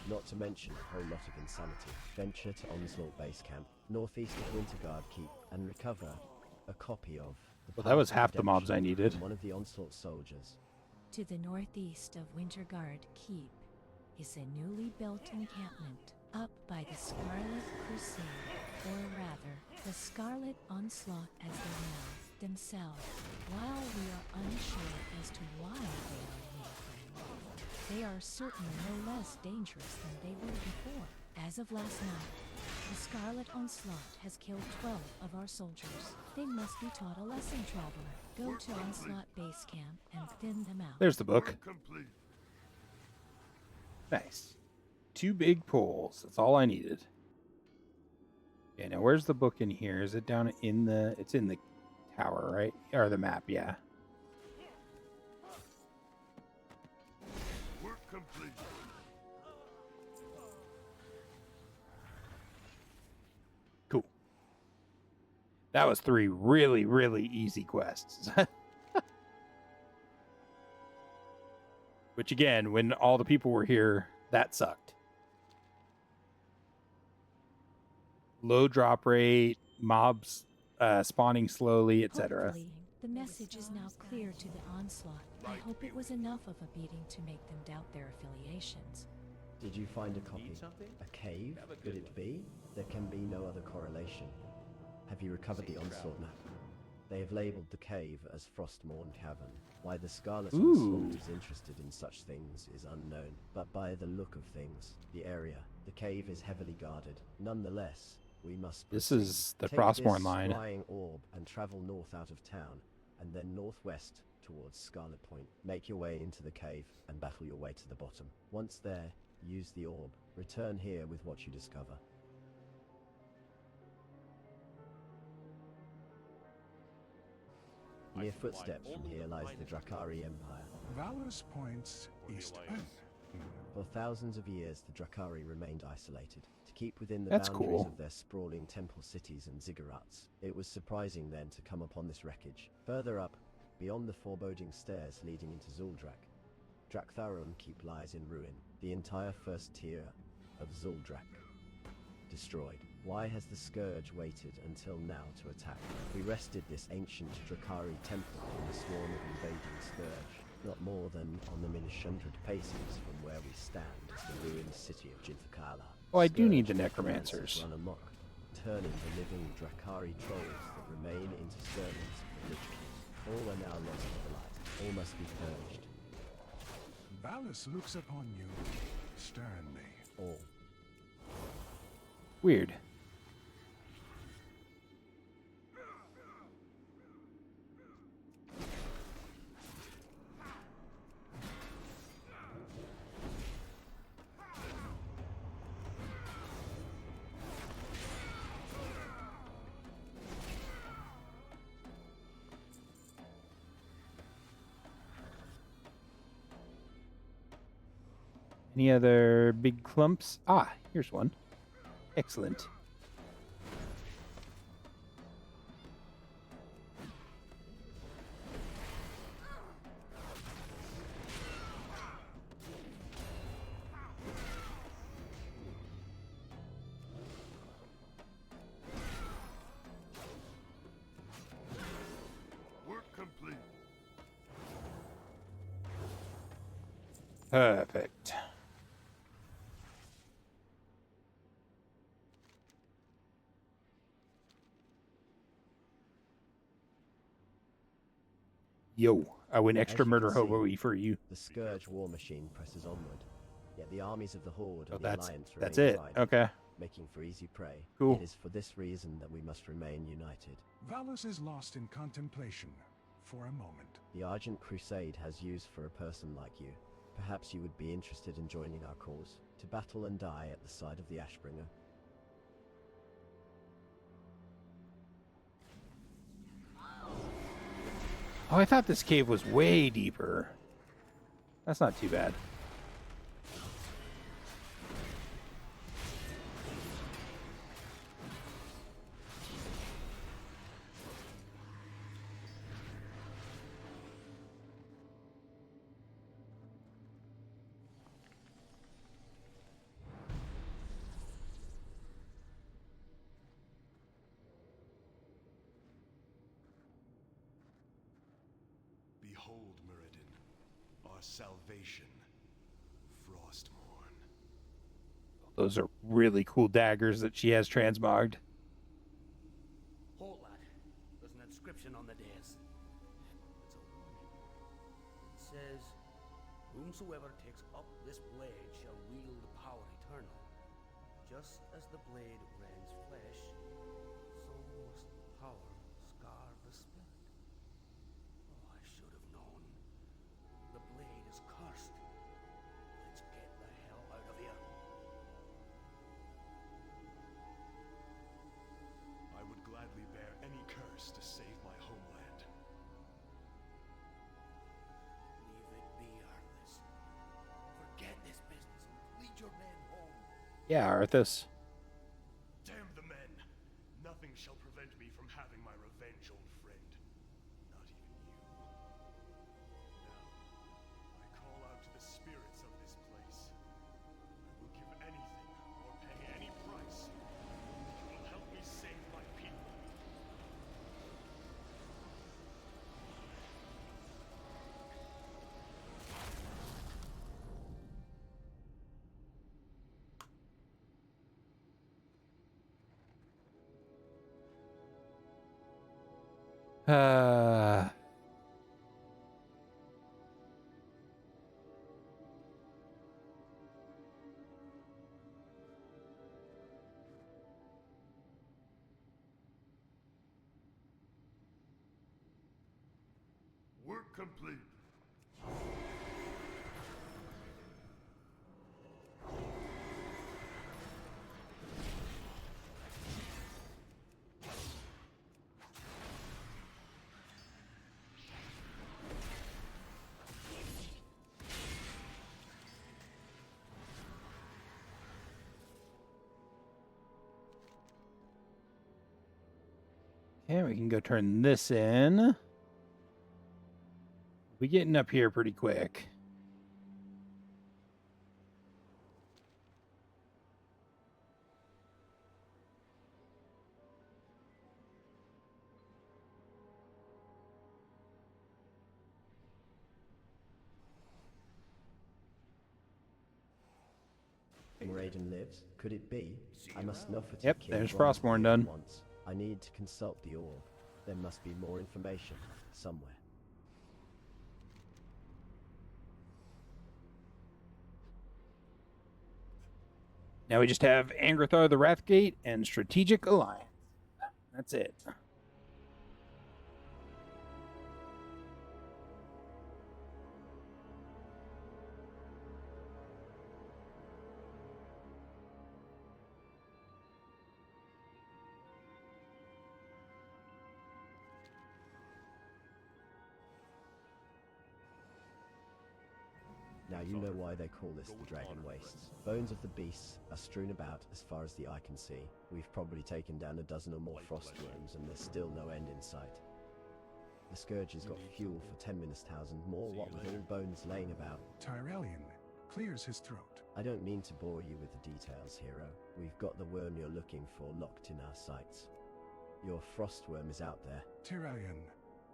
Not to mention a whole lot of insanity. Venture to Onslaught Base Camp, northeast of Winterguard Keep, and recover a copy of the Well, that was Path of half the mobs I Redemption needed. from one of the Onslaught soldiers. To the northeast of Winterguard Keep is a newly built encampment up by the Scarlet Crusade, or rather, the Scarlet Onslaught as they know themselves. While we are unsure as to why they are Northrend, they are certainly no less dangerous than they were before. As of last night, the Scarlet Onslaught has killed 12 of our soldiers. They must be taught a lesson, traveler. Go to Onslaught Base Camp and thin them out. There's the book. Nice. 2 big poles. That's all I needed. Okay, now where's the book in here? Is it down in the... It's in the tower, right? Or the map, yeah. Work complete. Cool. That was 3 really, really easy quests. Which again, when all the people were here, that sucked. Low drop rate, mobs spawning slowly, etc. Hopefully, the message is now clear to the Onslaught. I hope it was enough of a beating to make them doubt their affiliations. Did you find a copy? A cave, could it be? There can be no other correlation. Have you recovered the Onslaught map? They have labeled the cave as Frostmourne Cavern. Why the Scarlet Onslaught is interested in such things is unknown, but by the look of things, the area, the cave is heavily guarded. Nonetheless, we must proceed. This is the Take Frostmourne line. this flying orb and travel north out of town, and then northwest towards Scarlet Point. Make your way into the cave and battle your way to the bottom. Once there, use the orb. Return here with what you discover. Mere footsteps from here lies the Drakari Empire. Valor's Point's east end. For thousands of years, the Drakari remained isolated, to keep within the That's boundaries cool. of their sprawling temple cities and ziggurats. It was surprising then to come upon this wreckage. Further up, beyond the foreboding stairs leading into Zuldrak, Draktharon Keep lies in ruin. The entire first tier of Zuldrak destroyed. Why has the Scourge waited until now to attack? We wrested this ancient Drakari temple from the swarm of invading Scourge. Not more than on the minish 100 paces from where we stand is the ruined city of Jinthakala. Oh, I do need the Scourge necromancers. run amok, turning the living Drakari trolls that remain into servants of the Lich King. All are now lost to the light. All must be purged. Valus looks upon you sternly. All. Weird. Any other big clumps? Ah, here's one. Excellent. Work complete. Perfect. Yo, I went extra As you murder can see, hobo for you. The Scourge war machine presses onward, yet the armies of the Horde Oh, and the that's Alliance it. remain divided, Okay. making for easy prey. Cool. It is for this reason that we must remain united. Valus is lost in contemplation for a moment. The Argent Crusade has use for a person like you. Perhaps you would be interested in joining our cause, to battle and die at the side of the Ashbringer. Oh, I thought this cave was way deeper. That's not too bad. Behold, Muradin, our salvation, Frostmourne. Those are really cool daggers that she has transmogged. Hold, lad. There's an inscription on the dais. It's a warning. It says, "Whomsoever takes up this blade shall wield power eternal. Just as the blade rends flesh, so must power scar the spirit." Oh, I should have known. The blade is cursed. Let's get the hell out of here. I would gladly bear any curse to save my homeland. Leave it be, Arthas. Forget this business and lead your men home. Yeah, Arthas. Damn the men! Nothing shall prevent me from having my revenge, old friend. Not even you. Now, I call out to the spirits of this place. I will give anything or pay any price. You will help me save my people. Work complete. Okay, we can go turn this in. We're getting up here pretty quick. Raiden lives. Could it be? I must know for Yep, there's Frostmourne done. Once. I need to consult the orb. There must be more information somewhere. Now we just have Angrathar the Wrathgate and Strategic Alliance. That's it. Now you know why they call this the Dragon Wastes. Bones of the beasts are strewn about as far as the eye can see. We've probably taken down a dozen or more frostworms and there's still no end in sight. The Scourge has got fuel for 10 Thousand more, what with all bones laying about. Tyrellian clears his throat. I don't mean to bore you with the details, hero. We've got the worm you're looking for locked in our sights. Your frostworm is out there. Tyrellian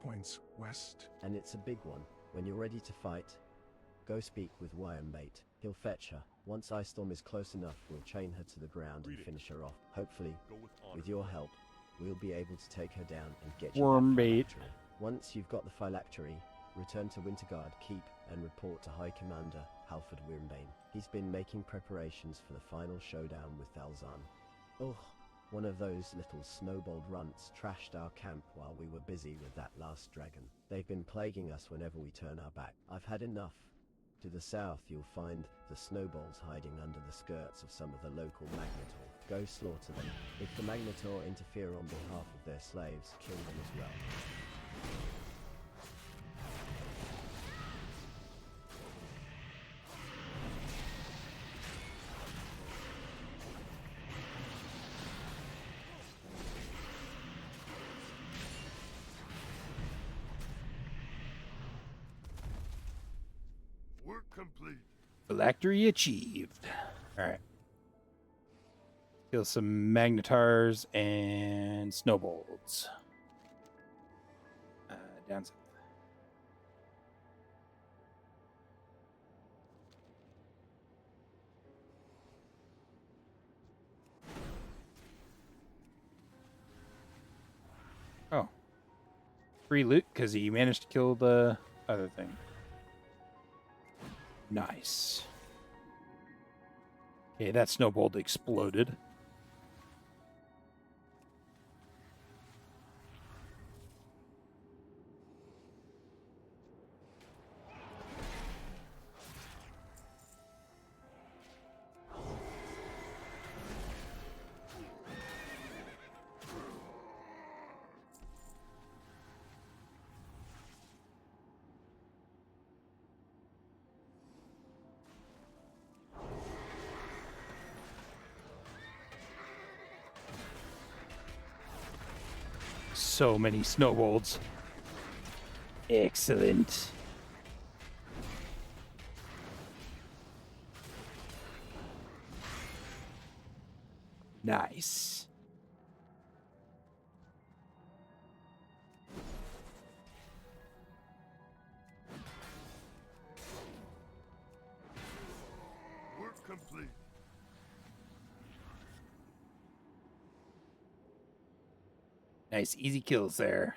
points west. And it's a big one. When you're ready to fight, go speak with Wyrmbait. He'll fetch her. Once Ice Storm is close enough, we'll chain her to the ground and finish her off. Hopefully, with your help, we'll be able to take her down and get you Wyrmbait. Once you've got the phylactery, return to Winterguard Keep and report to High Commander Halford Wyrmbane. He's been making preparations for the final showdown with Thalzan. Oh, one of those little snowballed runts trashed our camp while we were busy with that last dragon. They've been plaguing us whenever we turn our back. I've had enough. To the south, you'll find the snowballs hiding under the skirts of some of the local Magnetor. Go slaughter them. If the Magnetor interfere on behalf of their slaves, kill them as well. Work complete. Phylactery achieved. Alright. Kill some Magnetars and Snowbolts. Down south. free loot because he managed to kill the other thing. Nice. Okay, that snowbolt exploded. So many snowbolts. Excellent. Nice. Work complete. Nice, easy kills there.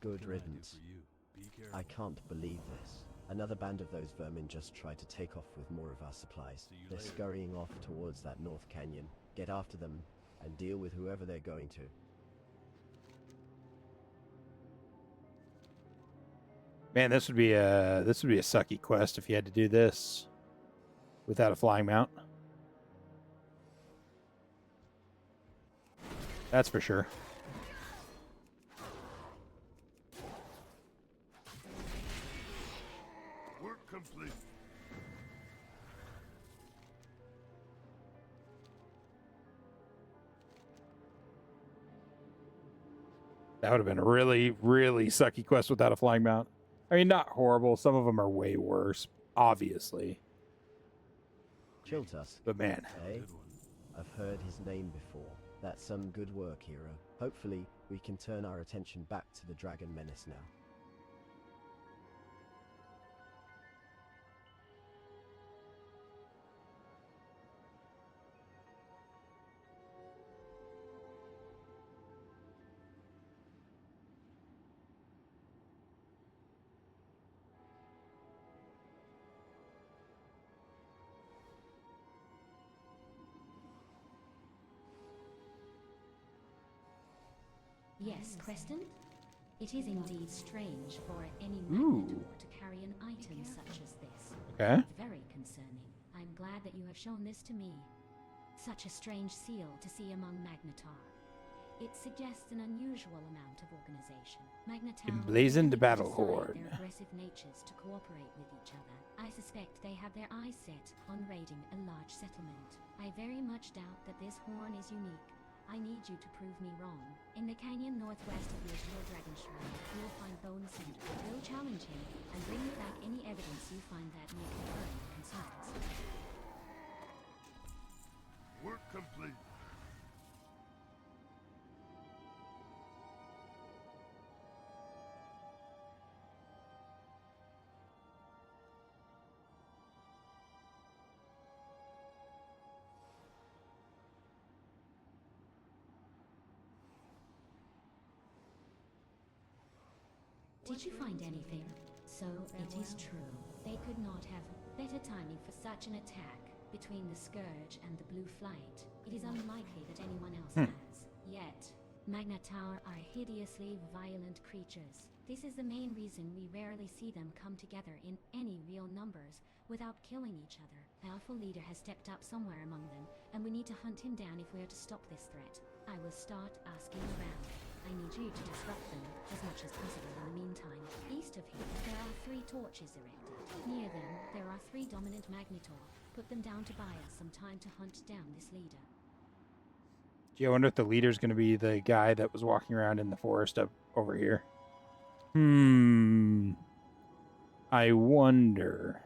Good riddance. I can't believe this. Another band of those vermin just tried to take off with more of our supplies. They're scurrying off towards that North Canyon. Get after them and deal with whoever they're going to. Man, this would be a sucky quest if you had to do this without a flying mount. That's for sure. Work complete. That would have been a really, really sucky quest without a flying mount. I mean, not horrible. Some of them are way worse, obviously. Chiltus. But man. Eh? I've heard his name before. That's some good work, hero. Hopefully, we can turn our attention back to the Dragon Menace now. Yes, Creston? It is indeed strange for any magnetor to carry an item such as this. Okay. It's very concerning. I'm glad that you have shown this to me. Such a strange seal to see among magnetar. It suggests an unusual amount of organization. Magnetar Emblazoned really battle decide horn. Their aggressive natures to cooperate with each other. I suspect they have their eyes set on raiding a large settlement. I very much doubt that this horn is unique. I need you to prove me wrong. In the canyon northwest of the Azure Dragon Shrine, you will find Bone Cinder. Go challenge him, and bring me back any evidence you find that may confirm your concerns. Work complete. Did you find anything? So it is true. They could not have better timing for such an attack between the Scourge and the Blue Flight. It is unlikely that anyone else has. Yet, magnetar are hideously violent creatures. This is the main reason we rarely see them come together in any real numbers without killing each other. A powerful leader has stepped up somewhere among them, and we need to hunt him down if we are to stop this threat. I will start asking around. I need you to disrupt them as much as possible in the meantime. East of here, there are 3 torches erected. Near them, there are 3 dominant magnetor. Put them down to buy us some time to hunt down this leader. Gee, I wonder if the leader's going to be the guy that was walking around in the forest up over here. I wonder.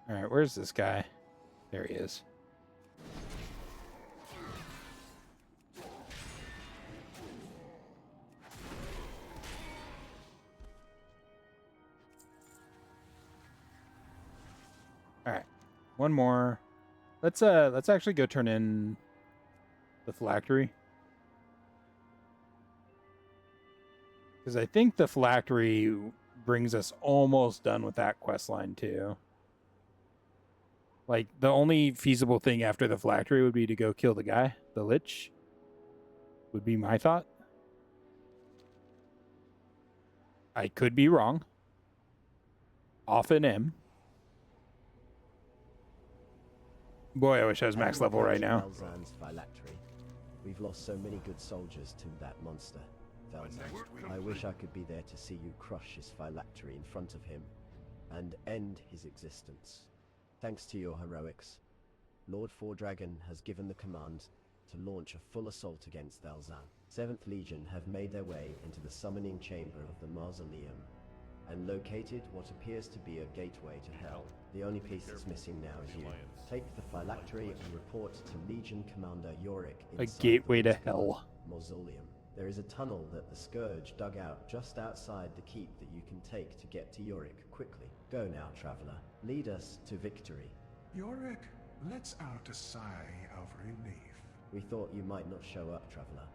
All right, where's this guy? There he is. One more. Let's actually go turn in the phylactery. Because I think the phylactery brings us almost done with that quest line too. Like, the only feasible thing after the phylactery would be to go kill the guy, the Lich. Would be my thought. I could be wrong. Often am. Boy, I wish I was max level right now. Velzan's phylactery. We've lost so many good soldiers to that monster, Velzan. I wish I could be there to see you crush his phylactery in front of him and end his existence. Thanks to your heroics, Lord Fordragon has given the command to launch a full assault against Velzan. 7th Legion have made their way into the summoning chamber of the Mausoleum and located what appears to be a gateway to hell. The only piece that's missing now is you. Take the phylactery and report to Legion Commander Yorick inside A gateway the to hell. Mausoleum. There is a tunnel that the Scourge dug out just outside the keep that you can take to get to Yorick quickly. Go now, traveler. Lead us to victory. Yorick lets out a sigh of relief. We thought you might not show up, traveler.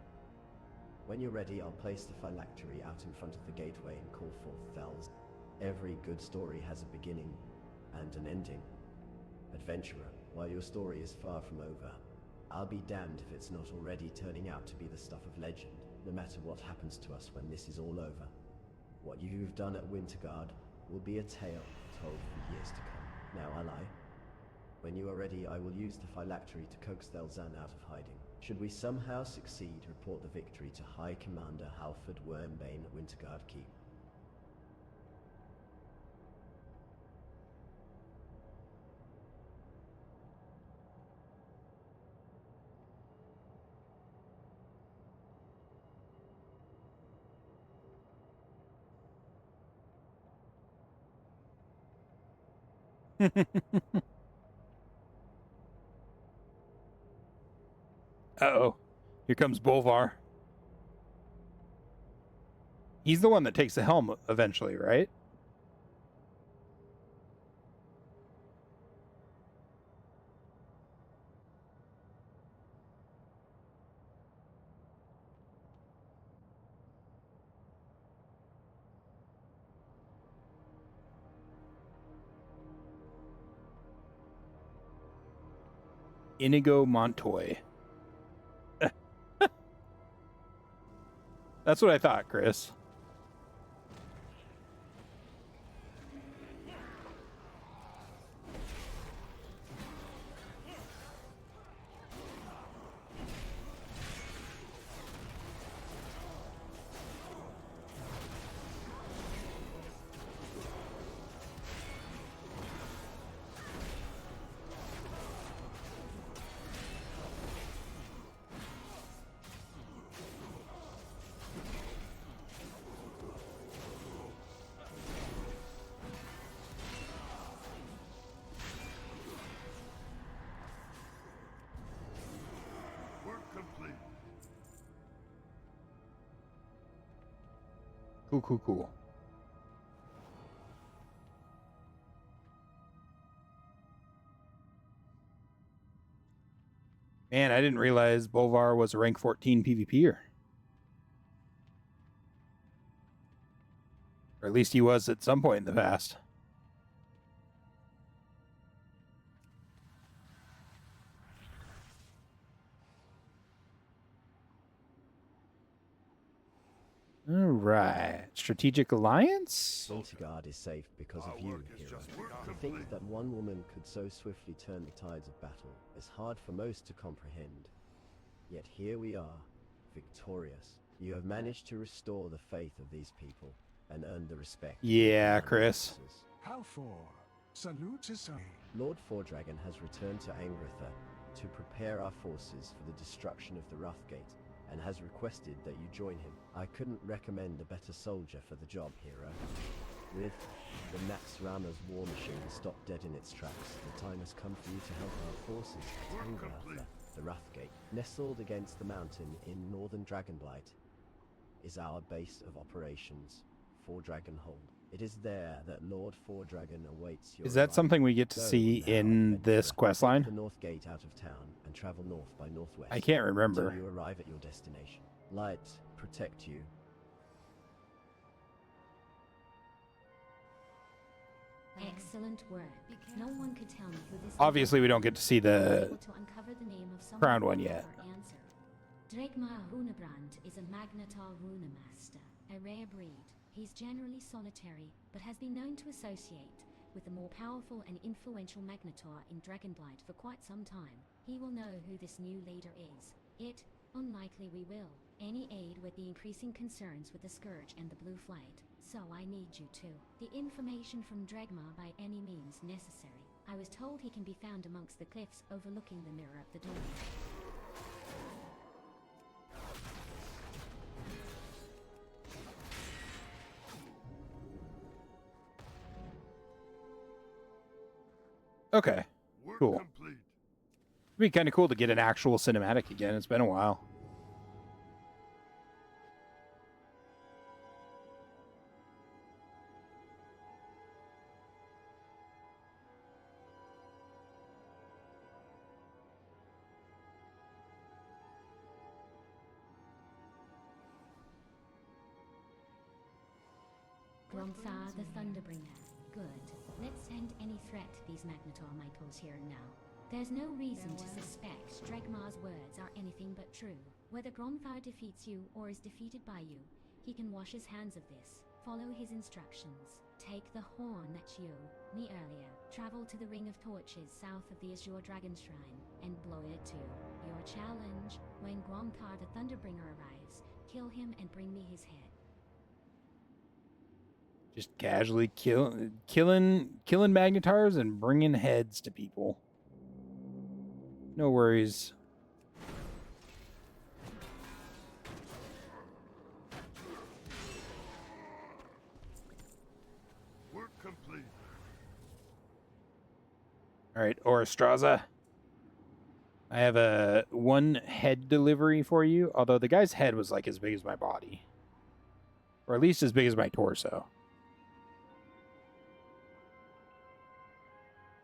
When you're ready, I'll place the phylactery out in front of the gateway and call forth Vels. Every good story has a beginning and an ending. Adventurer, while your story is far from over, I'll be damned if it's not already turning out to be the stuff of legend, no matter what happens to us when this is all over. What you've done at Winterguard will be a tale told for years to come. Now, ally, when you are ready, I will use the phylactery to coax Velzan out of hiding. Should we somehow succeed, report the victory to High Commander Halford Wormbane at Winterguard Keep. Uh-oh. Here comes Bolvar. He's the one that takes the helm eventually, right? Inigo Montoy. That's what I thought, Chris. Cool. Man, I didn't realize Bolvar was a rank 14 PvPer. Or at least he was at some point in the past. All right. Strategic alliance? Winterguard is safe because of you, hero. To think that one woman could so swiftly turn the tides of battle is hard for most to comprehend. Yet here we are, victorious. You have managed to restore the faith of these people and earned the respect. Yeah, Chris. How for? Salute to Lord Fordragon has returned to Angritha to prepare our forces for the destruction of the Wrathgate, and has requested that you join him. I couldn't recommend a better soldier for the job, hero. With the Naxxrama's war machine stopped dead in its tracks, the time has come for you to help our forces at Angritha. The Wrathgate, nestled against the mountain in northern Dragonblight, is our base of operations for Dragonhold. It is there that Lord Foredragon awaits your Is that arrival. something we get to Go see now, in this adventurer. quest Take line? the north gate out of town and travel north by northwest. I can't remember. Until you arrive at your destination. Light protect you. Excellent work. No one could tell me who this Obviously, we don't get to see the able to uncover the name of someone crowned one who yet. will answer. Dregmar Runebrand is a Magnetar Runemaster, a rare breed. He's generally solitary, but has been known to associate with the more powerful and influential Magnetar in Dragonblight for quite some time. He will know who this new leader is. It, unlikely we will. Any aid would be increasing concerns with the Scourge and the Blue Flight. So I need you too. The information from Dregmar by any means necessary. I was told he can be found amongst the cliffs overlooking the Mirror of the Dawn. Okay, cool. It'd be kind of cool to get an actual cinematic again. It's been a while. Gromthar the Thunderbringer. Good. Let's send any threat these Magnetar might pose here and now. There's no reason to suspect Dregmar's words are anything but true. Whether Gromthar defeats you or is defeated by you, he can wash his hands of this. Follow his instructions. Take the horn that you, me earlier, travel to the Ring of Torches south of the Azure Dragon Shrine, and blow it too. Your challenge, when Gromthar the Thunderbringer arrives, kill him and bring me his head. Just casually killing Magnetars and bringing heads to people. No worries. Work complete. All right, Orastraza. I have a one head delivery for you, although the guy's head was like as big as my body. Or at least as big as my torso.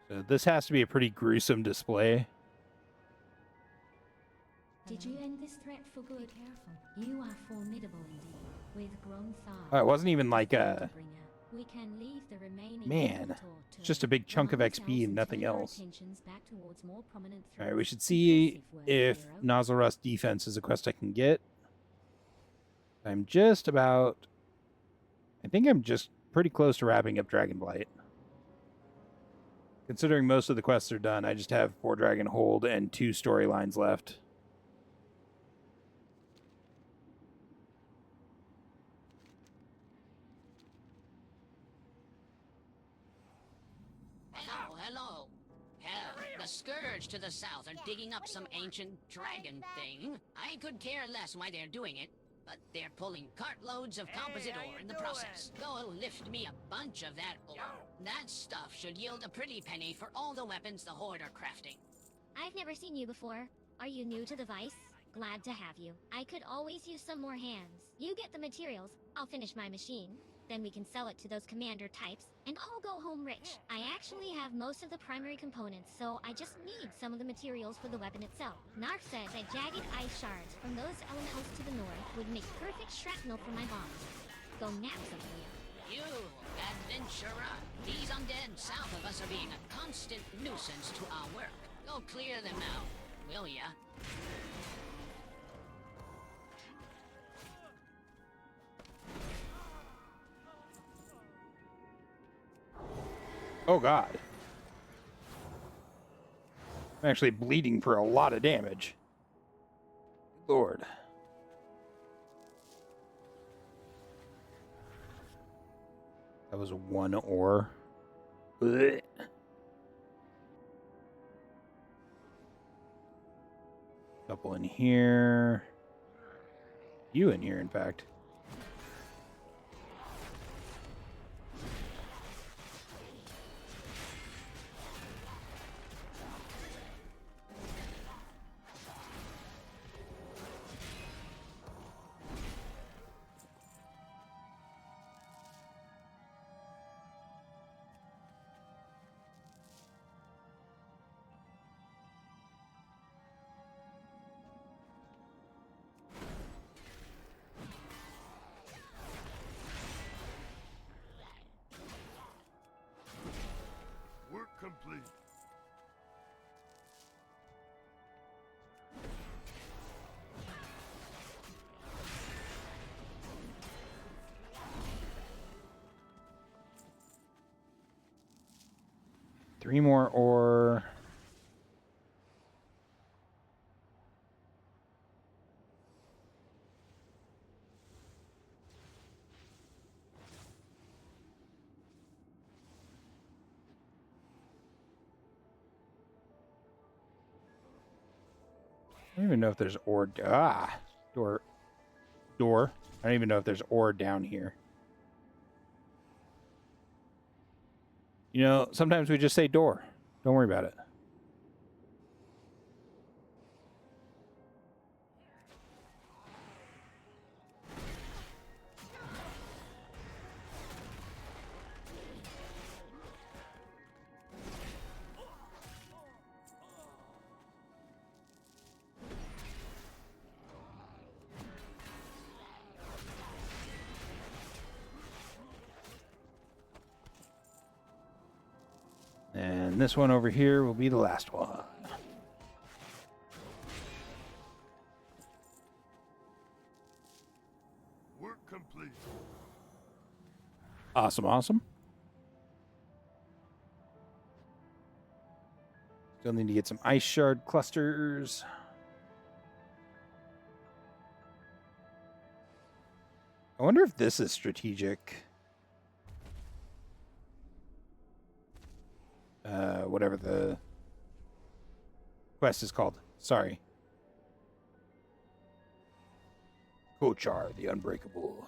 So this has to be a pretty gruesome display. Did you end this threat for good? You are formidable indeed. With Gromthar. Oh, it wasn't even like a... We can leave the remaining Man, it's just a big chunk of XP and nothing else. Alright, we should see if Nozzle Defense is a quest I can get. I'm just about... I think I'm just pretty close to wrapping up Dragonblight. Considering most of the quests are done, I just have 4 Dragon Hold and 2 storylines left. Hello. The Scourge to the south are digging up some ancient dragon thing. I could care less why they're doing it, but they're pulling cartloads of composite ore in the process. Go lift me a bunch of that ore. That stuff should yield a pretty penny for all the weapons the Horde are crafting. I've never seen you before. Are you new to the Vice? Glad to have you. I could always use some more hands. You get the materials, I'll finish my machine. Then we can sell it to those commander types, and I'll go home rich. I actually have most of the primary components, so I just need some of the materials for the weapon itself. Narf said that jagged ice shards from those elementals to the north would make perfect shrapnel for my bombs. Go nab some of you. You, adventurer! These undead south of us are being a constant nuisance to our work. Go clear them out, will ya? Oh god. I'm actually bleeding for a lot of damage. Lord. That was 1 ore. Blech. Couple in here. You in here, in fact. 3 more ore. I don't even know if there's ore. Door. I don't even know if there's ore down here. You know, sometimes we just say door. Don't worry about it. And this one over here will be the last one. Work complete. Awesome, awesome. Still need to get some ice shard clusters. I wonder if this is strategic. Whatever the quest is called. Sorry. Kochar, the Unbreakable.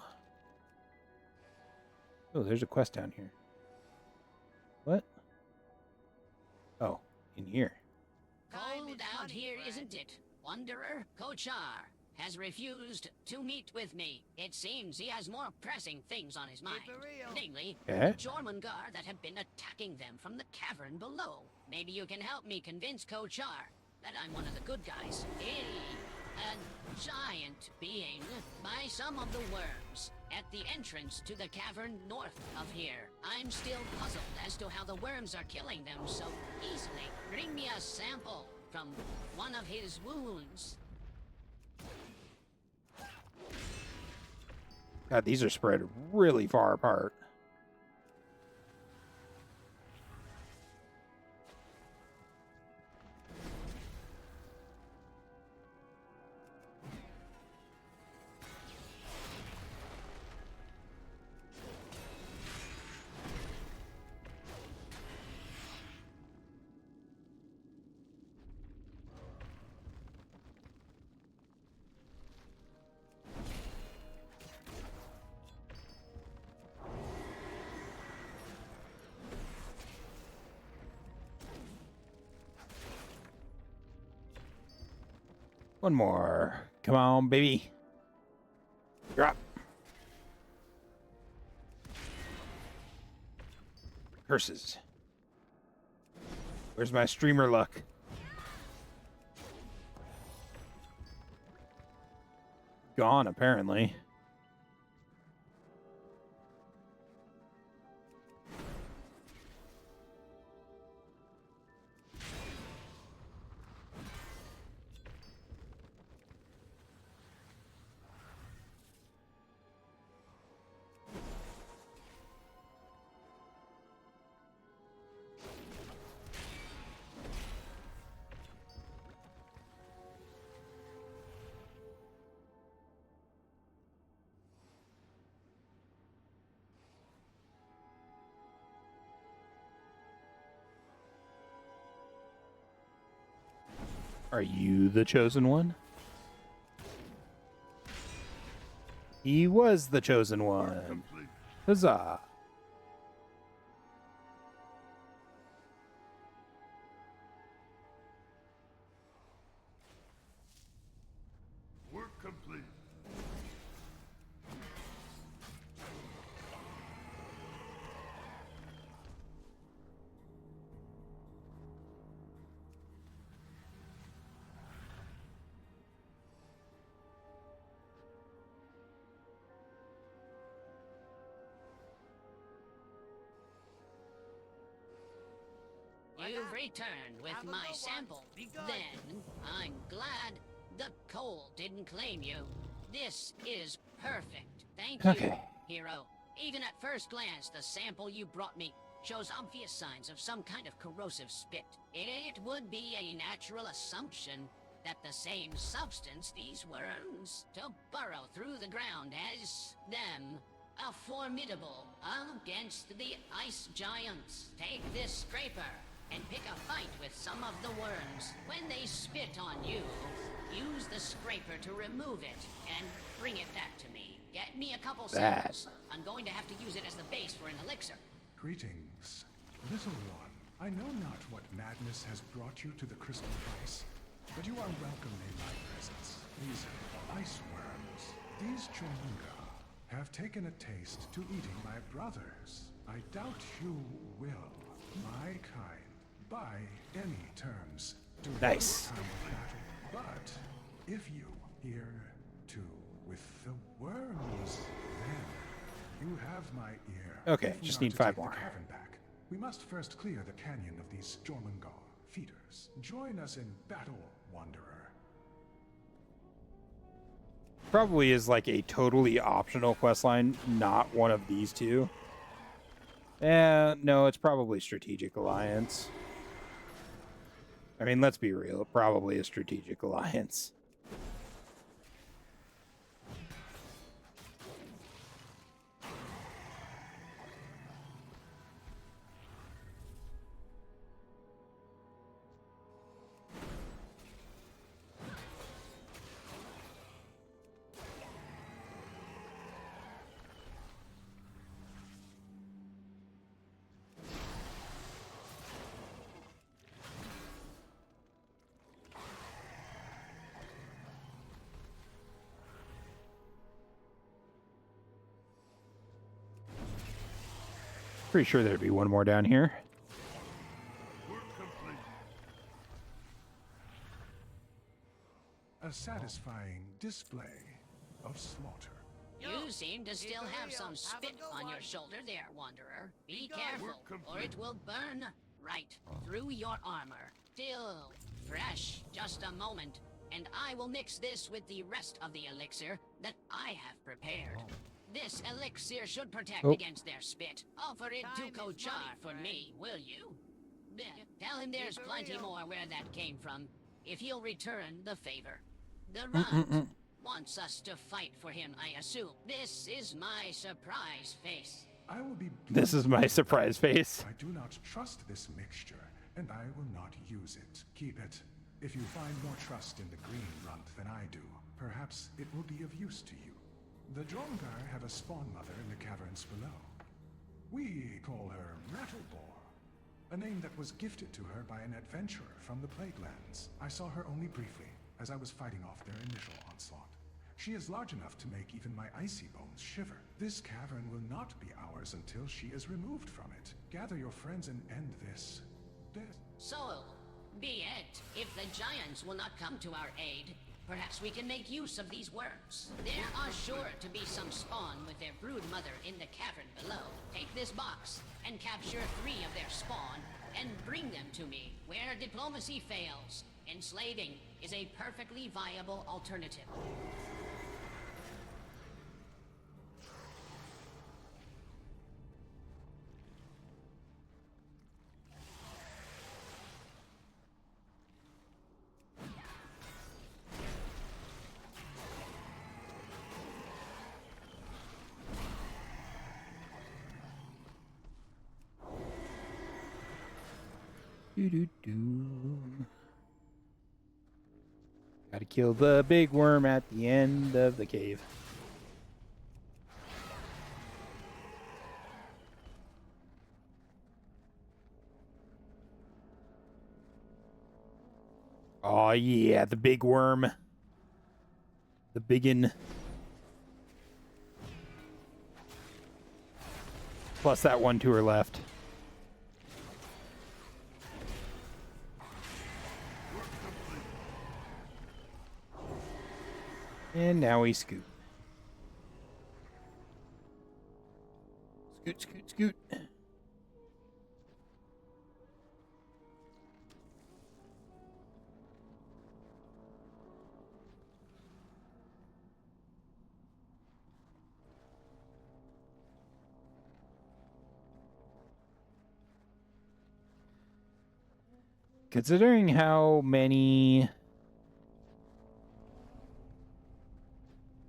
Oh, there's a quest down here. What? Oh, in here. Cold out here, isn't it? Wanderer Kochar has refused to meet with me. It seems he has more pressing things on his mind. Namely, the Jormungandr that have been attacking them from the cavern below. Maybe you can help me convince Kochar that I'm one of the good guys. A giant being by some of the worms at the entrance to the cavern north of here. I'm still puzzled as to how the worms are killing them so easily. Bring me a sample from one of his wounds. God, these are spread really far apart. One more. Come on, baby. Drop. Curses. Where's my streamer luck? Gone, apparently. Are you the chosen one? He was the chosen one. Huzzah. Work complete. You've returned with my sample. Then, I'm glad the cold didn't claim you. This is perfect. Thank you, hero. Even at first glance, the sample you brought me shows obvious signs of some kind of corrosive spit. It would be a natural assumption that the same substance these worms to burrow through the ground as them. A formidable against the ice giants. Take this scraper and pick a fight with some of the worms. When they spit on you, use the scraper to remove it and bring it back to me. Get me a couple samples. I'm going to have to use it as the base for an elixir. Greetings, little one. I know not what madness has brought you to the crystal place, but you are welcome in my presence. These ice worms, these Chorunga, have taken a taste to eating my brothers. I doubt you will, my kind, by any terms, do nice. time of battle. But if you here too with the worms, then you have my ear. Okay, just need 5 more. Back, we must first clear the canyon of these Jormungandr feeders. Join us in battle, Wanderer. Probably is like a totally optional questline, not one of these two. No, it's probably Strategic Alliance. I mean, let's be real, probably a Strategic Alliance. Pretty sure there'd be one more down here. A satisfying display of slaughter. You seem to still have some spit on your shoulder there, Wanderer. Be careful, or it will burn right through your armor. Still fresh, just a moment, and I will mix this with the rest of the elixir that I have prepared. This elixir should protect against their spit. Offer it to Kochar for me, will you? Tell him there's plenty more where that came from, if he'll return the favor. The Runt wants us to fight for him, I assume. This is my surprise face. I will be. This is my surprise face. I do not trust this mixture, and I will not use it. Keep it. If you find more trust in the green Runt than I do, perhaps it will be of use to you. The Jormungandr have a spawn mother in the caverns below. We call her Rattlebore, a name that was gifted to her by an adventurer from the Plaguelands. I saw her only briefly, as I was fighting off their initial onslaught. She is large enough to make even my icy bones shiver. This cavern will not be ours until she is removed from it. Gather your friends and end this. So, be it. If the giants will not come to our aid, perhaps we can make use of these worms. There are sure to be some spawn with their brood mother in the cavern below. Take this box and capture 3 of their spawn and bring them to me. Where diplomacy fails, enslaving is a perfectly viable alternative. Gotta kill the big worm at the end of the cave. Oh yeah, the big worm. The biggin. Plus that one to her left. And now we scoot. Scoot, scoot, scoot. Considering how many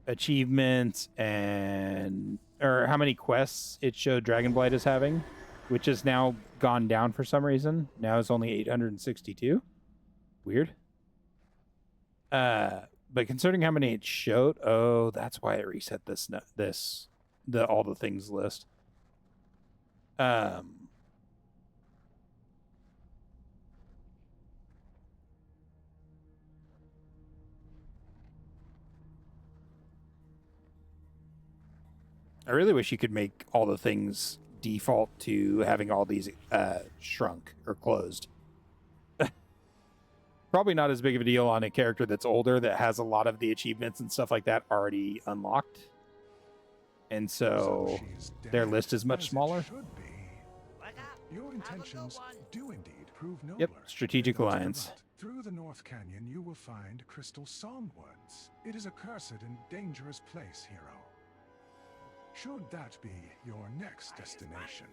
achievements or how many quests it showed Dragonblight is having, which has now gone down for some reason. Now it's only 862. Weird. But considering how many it showed, oh, that's why it reset all the things list. I really wish you could make all the things default to having all these shrunk or closed. Probably not as big of a deal on a character that's older that has a lot of the achievements and stuff like that already unlocked. And so their list is much smaller. Your intentions do indeed prove nobler. Yep, strategic alliance. Through the North Canyon, you will find Crystal Songwoods. It is a cursed and dangerous place, hero. Should that be your next destination,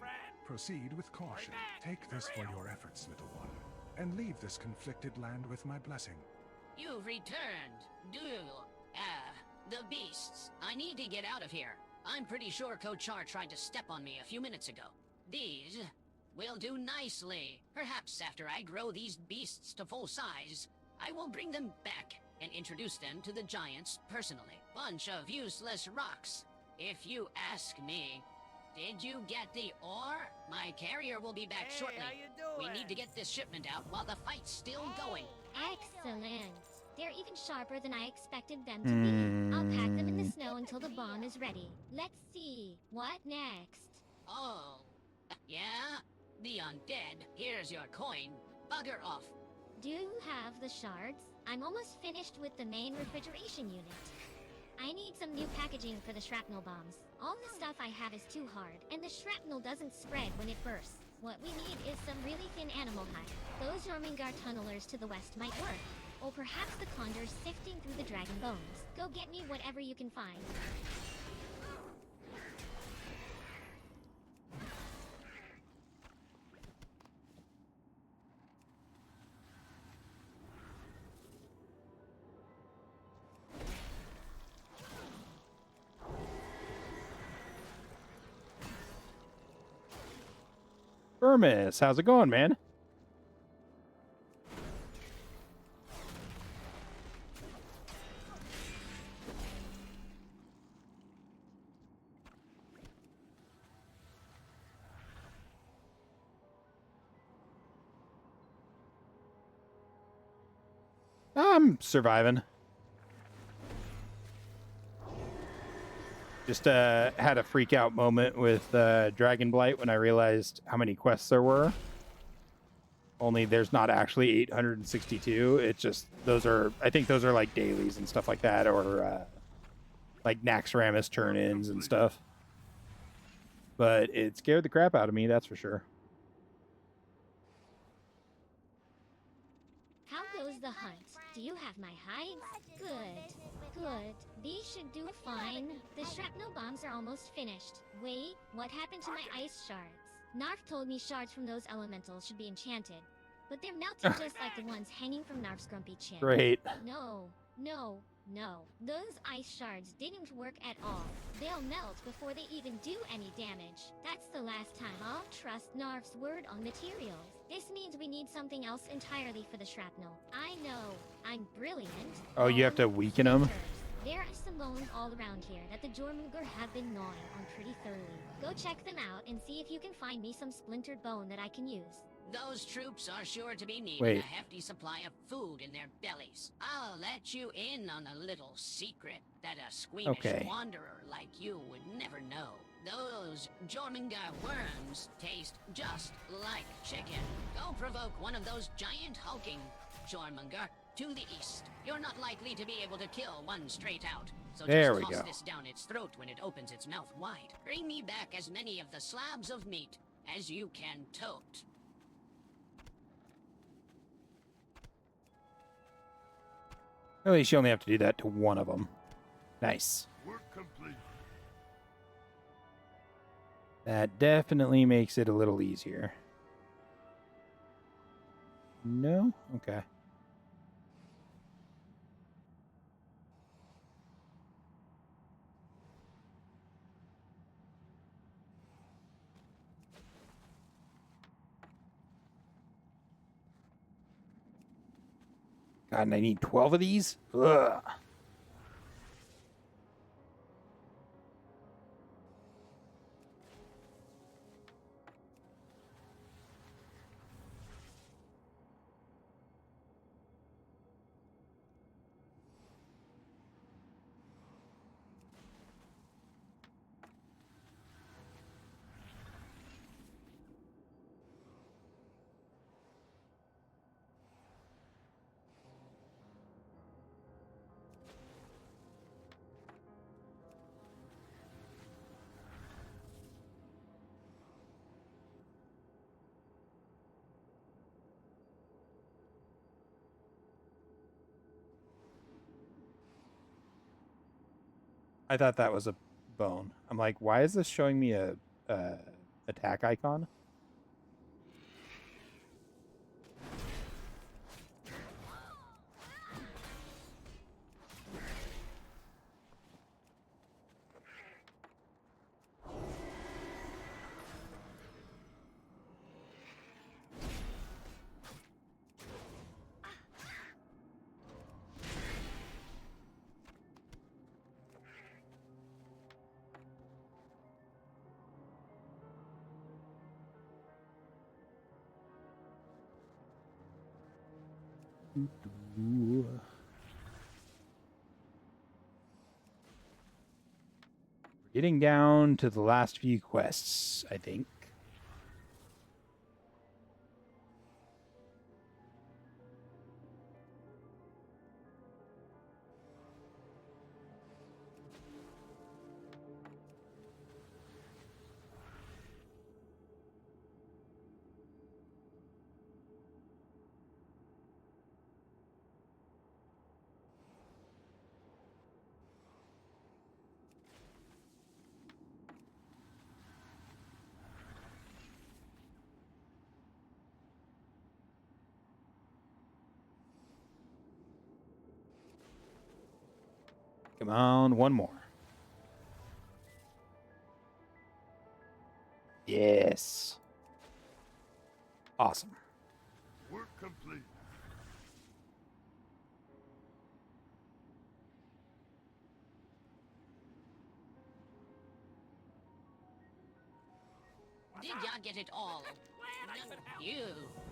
proceed with caution. Take this for your efforts, little one, and leave this conflicted land with my blessing. You've returned. The beasts. I need to get out of here. I'm pretty sure Kochar tried to step on me a few minutes ago. These will do nicely. Perhaps after I grow these beasts to full size, I will bring them back and introduce them to the giants personally. Bunch of useless rocks, if you ask me. Did you get the ore? My carrier will be back shortly. We need to get this shipment out while the fight's still going. Excellent. They're even sharper than I expected them to be. I'll pack them in the snow until the bomb is ready. Let's see. What next? Oh, yeah? The undead. Here's your coin. Bugger off. Do you have the shards? I'm almost finished with the main refrigeration unit. I need some new packaging for the shrapnel bombs. All the stuff I have is too hard, and the shrapnel doesn't spread when it bursts. What we need is some really thin animal hide. Those Jormungandr tunnelers to the west might work. Or perhaps the condors sifting through the dragon bones. Go get me whatever you can find. Burmis, how's it going, man? I'm surviving. Just had a freak out moment with Dragonblight when I realized how many quests there were. Only there's not actually 862. It's just I think those are like dailies and stuff like that, or like Naxxramas turn-ins and stuff. But it scared the crap out of me, that's for sure. How goes the hunt? Do you have my hides? Good. Good. These should do fine. The shrapnel bombs are almost finished. Wait, what happened to my ice shards? Narf told me shards from those elementals should be enchanted. But they're melted just like the ones hanging from Narf's grumpy chin. Great. No. Those ice shards didn't work at all. They'll melt before they even do any damage. That's the last time I'll trust Narf's word on materials. This means we need something else entirely for the shrapnel. I know. I'm brilliant. Oh, you have to weaken them? There are some bones all around here that the Jormungandr have been gnawing on pretty thoroughly. Go check them out and see if you can find me some splintered bone that I can use. Those troops are sure to be needing a hefty supply of food in their bellies. I'll let you in on a little secret that a squeamish wanderer like you would never know. Those Jormungandr worms taste just like chicken. Go provoke one of those giant hulking Jormungandr to the east. You're not likely to be able to kill one straight out. So just toss this down its throat when it opens its mouth wide. Bring me back as many of the slabs of meat as you can tote. At least you only have to do that to one of them. Nice. Work complete. That definitely makes it a little easier. No? Okay. God, and I need 12 of these? Ugh. I thought that was a bone. I'm like, why is this showing me a attack icon? We're getting down to the last few quests, I think. Come on, one more. Yes. Awesome. Work complete. Did ya get it all? You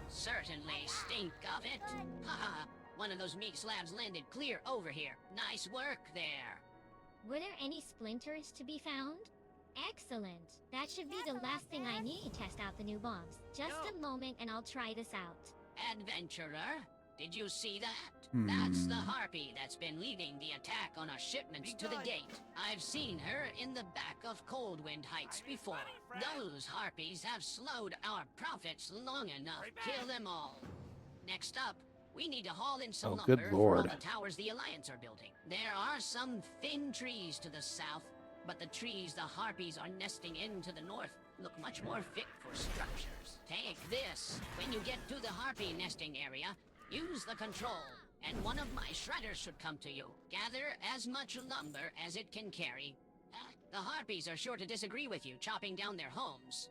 certainly stink of it. Haha, one of those meat slabs landed clear over here. Nice work there. Were there any splinters to be found? Excellent. That should be the last thing I need to test out the new bombs. Just a moment and I'll try this out. Adventurer, did you see that? That's the harpy that's been leading the attack on our shipments to the gate. I've seen her in the back of Coldwind Heights before. Those harpies have slowed our profits long enough. Kill them all. Next up, we need to haul in some good lumber for all lord. the towers the Alliance are building. There are some thin trees to the south, but the trees the harpies are nesting in to the north look much more fit for structures. Take this. When you get to the harpy nesting area, use the control, and one of my shredders should come to you. Gather as much lumber as it can carry. The harpies are sure to disagree with you, chopping down their homes.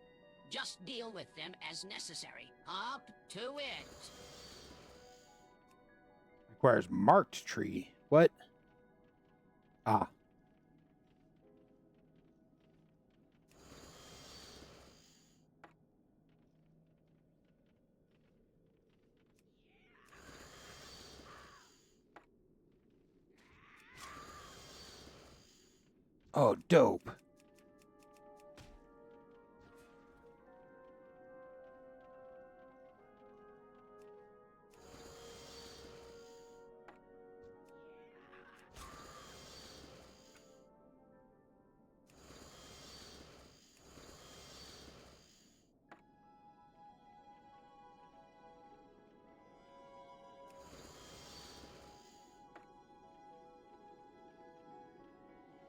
Just deal with them as necessary. Up to it. Requires marked tree. What? Ah. Oh, dope.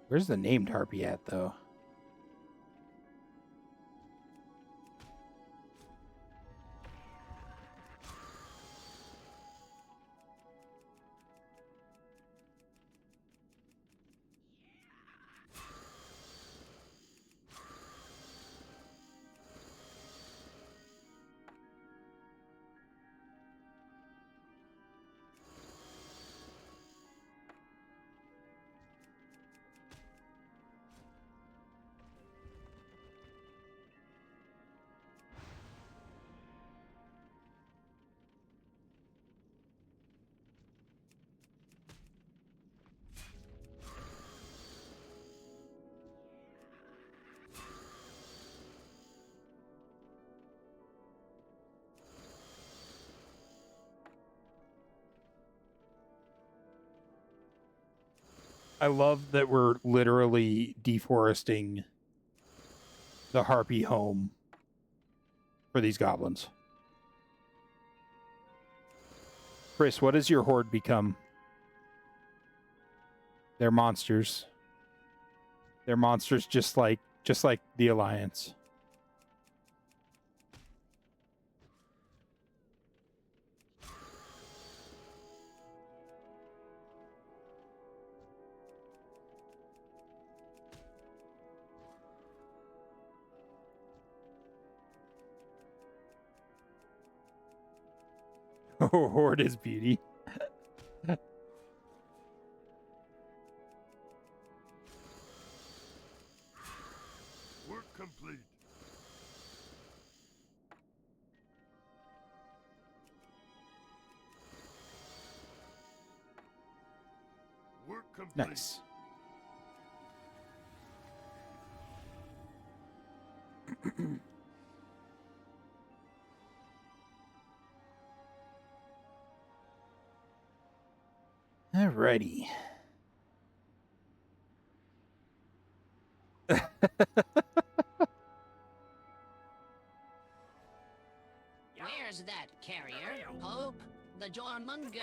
Where's the named harpy at, though? I love that we're literally deforesting the harpy home for these goblins. Chris, what does your horde become? They're monsters. They're monsters just like the Alliance. Oh, horde is beauty. Work complete. Work complete. Nice. Alrighty. Where's that carrier? Hope the Jormunger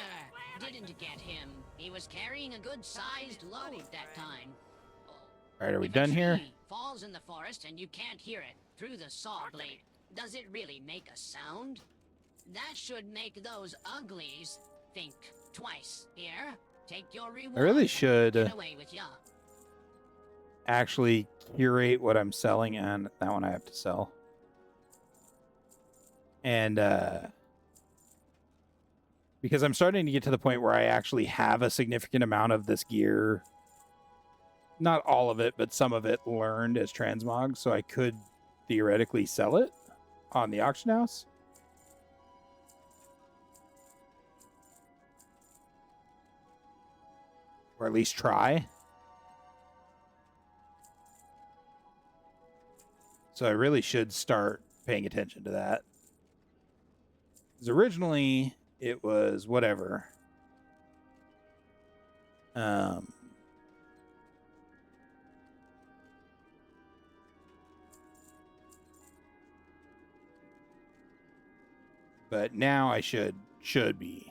didn't get him. He was carrying a good-sized load that time. Alright, are we If done a here? tree falls in the forest and you can't hear it through the saw blade, does it really make a sound? That should make those uglies think twice. Here, take your reward. I really should Get away with ya. actually curate what I'm selling, and that one I have to sell. And because I'm starting to get to the point where I actually have a significant amount of this gear, not all of it, but some of it learned as transmog, so I could theoretically sell it on the auction house. Or at least try. So I really should start paying attention to that. Because originally it was whatever. But now I should be.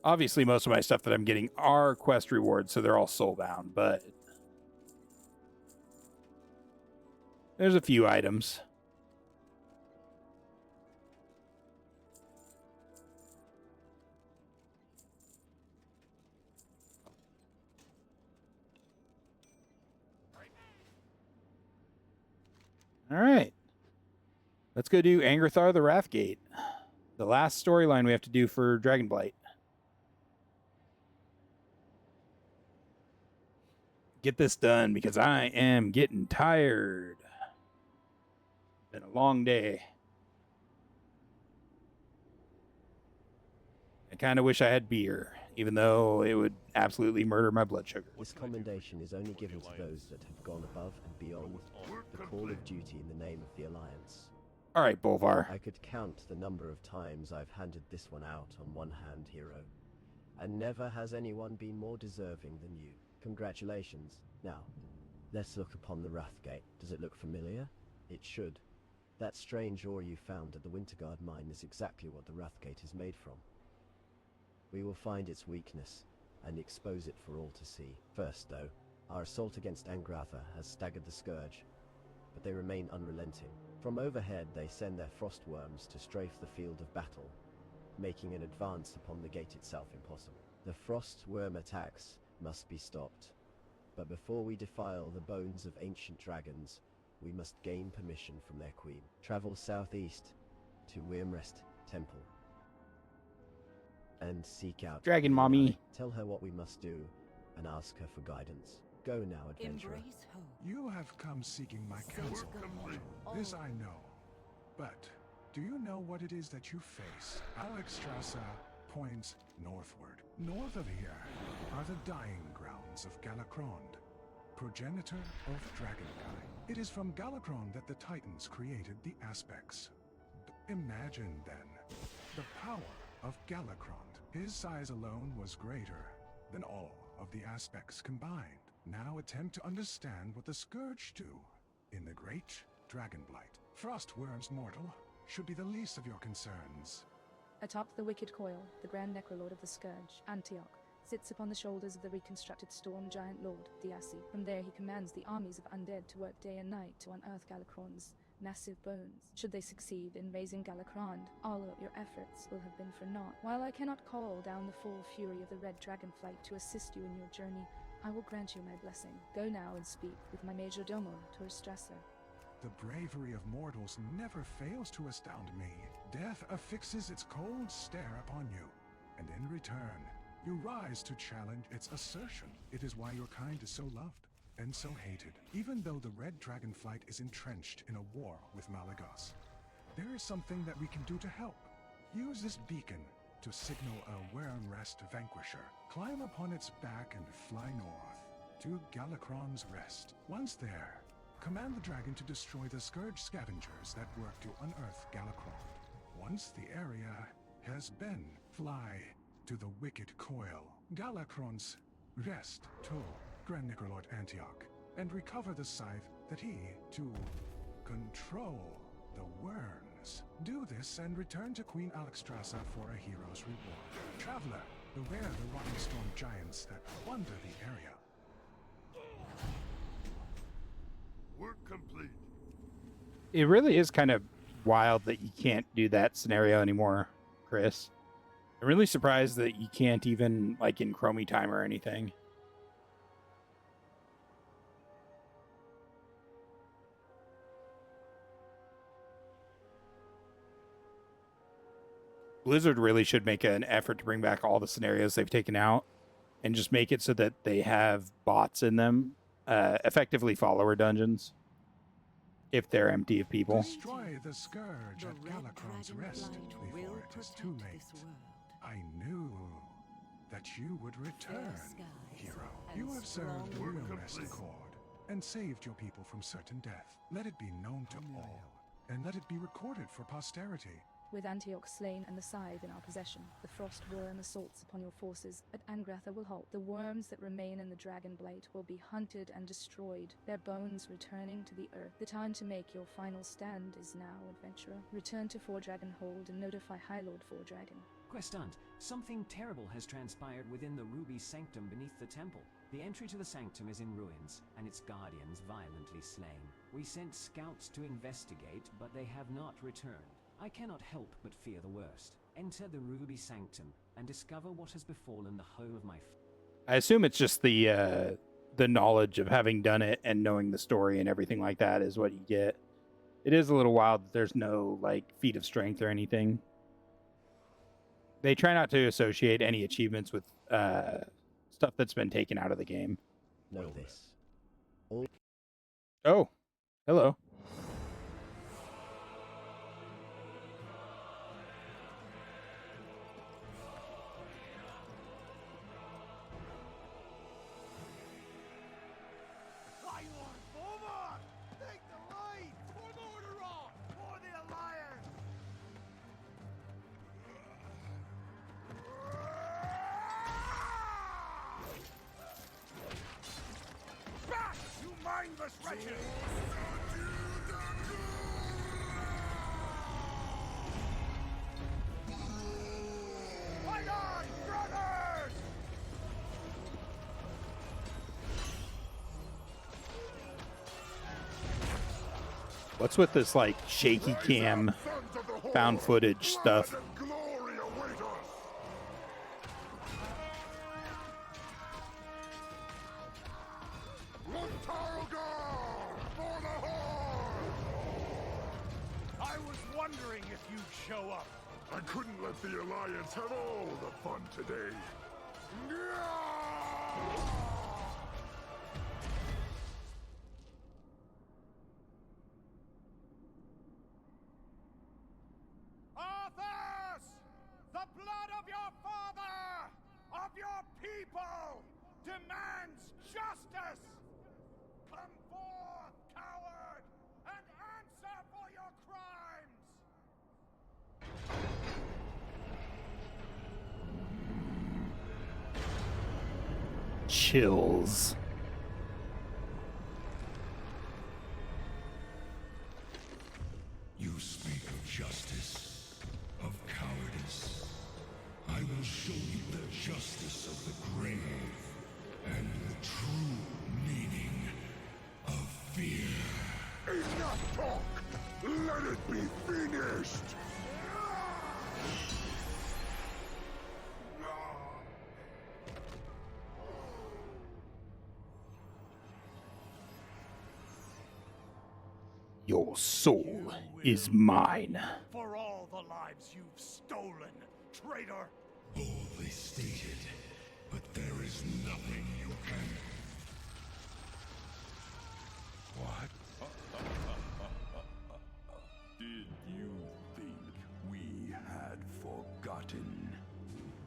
Obviously, most of my stuff that I'm getting are quest rewards, so they're all soulbound, but there's a few items. All right. Let's go do Angrathar the Wrathgate. The last storyline we have to do for Dragonblight. Get this done because I am getting tired. Been a long day. I kind of wish I had beer, even though it would absolutely murder my blood sugar. This commendation is only given to those that have gone above and beyond the call of duty in the name of the Alliance. All right, Bolvar. I could count the number of times I've handed this one out on one hand, hero. And never has anyone been more deserving than you. Congratulations. Now, let's look upon the Wrathgate. Does it look familiar? It should. That strange ore you found at the Winterguard mine is exactly what the Wrathgate is made from. We will find its weakness and expose it for all to see. First, though, our assault against Angrathar has staggered the Scourge, but they remain unrelenting. From overhead, they send their frost worms to strafe the field of battle, making an advance upon the gate itself impossible. The frost worm attacks must be stopped, but before we defile the bones of ancient dragons, we must gain permission from their queen. Travel southeast to Wyrmrest Temple and seek out Dragon Mommy. Tell her what we must do and ask her for guidance. Go now, adventurer. You have come seeking my counsel, mortal. This I know. But do you know what it is that you face? Alexstrasza points northward. North of here are the dying grounds of Galakrond, progenitor of Dragonblight. It is from Galakron that the Titans created the aspects. Imagine, then, the power of Galakron. His size alone was greater than all of the aspects combined. Now attempt to understand what the Scourge do in the Great Dragonblight. Frostworms, mortal, should be the least of your concerns. Atop the wicked coil, the Grand Necrolord of the Scourge, Antioch, sits upon the shoulders of the reconstructed Storm Giant Lord, Diassi. From there he commands the armies of undead to work day and night to unearth Galakron's massive bones. Should they succeed in raising Galakrond, all of your efforts will have been for naught. While I cannot call down the full fury of the Red Dragonflight to assist you in your journey, I will grant you my blessing. Go now and speak with my Major Domo, Tor Strasser. The bravery of mortals never fails to astound me. Death affixes its cold stare upon you, and in return, you rise to challenge its assertion. It is why your kind is so loved and so hated. Even though the Red Dragonflight is entrenched in a war with Malagos, there is something that we can do to help. Use this beacon to signal a Wyrmrest vanquisher. Climb upon its back and fly north to Galakron's Rest. Once there, command the dragon to destroy the Scourge scavengers that work to unearth Galakron. Once the area has been, fly to the Wicked Coil, Galakron's Rest to Grand Necrolord Antioch, and recover the scythe that he to control the worms. Do this and return to Queen Alexstrasza for a hero's reward. Traveler, beware the rotting storm giants that wander the area. Work complete. It really is kind of wild that you can't do that scenario anymore, Chris. I'm really surprised that you can't even, like, in Chromie time or anything. Blizzard really should make an effort to bring back all the scenarios they've taken out and just make it so that they have bots in them, effectively follower dungeons, if they're empty of people. Destroy the Scourge at Galakron's Rest before it is too late. I knew that you would return, hero. You have served the Wyrmrest Accord and saved your people from certain death. Let it be known to all, and let it be recorded for posterity. With Antioch slain and the scythe in our possession, the frost worm assaults upon your forces at Angratha will halt. The worms that remain in the Dragonblight will be hunted and destroyed, their bones returning to the earth. The time to make your final stand is now, adventurer. Return to Four Dragon Hold and notify High Lord Four Dragon. Questant, something terrible has transpired within the Ruby Sanctum beneath the temple. The entry to the sanctum is in ruins, and its guardians violently slain. We sent scouts to investigate, but they have not returned. I cannot help but fear the worst. Enter the Ruby Sanctum and discover what has befallen the home of my I assume it's just the knowledge of having done it and knowing the story and everything like that is what you get. It is a little wild that there's no, like, feat of strength or anything. They try not to associate any achievements with stuff that's been taken out of the game. Know this. Oh, hello. Mindless wretches! Fight on, brothers! What's with this, like, shaky cam found footage stuff? I couldn't let the Alliance have all the fun today. Arthas! The blood of your father, of your people, demands justice! Come forth, coward! chills. You speak of justice, of cowardice. I will show you the justice of the grave and the true meaning of fear. Enough talk! Let it be finished! Your soul is mine. For all the lives you've stolen, traitor! Boldly stated, but there is nothing you can... What? Did you think we had forgotten?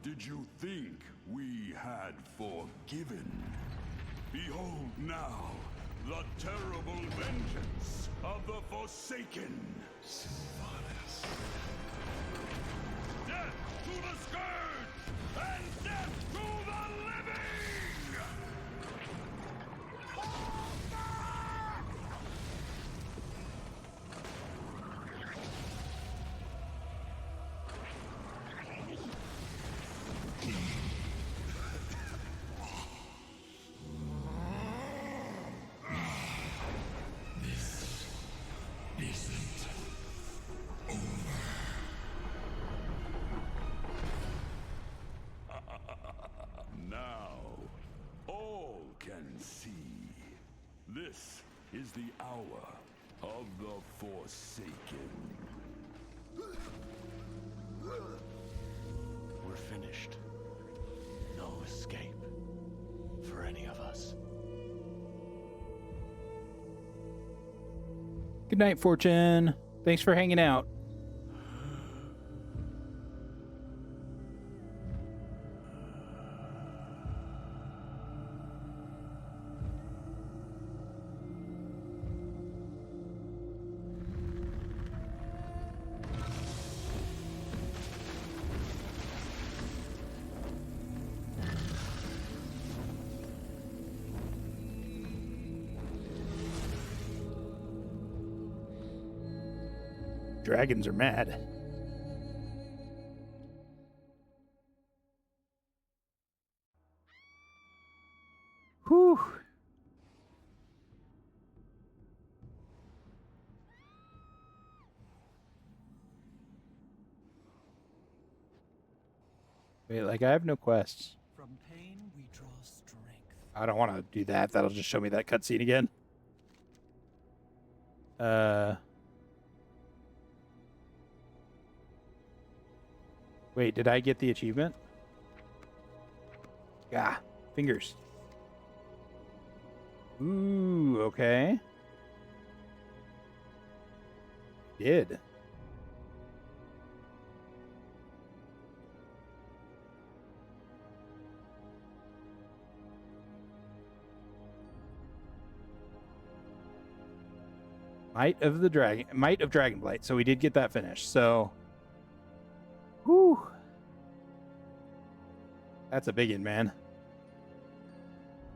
Did you think we had forgiven? Behold now the terrible vengeance of the Forsaken! Sylvanas. Death to the Scourge! And death to the living! Now, all can see. This is the hour of the Forsaken. We're finished. No escape for any of us. Good night, Fortune. Thanks for hanging out. Dragons are mad. Whew. Wait, like I have no quests. From pain we draw strength. I don't want to do that. That'll just show me that cutscene again. Wait, did I get the achievement? Yeah, fingers. Ooh, okay. Did. Might of Dragonblight. So we did get that finished. So, whew. That's a big one, man.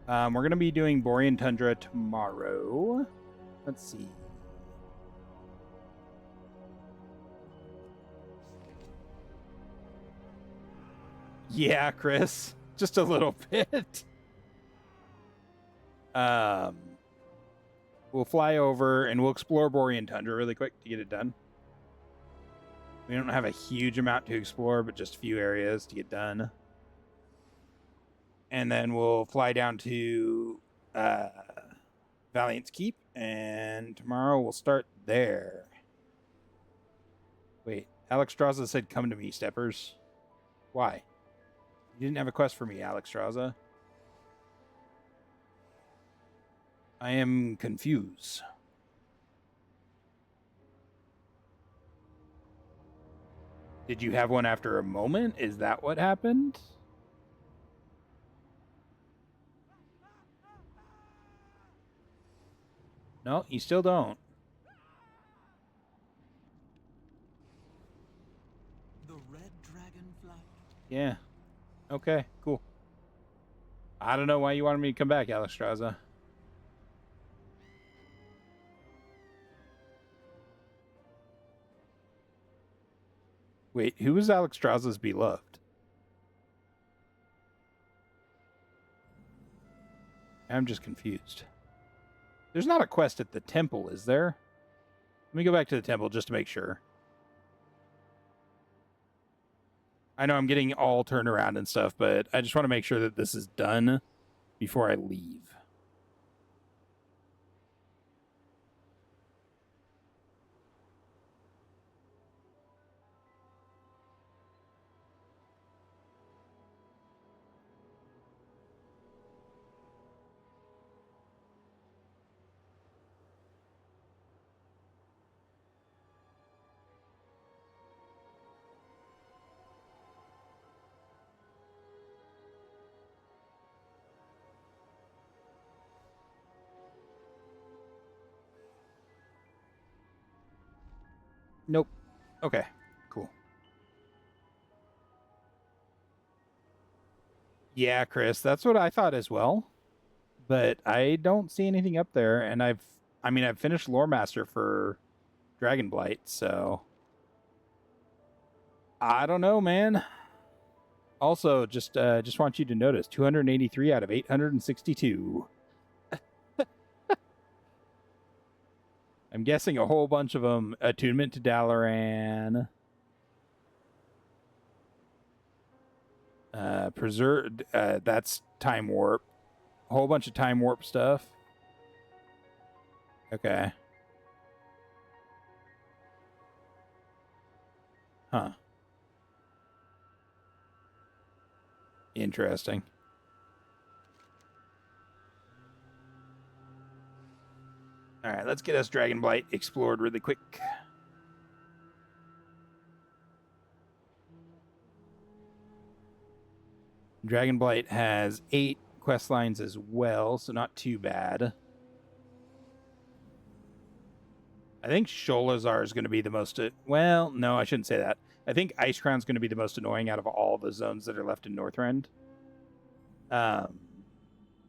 We're gonna be doing Borean Tundra tomorrow. Let's see. Yeah, Chris, just a little bit. We'll fly over and we'll explore Borean Tundra really quick to get it done. We don't have a huge amount to explore, but just a few areas to get done. And then we'll fly down to Valiant's Keep, and tomorrow we'll start there. Wait, Alex Straza said, "Come to me, steppers." Why? You didn't have a quest for me, Alex Straza. I am confused. Did you have one after a moment? Is that what happened? No, you still don't. The red dragon flag. Yeah. Okay, cool. I don't know why you wanted me to come back, Alexstrasza. Wait, who was Alexstrasza's beloved? I'm just confused. There's not a quest at the temple, is there? Let me go back to the temple just to make sure. I know I'm getting all turned around and stuff, but I just want to make sure that this is done before I leave. Nope. Okay, cool. Yeah, Chris, that's what I thought as well. But I don't see anything up there, and I've finished Lore Master for Dragonblight, so I don't know, man. Also, just want you to notice 283 out of 862. I'm guessing a whole bunch of them. Attunement to Dalaran. Preserved. That's Time Warp. A whole bunch of Time Warp stuff. Okay. Huh. Interesting. All right, let's get us Dragonblight explored really quick. Dragonblight has 8 quest lines as well, so not too bad. I think Sholazar is going to be the most... well, no, I shouldn't say that. I think Icecrown is going to be the most annoying out of all the zones that are left in Northrend. But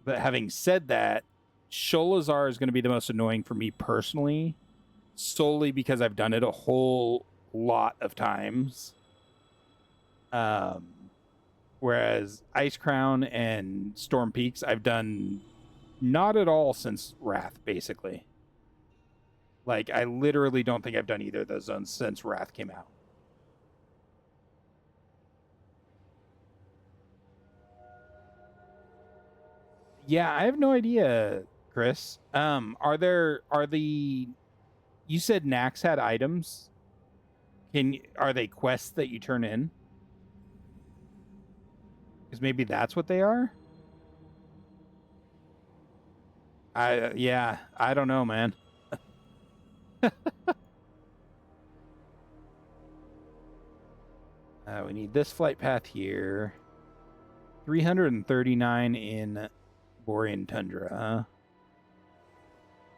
having said that, Sholazar is going to be the most annoying for me personally, solely because I've done it a whole lot of times. Whereas Icecrown and Storm Peaks, I've done not at all since Wrath, basically. Like, I literally don't think I've done either of those zones since Wrath came out. Yeah, I have no idea, Chris. You said Nax had items? Are they quests that you turn in? Because maybe that's what they are? Yeah, I don't know, man. We need this flight path here. 339 in Borean Tundra.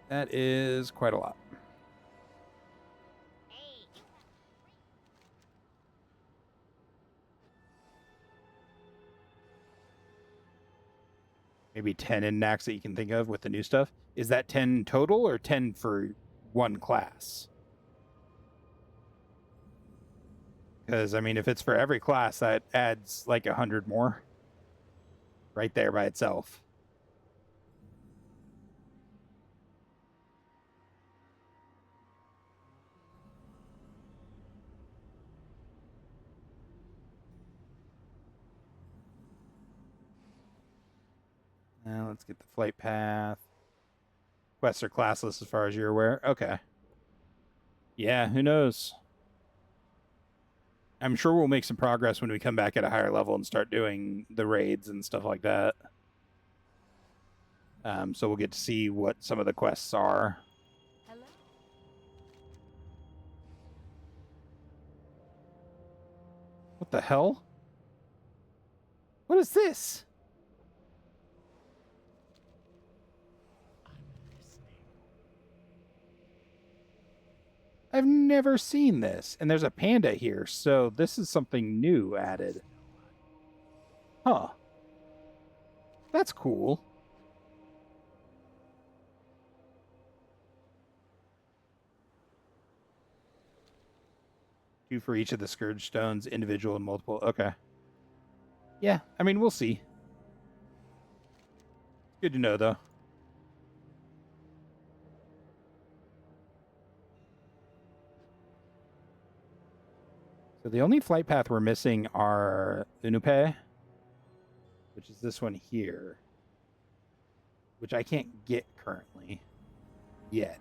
That is quite a lot. Maybe 10 in Nax that you can think of with the new stuff. Is that 10 total or 10 for one class? Because, I mean, if it's for every class, that adds like 100 more. Right there by itself. Now let's get the flight path. Quests are classless as far as you're aware. Okay. Yeah, who knows? I'm sure we'll make some progress when we come back at a higher level and start doing the raids and stuff like that. So we'll get to see what some of the quests are. Hello? What the hell? What is this? I've never seen this. And there's a panda here, so this is something new added. Huh. That's cool. Two for each of the Scourge Stones, individual and multiple. Okay. Yeah, I mean, we'll see. Good to know, though. So the only flight path we're missing are Unupe, which is this one here, which I can't get currently yet.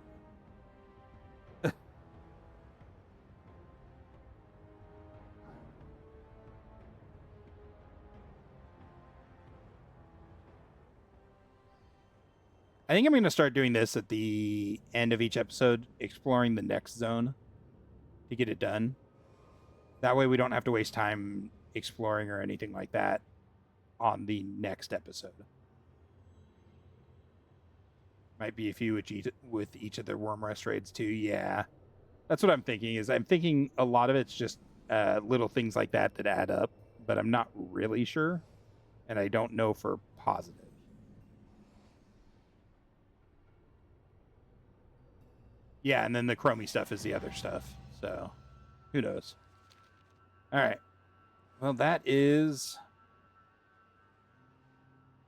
I think I'm going to start doing this at the end of each episode, exploring the next zone to get it done. That way we don't have to waste time exploring or anything like that on the next episode. Might be a few with each of the Worm Rest raids too. Yeah, that's what I'm thinking. I'm thinking a lot of it's just little things like that add up, but I'm not really sure, and I don't know for positive. Yeah, and then the Chromie stuff is the other stuff. So, who knows? All right. Well, that is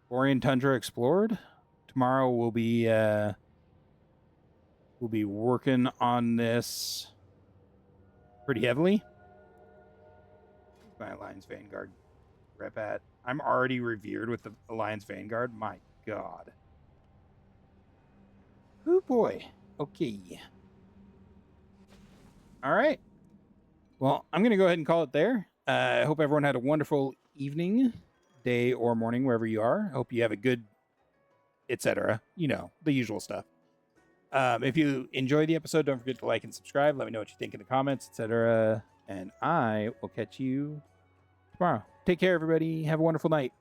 Borean Tundra explored. Tomorrow we'll be working on this pretty heavily. My Alliance Vanguard rep at. I'm already revered with the Alliance Vanguard. My God. Oh boy. Okay. All right. Well, I'm going to go ahead and call it there. I hope everyone had a wonderful evening, day, or morning, wherever you are. I hope you have a good, etc. You know, the usual stuff. If you enjoy the episode, don't forget to like and subscribe. Let me know what you think in the comments, etc. And I will catch you tomorrow. Take care, everybody. Have a wonderful night.